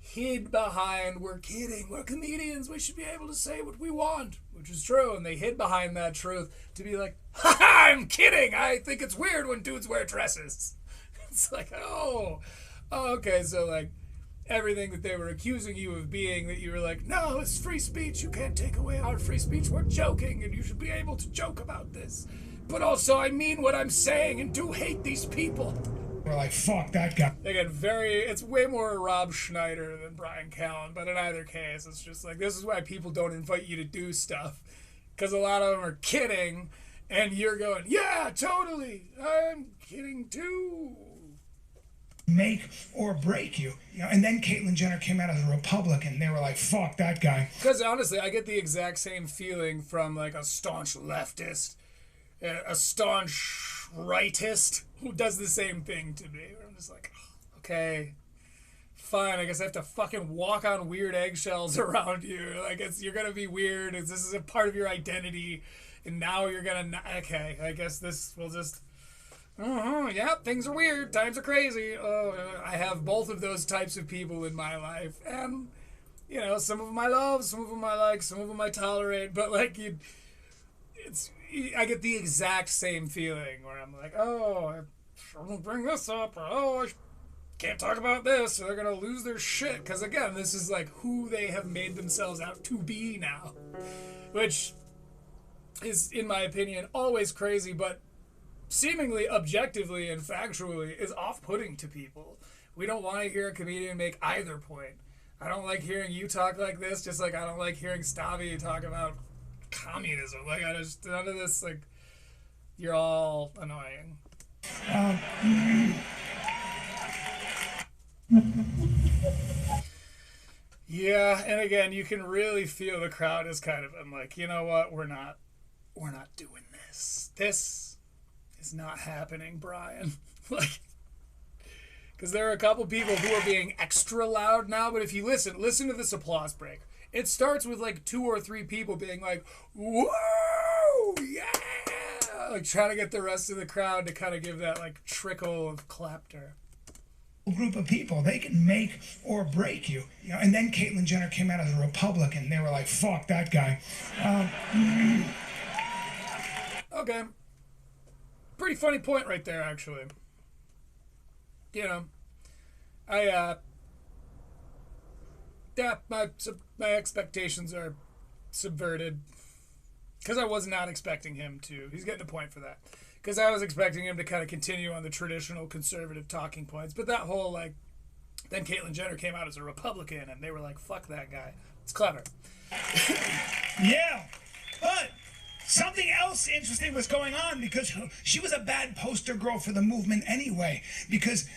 hid behind, we're kidding, we're comedians, we should be able to say what we want, which is true, and they hid behind that truth to be like, ha, I'm kidding, I think it's weird when dudes wear dresses. It's like, oh, okay, so, like, everything that they were accusing you of being, that you were like, no, it's free speech, you can't take away our free speech, we're joking, and you should be able to joke about this. But also, I mean what I'm saying, and do hate these people. We're like, fuck that guy. Again, it's way more Rob Schneider than Brian Callen, but in either case, it's just like, this is why people don't invite you to do stuff, because a lot of them are kidding, and you're going, yeah, totally, I'm kidding too. Make or break you, you know. And then Caitlyn Jenner came out as a Republican. They were like, "Fuck that guy." Because honestly, I get the exact same feeling from like a staunch leftist, a staunch rightist who does the same thing to me. Where I'm just like, okay, fine. I guess I have to fucking walk on weird eggshells around you. Like, you're gonna be weird. This is a part of your identity, and now you're gonna. Okay, I guess this will just. Yeah, things are weird. Times are crazy. I have both of those types of people in my life. And, you know, some of them I love, some of them I like, some of them I tolerate. But, like, I get the exact same feeling where I'm like, oh, I shouldn't bring this up. Or, oh, I can't talk about this. Or they're going to lose their shit. Because, again, this is, like, who they have made themselves out to be now. Which is, in my opinion, always crazy, but seemingly objectively and factually is off-putting to people. We don't want to hear a comedian make either point. I don't like hearing you talk like this, just like I don't like hearing Stavi talk about communism. Like, I just, none of this, like, you're all annoying. Yeah, and again, you can really feel the crowd is kind of, I'm like, you know what, we're not doing this. This is not happening, Brian. Like, because there are a couple people who are being extra loud now, but if you listen to this applause break, It starts with like 2 or 3 people being like, whoa, yeah, like trying to get the rest of the crowd to kind of give that like trickle of clapter. Group of people, they can make or break you. And then Caitlyn Jenner came out as a Republican. They were like, fuck that guy. Okay. Pretty funny point right there, actually. My expectations are subverted. Because I was not expecting him to. He's getting a point for that. Because I was expecting him to kind of continue on the traditional conservative talking points. But that whole, like, then Caitlyn Jenner came out as a Republican, and they were like, fuck that guy. It's clever. Yeah, but something else interesting was going on because she was a bad poster girl for the movement anyway. Because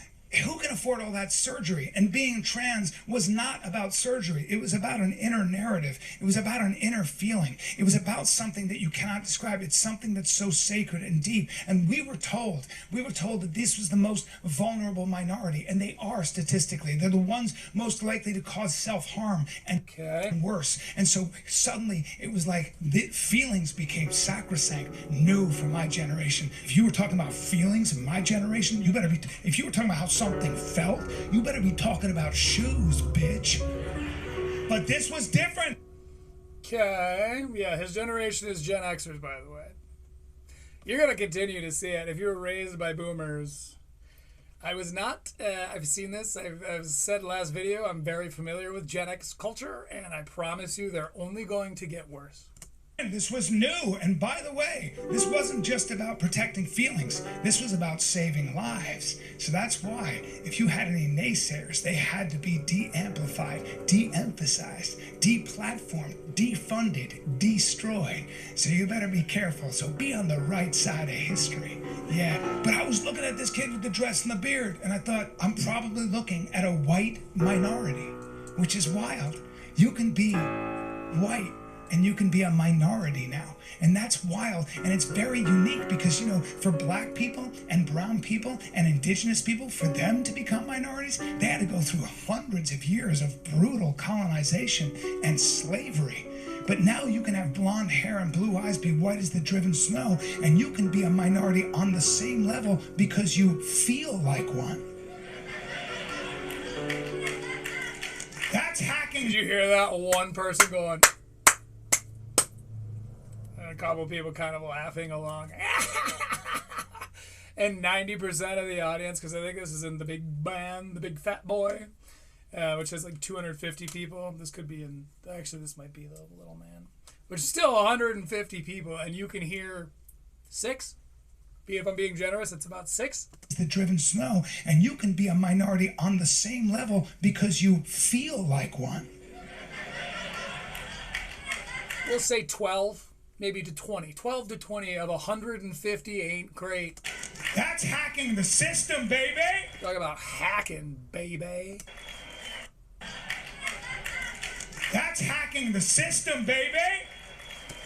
who can afford all that surgery? And being trans was not about surgery. It was about an inner narrative. It was about an inner feeling. It was about something that you cannot describe. It's something that's so sacred and deep. And we were told that this was the most vulnerable minority. And they are statistically. They're the ones most likely to cause self-harm and worse. And so suddenly it was like the feelings became sacrosanct, new for my generation. If you were talking about feelings in my generation, you better be, if you were talking about how something felt, you better be talking about shoes, bitch. But this was different. Okay. Yeah, his generation is Gen Xers, by the way. You're going to continue to see it. If you were raised by boomers, I was not. I've seen this. I've said last video, I'm very familiar with Gen X culture, and I promise you they're only going to get worse. And this was new. And by the way, this wasn't just about protecting feelings. This was about saving lives. So that's why, if you had any naysayers, they had to be de-amplified, de-emphasized, de-platformed, defunded, destroyed. So you better be careful. So be on the right side of history. Yeah, but I was looking at this kid with the dress and the beard, and I thought, I'm probably looking at a white minority, which is wild. You can be white and you can be a minority now. And that's wild. And it's very unique because, for black people and brown people and indigenous people, for them to become minorities, they had to go through hundreds of years of brutal colonization and slavery. But now you can have blonde hair and blue eyes, be white as the driven snow, and you can be a minority on the same level because you feel like one. That's hacking. Did you hear that? One person going... a couple of people kind of laughing along. And 90% of the audience, because I think this is in the big band, the Big Fat Boy, which has like 250 people. This could be in, actually this might be the Little Man, which is still 150 people, and you can hear 6. If I'm being generous, it's about 6. The driven snow, and you can be a minority on the same level because you feel like one. We'll say 12. Maybe to 20. 12 to 20 of 150 ain't great. That's hacking the system, baby! Talk about hacking, baby. That's hacking the system, baby!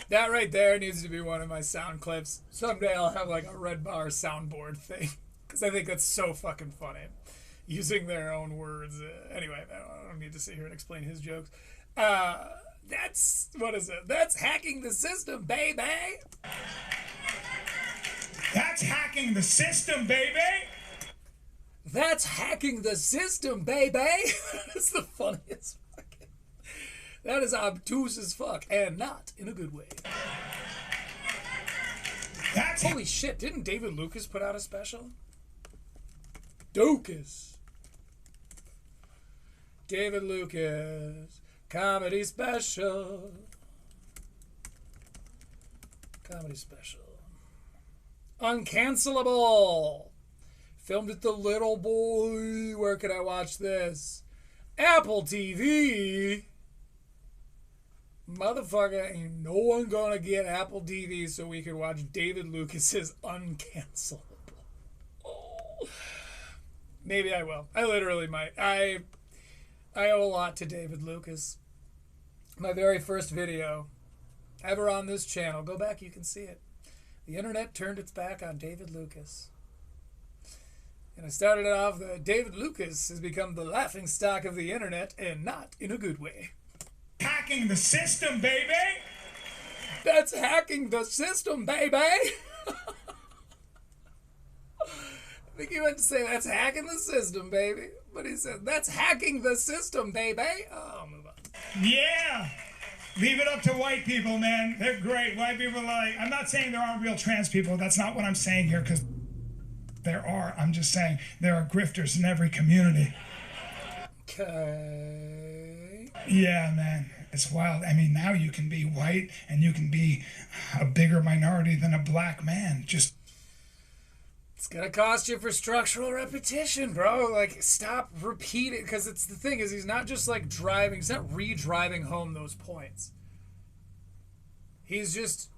That right there needs to be one of my sound clips. Someday I'll have like a red bar soundboard thing. Because I think that's so fucking funny. Using their own words. Anyway, I don't need to sit here and explain his jokes. What is it? That's hacking the system, baby. That's hacking the system, baby. That's hacking the system, baby. That's the funniest fucking. That is obtuse as fuck, and not in a good way. Holy shit, didn't David Lucas put out a special? David Lucas. Comedy special. Uncancelable. Filmed at the Little Boy. Where can I watch this? Apple TV. Motherfucker, ain't no one gonna get Apple TV so we can watch David Lucas's Uncancelable. Oh. Maybe I will. I literally might. I owe a lot to David Lucas. My very first video ever on this channel. Go back, you can see it. The internet turned its back on David Lucas. And I started it off that David Lucas has become the laughingstock of the internet, and not in a good way. Hacking the system, baby. That's hacking the system, baby. I think he meant to say that's hacking the system, baby. But he said, that's hacking the system, baby. Oh, I'll move on. Yeah. Leave it up to white people, man. They're great. White people are like, I'm not saying there aren't real trans people. That's not what I'm saying here, because there are. I'm just saying there are grifters in every community. Okay. Yeah, man. It's wild. I mean, now you can be white and you can be a bigger minority than a black man. Just. It's gonna cost you for structural repetition, bro. Like, stop repeating, because it's the thing is, he's not just like driving, he's not re-driving home those points. He's just,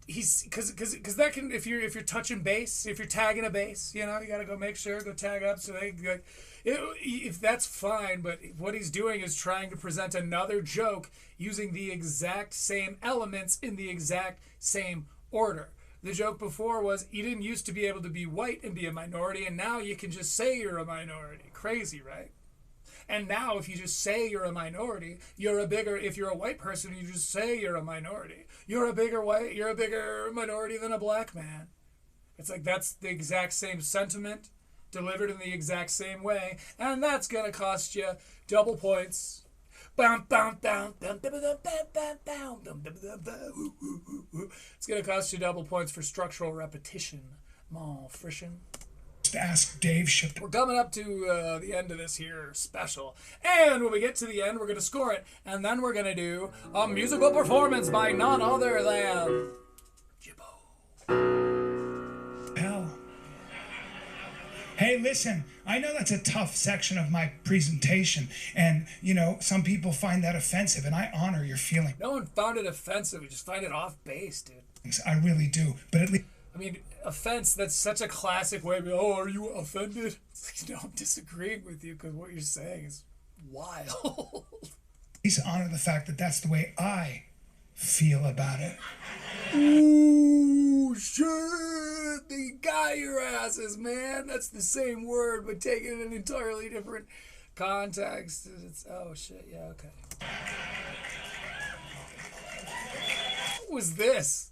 because that can, if you're touching base, if you're tagging a base, you know, you gotta go make sure, go tag up, so they like, if that's fine, but what he's doing is trying to present another joke using the exact same elements in the exact same order. The joke before was you didn't used to be able to be white and be a minority, and now you can just say you're a minority. Crazy, right? And now if you just say you're a minority, if you're a white person, you just say you're a minority. You're a bigger minority than a black man. It's like that's the exact same sentiment delivered in the exact same way, and that's gonna cost you double points. It's gonna cost you double points for structural repetition. Mon frisson. Just ask Dave Chappelle. We're coming up to the end of this here special, and when we get to the end, we're gonna score it, and then we're gonna do a musical performance by none other than Hell. Hey, listen, I know that's a tough section of my presentation, and, you know, some people find that offensive, and I honor your feeling. No one found it offensive. We just find it off base, dude. I really do, but at least... I mean, offense, that's such a classic way to be, oh, are you offended? It's like, no, I'm disagreeing with you because what you're saying is wild. At least honor the fact that that's the way I feel about it. Ooh, shit! You got your asses, man. That's the same word, but taken in an entirely different context. It's oh shit, yeah, okay. What was this?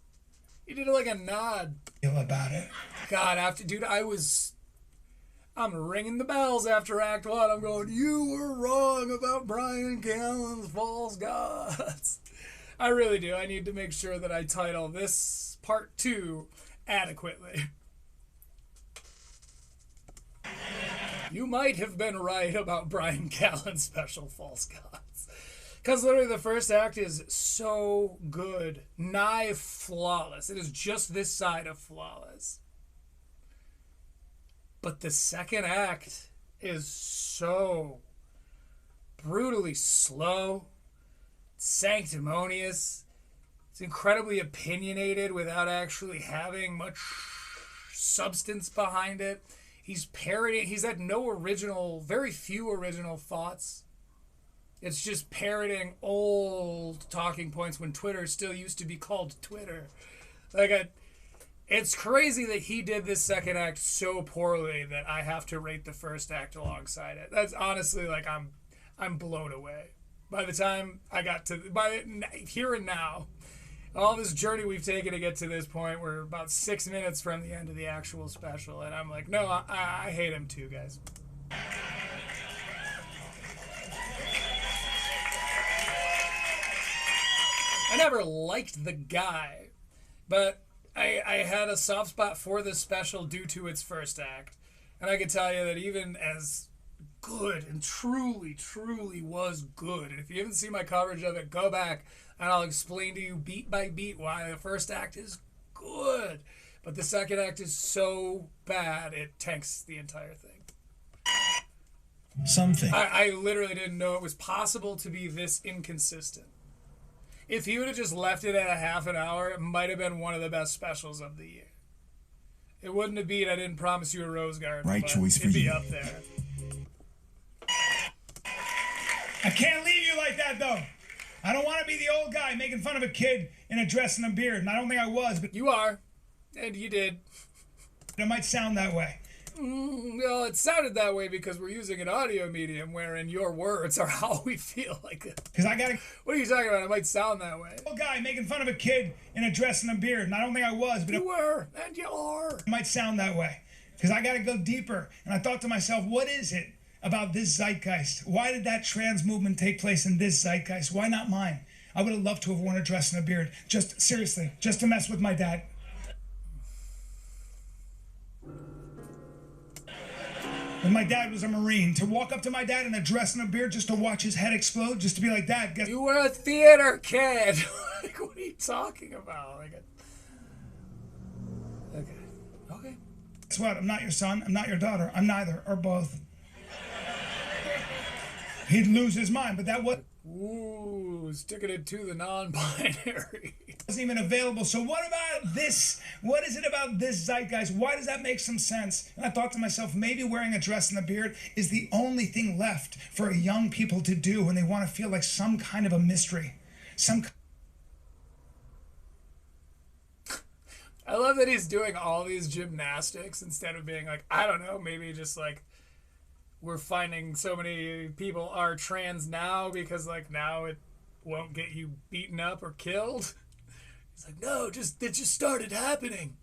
You did like a nod. Feel about it. God, dude, I'm ringing the bells after Act 1. I'm going, you were wrong about Brian Callen's false gods. I really do. I need to make sure that I title this part 2 adequately. You might have been right about Brian Callen's special false gods. Because literally the first act is so good. Nigh flawless. It is just this side of flawless. But the second act is so brutally slow, sanctimonious. It's incredibly opinionated without actually having much substance behind it. He's parroting. He's had very few original thoughts. It's just parroting old talking points when Twitter still used to be called Twitter. It's crazy that he did this second act so poorly that I have to rate the first act alongside it. That's honestly I'm blown away. By the time I got to here and now, all this journey we've taken to get to this point, we're about 6 minutes from the end of the actual special, and I'm like, no, I hate him too, guys. I never liked the guy, but I had a soft spot for this special due to its first act, and I can tell you that even as good and truly was good, and if you haven't seen my coverage of it, go back and I'll explain to you beat by beat why the first act is good, but the second act is so bad it tanks the entire thing. Something. I literally didn't know it was possible to be this inconsistent. If he would have just left it at a half an hour, it might have been one of the best specials of the year. It wouldn't have beat I Didn't Promise You a Rose Garden. Right choice for you. It'd be you. up there. I can't leave you like that, though. I don't want to be the old guy making fun of a kid in a dress and a beard, and I don't think I was, but you are, and you did. It might sound that way. Well, it sounded that way because we're using an audio medium wherein your words are how we feel. Like, Because I got a what are you talking about? It might sound that way. guy making fun of a kid in a dress and a beard, and I don't think I was, but You were, and you are. it might sound that way. Because I got to go deeper. And I thought to myself, what is it about this zeitgeist? Why did that trans movement take place in this zeitgeist? Why not mine? I would have loved to have worn a dress and a beard. Just, seriously, just to mess with my dad. When my dad was a Marine, to walk up to my dad in a dress and a beard just to watch his head explode, just to be like, Dad, guess You were a theater kid. Like, what are you talking about? Like, okay. guess what? I'm not your son. I'm not your daughter. I'm neither or both. He'd lose his mind, but that Ooh, sticking it to the non-binary. wasn't even available. So what about this? What is it about this zeitgeist? Why does that make some sense? And I thought to myself, maybe wearing a dress and a beard is the only thing left for young people to do when they want to feel like some kind of a mystery. I love that he's doing all these gymnastics instead of being like, I don't know, maybe just like, we're finding so many people are trans now because like now it won't get you beaten up or killed. He's like, no, it just started happening.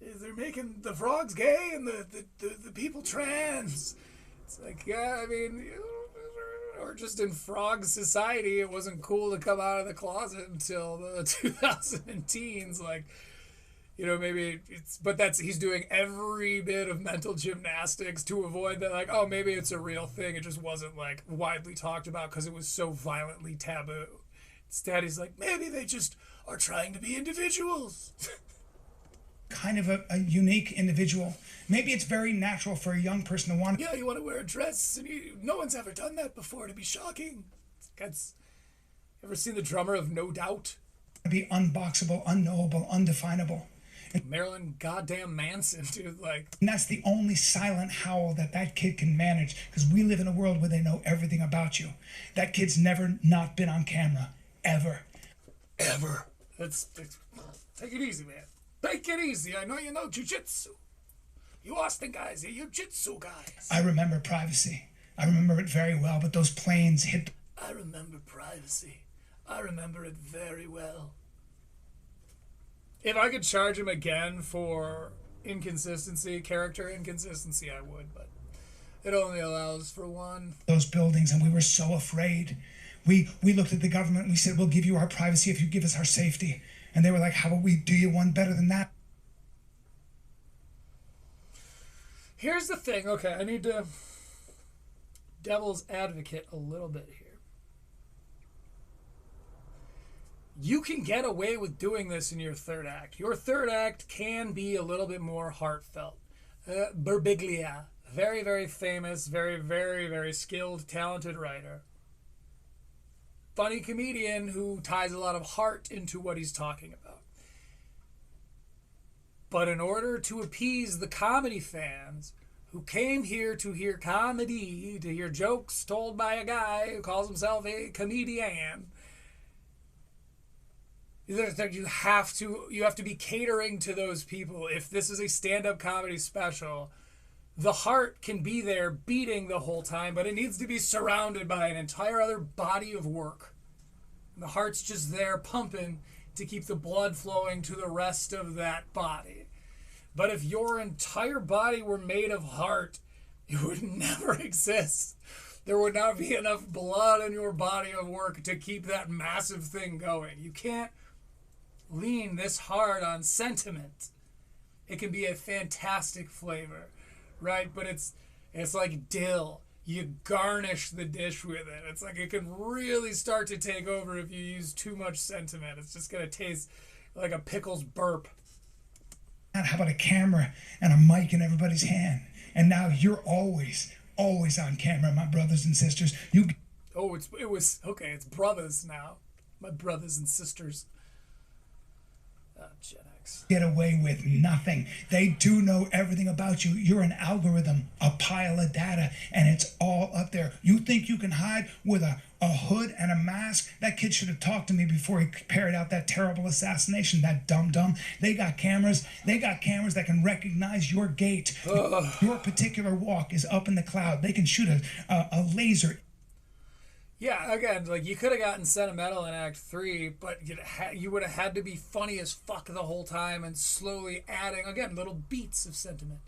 They're making the frogs gay and the people trans. It's like, yeah, I mean, or just in frog society, it wasn't cool to come out of the closet until the 2010s. Like, you know, maybe he's doing every bit of mental gymnastics to avoid that, like, oh, maybe it's a real thing. It just wasn't, like, widely talked about because it was so violently taboo. Instead, he's like, maybe they just are trying to be individuals. Kind of a unique individual. Maybe it's very natural for a young person to want Yeah, you want to wear a dress, and no one's ever done that before. To be shocking. Ever seen the drummer of No Doubt? to be unboxable, unknowable, undefinable. Marilyn goddamn Manson, dude, like. And that's the only silent howl that kid can manage, because we live in a world where they know everything about you. That kid's never not been on camera, ever. Ever. Take it easy, man. Take it easy. I know you know jiu-jitsu. You Austin guys, you jiu-jitsu guys. I remember privacy. I remember it very well, but those planes hit. I remember privacy. I remember it very well. If I could charge him again for inconsistency, character inconsistency, I would, but it only allows for one. Those buildings, and we were so afraid. We looked at the government and we said, we'll give you our privacy if you give us our safety. And they were like, how about we do you one better than that? Here's the thing. Okay, I need to devil's advocate a little bit here. You can get away with doing this in your third act. Your third act can be a little bit more heartfelt. Birbiglia, very, very famous, very, very, very skilled, talented writer. Funny comedian who ties a lot of heart into what he's talking about. But in order to appease the comedy fans who came here to hear comedy, to hear jokes told by a guy who calls himself a comedian, you have to be catering to those people. If this is a stand-up comedy special, the heart can be there beating the whole time, but it needs to be surrounded by an entire other body of work. And the heart's just there pumping to keep the blood flowing to the rest of that body. But if your entire body were made of heart, it would never exist. There would not be enough blood in your body of work to keep that massive thing going. You can't lean this hard on sentiment. It can be a fantastic flavor, right? But it's like dill. You garnish the dish with it. It's like it can really start to take over if you use too much sentiment. It's just going to taste like a pickle's burp. How about a camera and a mic in everybody's hand? And now you're always on camera, my brothers and sisters. It's brothers now. My brothers and sisters. Gen X. Get away with nothing. They do know everything about you. You're an algorithm, a pile of data, and it's all up there. You think you can hide with a hood and a mask? That kid should have talked to me before he carried out that terrible assassination, that dum-dum. They got cameras. They got cameras that can recognize your gait. Your particular walk is up in the cloud. They can shoot a laser. Yeah, again, like, you could have gotten sentimental in Act 3, but you would have had to be funny as fuck the whole time and slowly adding, again, little beats of sentiment.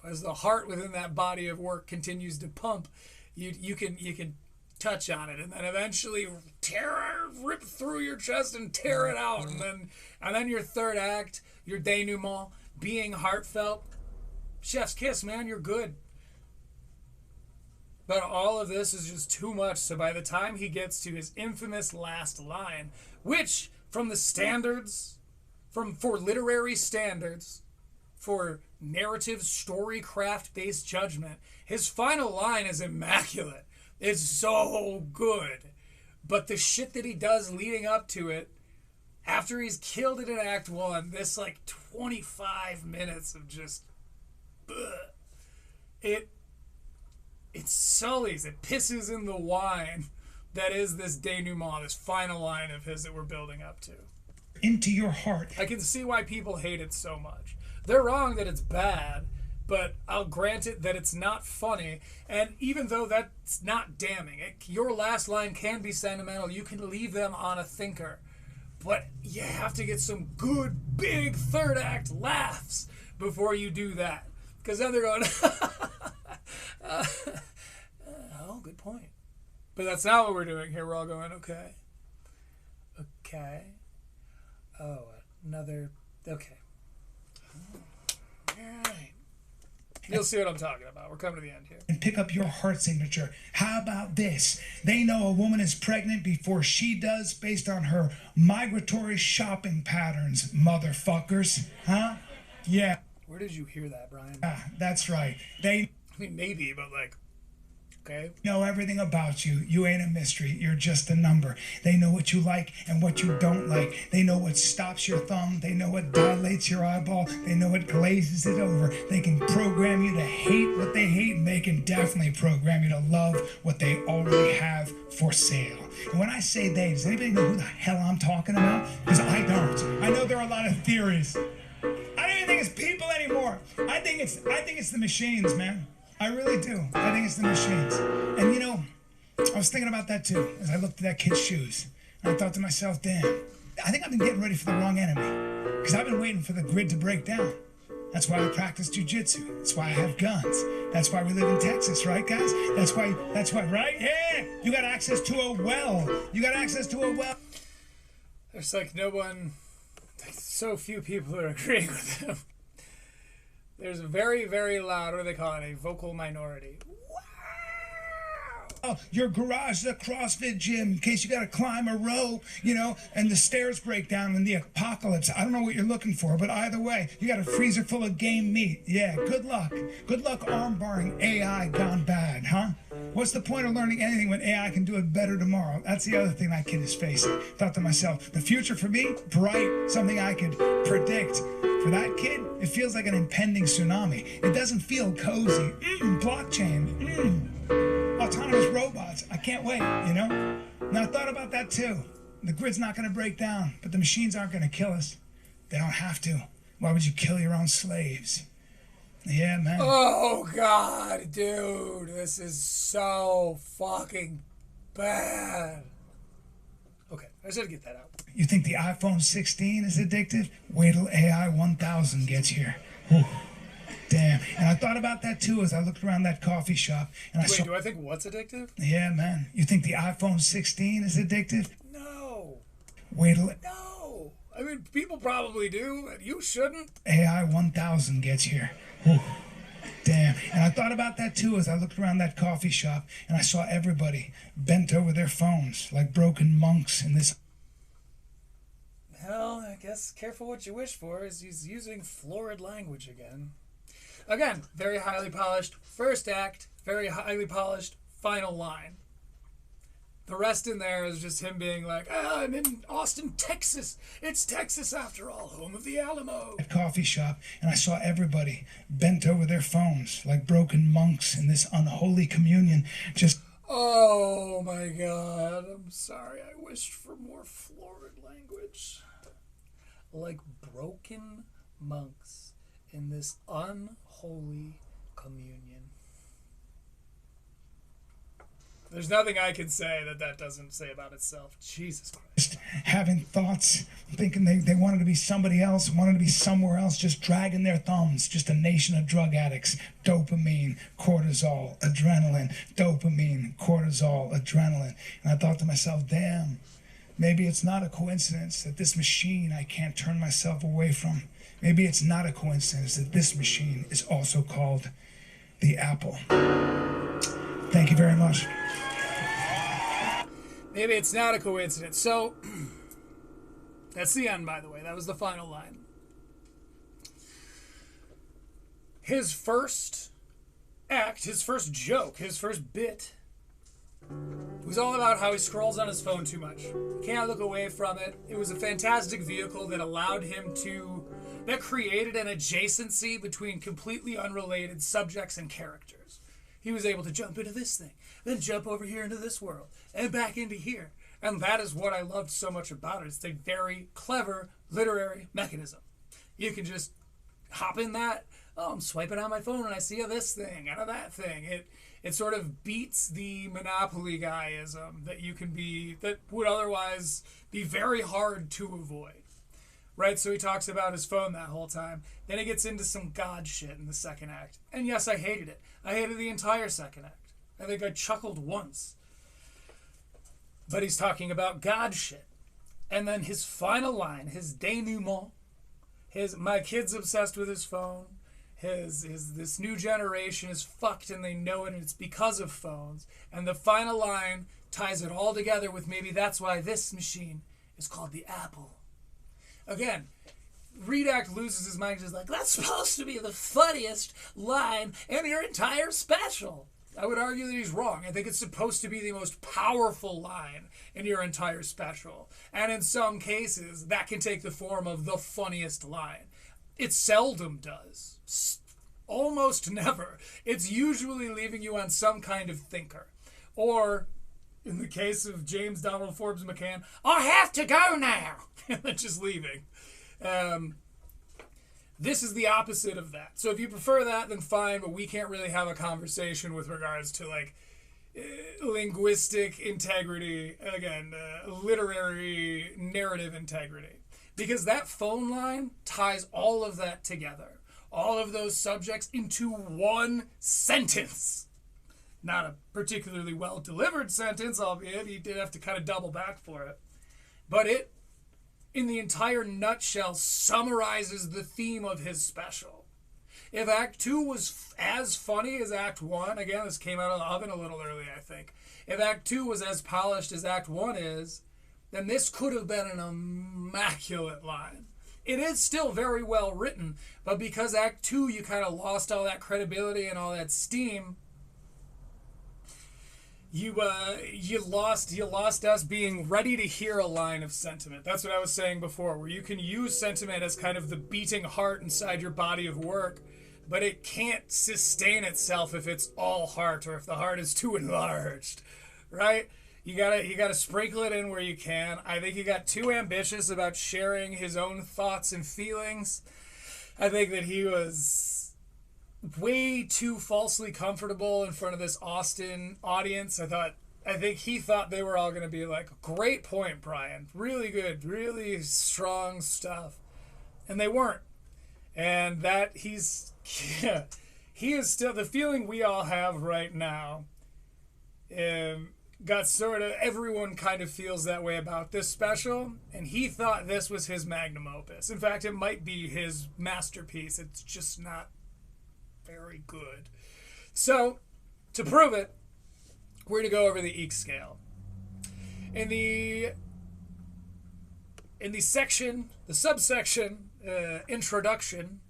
As the heart within that body of work continues to pump, you can touch on it and then eventually rip through your chest and tear it out. And then your third act, your denouement, being heartfelt. Chef's kiss, man, you're good. But all of this is just too much, so by the time he gets to his infamous last line, which, from the standards, for literary standards, for narrative storycraft-based judgment, his final line is immaculate. It's so good. But the shit that he does leading up to it, after he's killed it in Act 1, this, like, 25 minutes of just... It sullies, it pisses in the wine that is this denouement, this final line of his that we're building up to. Into your heart. I can see why people hate it so much. They're wrong that it's bad, but I'll grant it that it's not funny. And even though that's not damning, your last line can be sentimental. You can leave them on a thinker. But you have to get some good, big third act laughs before you do that. Because then they're going... oh, good point. But that's not what we're doing here. We're all going, okay. Oh, another... Okay. All right. You'll see what I'm talking about. We're coming to the end here. And pick up your heart signature. How about this? They know a woman is pregnant before she does based on her migratory shopping patterns, motherfuckers. Huh? Yeah. Where did you hear that, Brian? That's right. I mean, maybe, but like, okay. Know everything about you. You ain't a mystery. You're just a number. They know what you like and what you don't like. They know what stops your thumb. They know what dilates your eyeball. They know what glazes it over. They can program you to hate what they hate, and they can definitely program you to love what they already have for sale. And when I say they, does anybody know who the hell I'm talking about? Because I don't. I know there are a lot of theories. I don't even think it's people anymore. I think it's the machines, man. I really do. I think it's the machines. And you know, I was thinking about that too as I looked at that kid's shoes. And I thought to myself, damn, I think I've been getting ready for the wrong enemy. Because I've been waiting for the grid to break down. That's why I practice jujitsu. That's why I have guns. That's why we live in Texas, right, guys? That's why, right? Yeah! You got access to a well. There's like no one... So few people are agreeing with him. There's a very, very loud, what do they call it, a vocal minority. Oh, your garage is a CrossFit gym in case you got to climb a rope, you know, and the stairs break down in the apocalypse. I don't know what you're looking for, but either way, you got a freezer full of game meat. Yeah, good luck. Good luck arm-barring AI gone bad, huh? What's the point of learning anything when AI can do it better tomorrow? That's the other thing that kid is facing. Thought to myself, the future for me, bright, something I could predict. For that kid, it feels like an impending tsunami. It doesn't feel cozy. Blockchain. Autonomous robots. I can't wait, you know? Now, I thought about that too. The grid's not going to break down, but the machines aren't going to kill us. They don't have to. Why would you kill your own slaves? Yeah, man. Oh, God, dude. This is so fucking bad. Okay, I should get that out. You think the iPhone 16 is addictive? Wait till AI 1000 gets here. Damn. And I thought about that too as I looked around that coffee shop and I saw... Wait, do I think what's addictive? Yeah, man. You think the iPhone 16 is addictive? No. Wait till... No. I mean, people probably do. You shouldn't. AI 1000 gets here. Damn. And I thought about that too as I looked around that coffee shop and I saw everybody bent over their phones like broken monks in this... Well, I guess careful what you wish for, as he's using florid language again. Again, very highly polished first act, very highly polished final line. The rest in there is just him being like, I'm in Austin, Texas. It's Texas after all, home of the Alamo. Coffee shop, and I saw everybody bent over their phones like broken monks in this unholy communion. Just oh my God, I'm sorry. I wished for more florid language. Like broken monks in this unholy communion. There's nothing I can say that doesn't say about itself. Jesus Christ. having thoughts, thinking they wanted to be somebody else, wanted to be somewhere else, just dragging their thumbs. Just a nation of drug addicts. Dopamine, cortisol, adrenaline. Dopamine, cortisol, adrenaline. And I thought to myself, damn, maybe it's not a coincidence that this machine I can't turn myself away from. Maybe it's not a coincidence that this machine is also called the Apple. Thank you very much. Maybe it's not a coincidence. So, that's the end, by the way. That was the final line. His first act, his first joke, his first bit was all about how he scrolls on his phone too much. Can't look away from it. It was a fantastic vehicle that allowed him to... that created an adjacency between completely unrelated subjects and characters. He was able to jump into this thing, then jump over here into this world, and back into here. And that is what I loved so much about it. It's a very clever literary mechanism. You can just hop in that, I'm swiping on my phone and I see this thing and that thing. It sort of beats the Monopoly guyism that you can be, that would otherwise be very hard to avoid. Right, so he talks about his phone that whole time. Then he gets into some God shit in the second act. And yes, I hated it. I hated the entire second act. I think I chuckled once. But he's talking about God shit. And then his final line, his denouement, my kid's obsessed with his phone, this new generation is fucked and they know it and it's because of phones. And the final line ties it all together with maybe that's why this machine is called the Apple. Again, Redact loses his mind. He's like, that's supposed to be the funniest line in your entire special. I would argue that he's wrong. I think it's supposed to be the most powerful line in your entire special. And in some cases, that can take the form of the funniest line. It seldom does. Almost never. It's usually leaving you on some kind of thinker. Or... in the case of James Donald Forbes McCann, I have to go now, and then just leaving. This is the opposite of that. So if you prefer that, then fine, but we can't really have a conversation with regards to, like, linguistic integrity, again, literary narrative integrity. Because that phone line ties all of that together. All of those subjects into one sentence. Not a particularly well-delivered sentence, albeit he did have to kind of double back for it. But it, in the entire nutshell, summarizes the theme of his special. If Act 2 was as funny as Act 1, again, this came out of the oven a little early, I think. If Act 2 was as polished as Act 1 is, then this could have been an immaculate line. It is still very well written, but because Act 2, you kind of lost all that credibility and all that steam... You lost us being ready to hear a line of sentiment. That's what I was saying before, where you can use sentiment as kind of the beating heart inside your body of work, but it can't sustain itself if it's all heart or if the heart is too enlarged, right? You gotta sprinkle it in where you can. I think he got too ambitious about sharing his own thoughts and feelings. I think that he was way too falsely comfortable in front of this Austin audience. I think he thought they were all going to be like, great point, Brian. Really good, really strong stuff. And they weren't. And that he is still, the feeling we all have right now, got sort of, everyone kind of feels that way about this special. And he thought this was his magnum opus. In fact, it might be his masterpiece. It's just not very good. So, to prove it, we're going to go over the EEC scale. In the section, the subsection, introduction,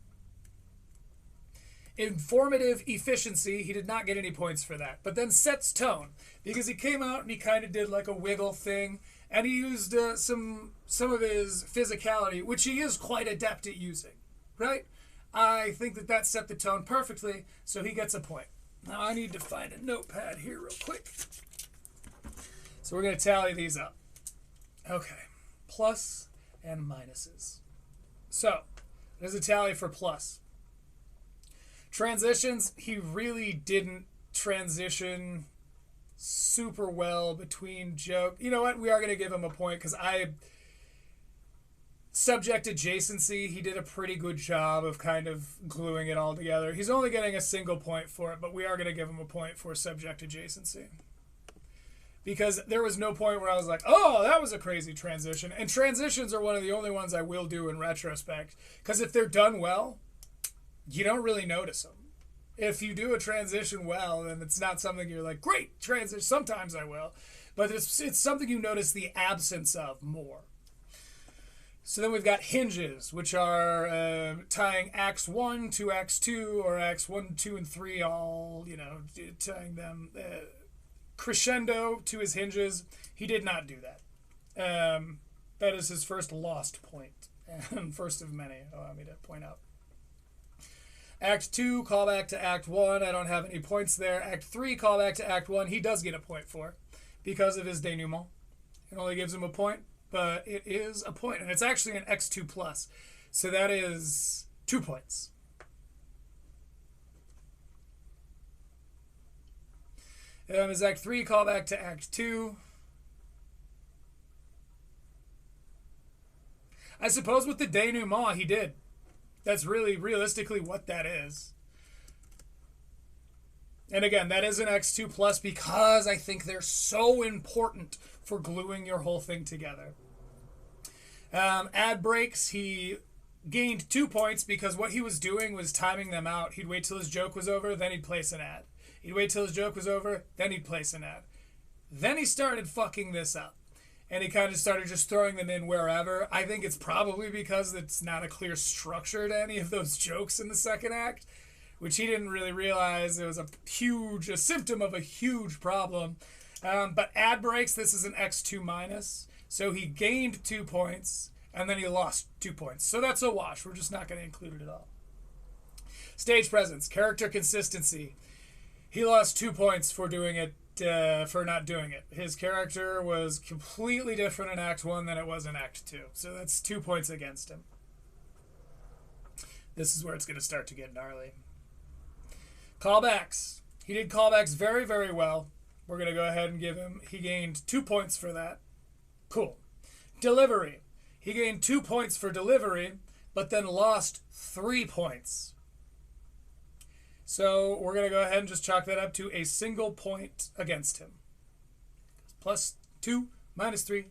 Informative efficiency, he did not get any points for that. But then sets tone, because he came out and he kind of did like a wiggle thing, and he used some of his physicality, which he is quite adept at using, right? I think that set the tone perfectly, so he gets a point. Now I need to find a notepad here real quick. So we're going to tally these up. Okay, plus and minuses. So, there's a tally for plus. Transitions, he really didn't transition super well between joke. You know what? We are going to give him a point because subject adjacency, he did a pretty good job of kind of gluing it all together. He's only getting a single point for it, but we are going to give him a point for subject adjacency. Because there was no point where I was like, oh, that was a crazy transition. And transitions are one of the only ones I will do in retrospect. Because if they're done well, you don't really notice them. If you do a transition well, then it's not something you're like, great transition. Sometimes I will. But it's something you notice the absence of more. So then we've got hinges, which are tying acts 1 to acts 2, or acts 1, 2, and 3 all, tying them crescendo to his hinges. He did not do that. That is his first lost point, and first of many, allow me to point out. Act 2, callback to Act 1. I don't have any points there. Act 3, callback to Act 1. He does get a point for, because of his denouement. It only gives him a point, but it is a point, and it's actually an X2 plus. So that is 2 points. His Act 3, callback to Act 2. I suppose with the denouement, he did. That's really realistically what that is. And again, that is an X2 plus because I think they're so important for gluing your whole thing together. Ad breaks, he gained 2 points because what he was doing was timing them out. He'd wait till his joke was over, then he'd place an ad. He'd wait till his joke was over, then he'd place an ad. Then he started fucking this up. And he kind of started just throwing them in wherever. I think it's probably because it's not a clear structure to any of those jokes in the second act, which he didn't really realize. It was a symptom of a huge problem. But ad breaks, this is an X2 minus. So he gained 2 points, and then he lost 2 points. So that's a wash. We're just not going to include it at all. Stage presence, character consistency. He lost 2 points for doing it, for not doing it. His character was completely different in Act 1 than it was in Act 2. So that's 2 points against him. This is where it's going to start to get gnarly. Callbacks. He did callbacks very, very well. We're going to go ahead and give him, he gained 2 points for that. Cool. Delivery. He gained 2 points for delivery, but then lost 3 points. So we're going to go ahead and just chalk that up to a single point against him. Plus 2, minus 3,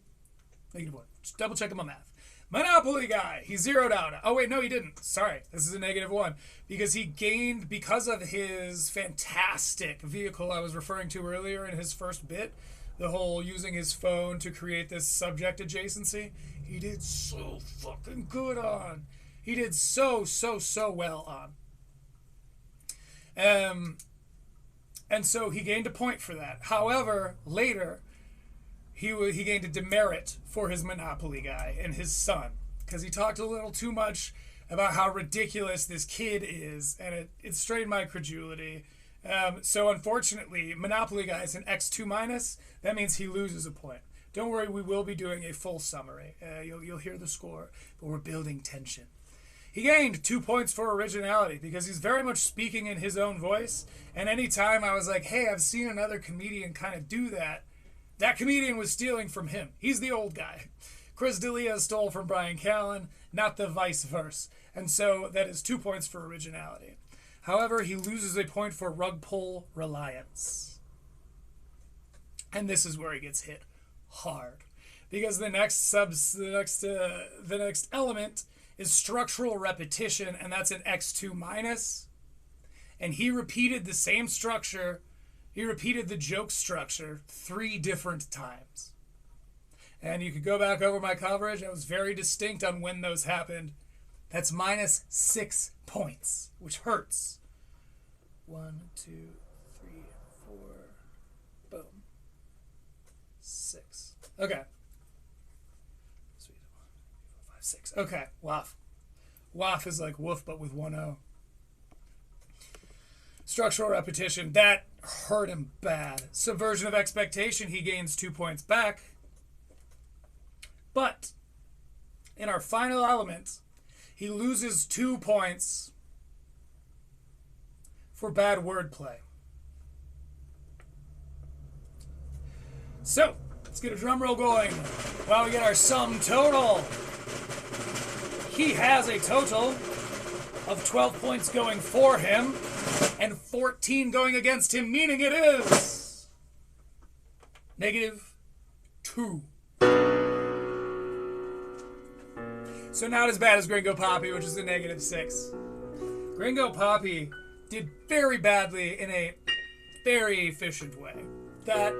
negative 1. Just double checking my math. Monopoly guy. He zeroed out. Oh, wait, no, he didn't. Sorry. This is a negative 1. Because he gained, because of his fantastic vehicle I was referring to earlier in his first bit, the whole using his phone to create this subject adjacency, he did so fucking good on. He did so well on. And so he gained a point for that. However, later, he gained a demerit for his Monopoly guy and his son, because he talked a little too much about how ridiculous this kid is, and it strained my credulity. So unfortunately, Monopoly guy is an X2 minus. That means he loses a point. Don't worry, we will be doing a full summary. You'll hear the score, but we're building tension. He gained 2 points for originality because he's very much speaking in his own voice. And anytime I was like, hey, I've seen another comedian kind of do that, that comedian was stealing from him. He's the old guy. Chris D'Elia stole from Brian Callen, not the vice versa. And so that is 2 points for originality. However, he loses a point for rug pull reliance. And this is where he gets hit hard. Because the next element is structural repetition, and that's an X2 minus. And he repeated the same structure. He repeated the joke structure 3 different times. And you could go back over my coverage. I was very distinct on when those happened. That's minus 6 points, which hurts. 1, 2, 3, 4. Boom. 6. Okay. Sweet. 5, 6. Okay. Waff. Waff is like woof, but with 1 O. Structural repetition. That hurt him bad. Subversion of expectation. He gains 2 points back. But in our final element, he loses 2 points for bad wordplay. So, let's get a drum roll going while we get our sum total. He has a total of 12 points going for him and 14 going against him, meaning it is -2. So not as bad as Gringo Poppy, which is a -6. Gringo Poppy did very badly in a very efficient way. That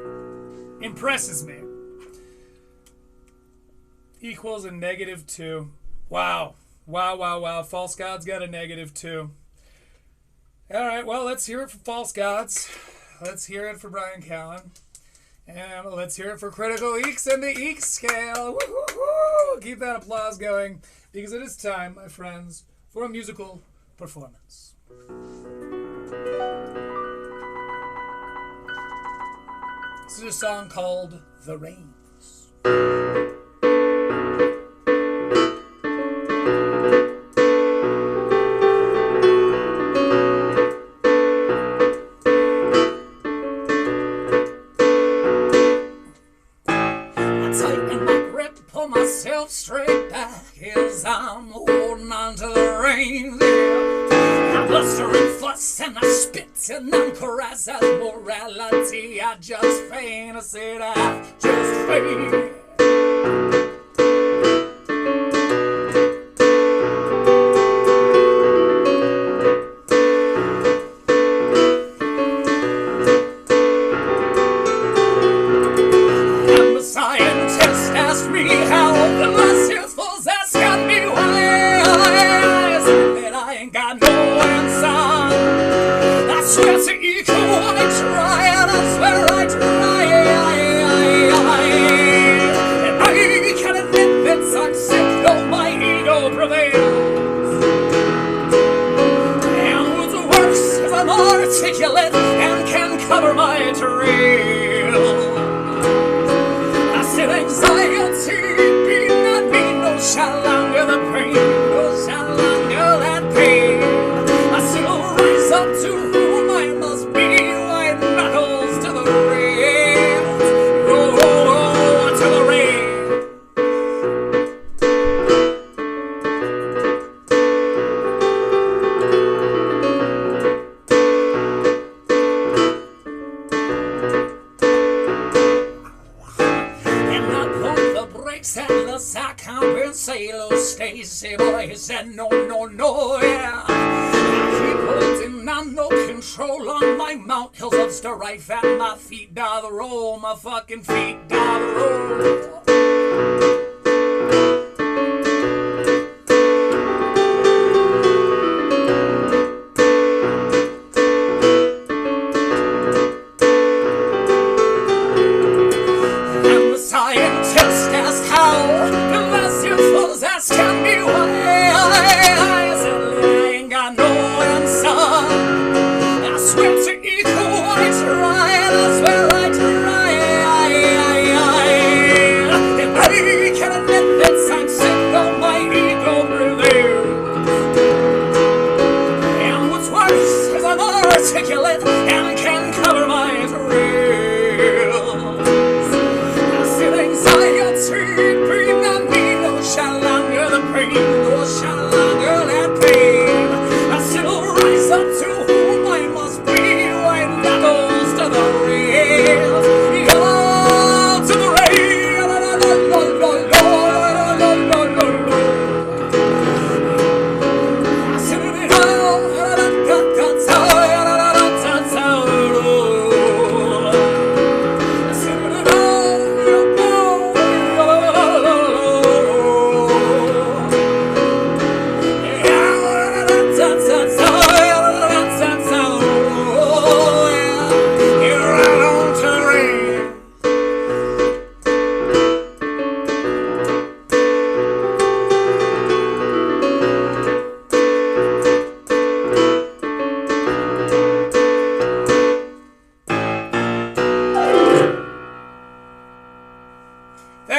impresses me. Equals a -2. Wow. Wow, wow, wow. False Gods got a -2. All right, well, let's hear it for False Gods. Let's hear it for Brian Callen. And let's hear it for Critical Eeks and the Eek Scale. Woo-hoo-hoo! Keep that applause going, because it is time, my friends, for a musical performance. This is a song called The Rains. Straight back as I'm holding on to the reins. Yeah. I bluster and fuss and I spit and I'm caress as morality. I just feign, I said I just feign. And the scientist asked me how the last youthfuls ask me why I said that I ain't got no answer. I swear to eco I try, and I swear I try. And I can admit that I'm sick, though my ego prevails. And what's worse is I'm articulate and can cover my trail. I said anxiety be not me, no shall longer the pain, no shall longer that pain. I still rise up to whom I must be, white knuckles to the rails, oh, to the rails. And I pulled the brakes and the I compensate. Oh, Stacy boy, he said no, no, no, yeah. I keep holding on, no control on my mount hills of strife, and my feet down the roll, my fucking feet down the roll. And the scientist asked how, the last youthfuls asking me why. I said I ain't got no answer. I swear to eco I try, and I swear I try.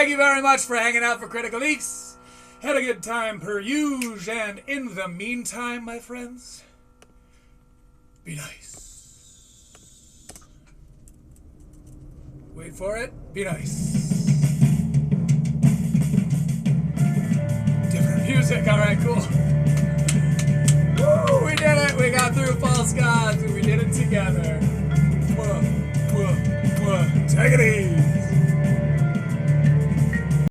Thank you very much for hanging out for Critical Leaks. Had a good time per usual, and in the meantime, my friends, be nice. Wait for it. Be nice. Different music. All right, cool. Woo, we did it. We got through False Gods, and we did it together. Take it easy.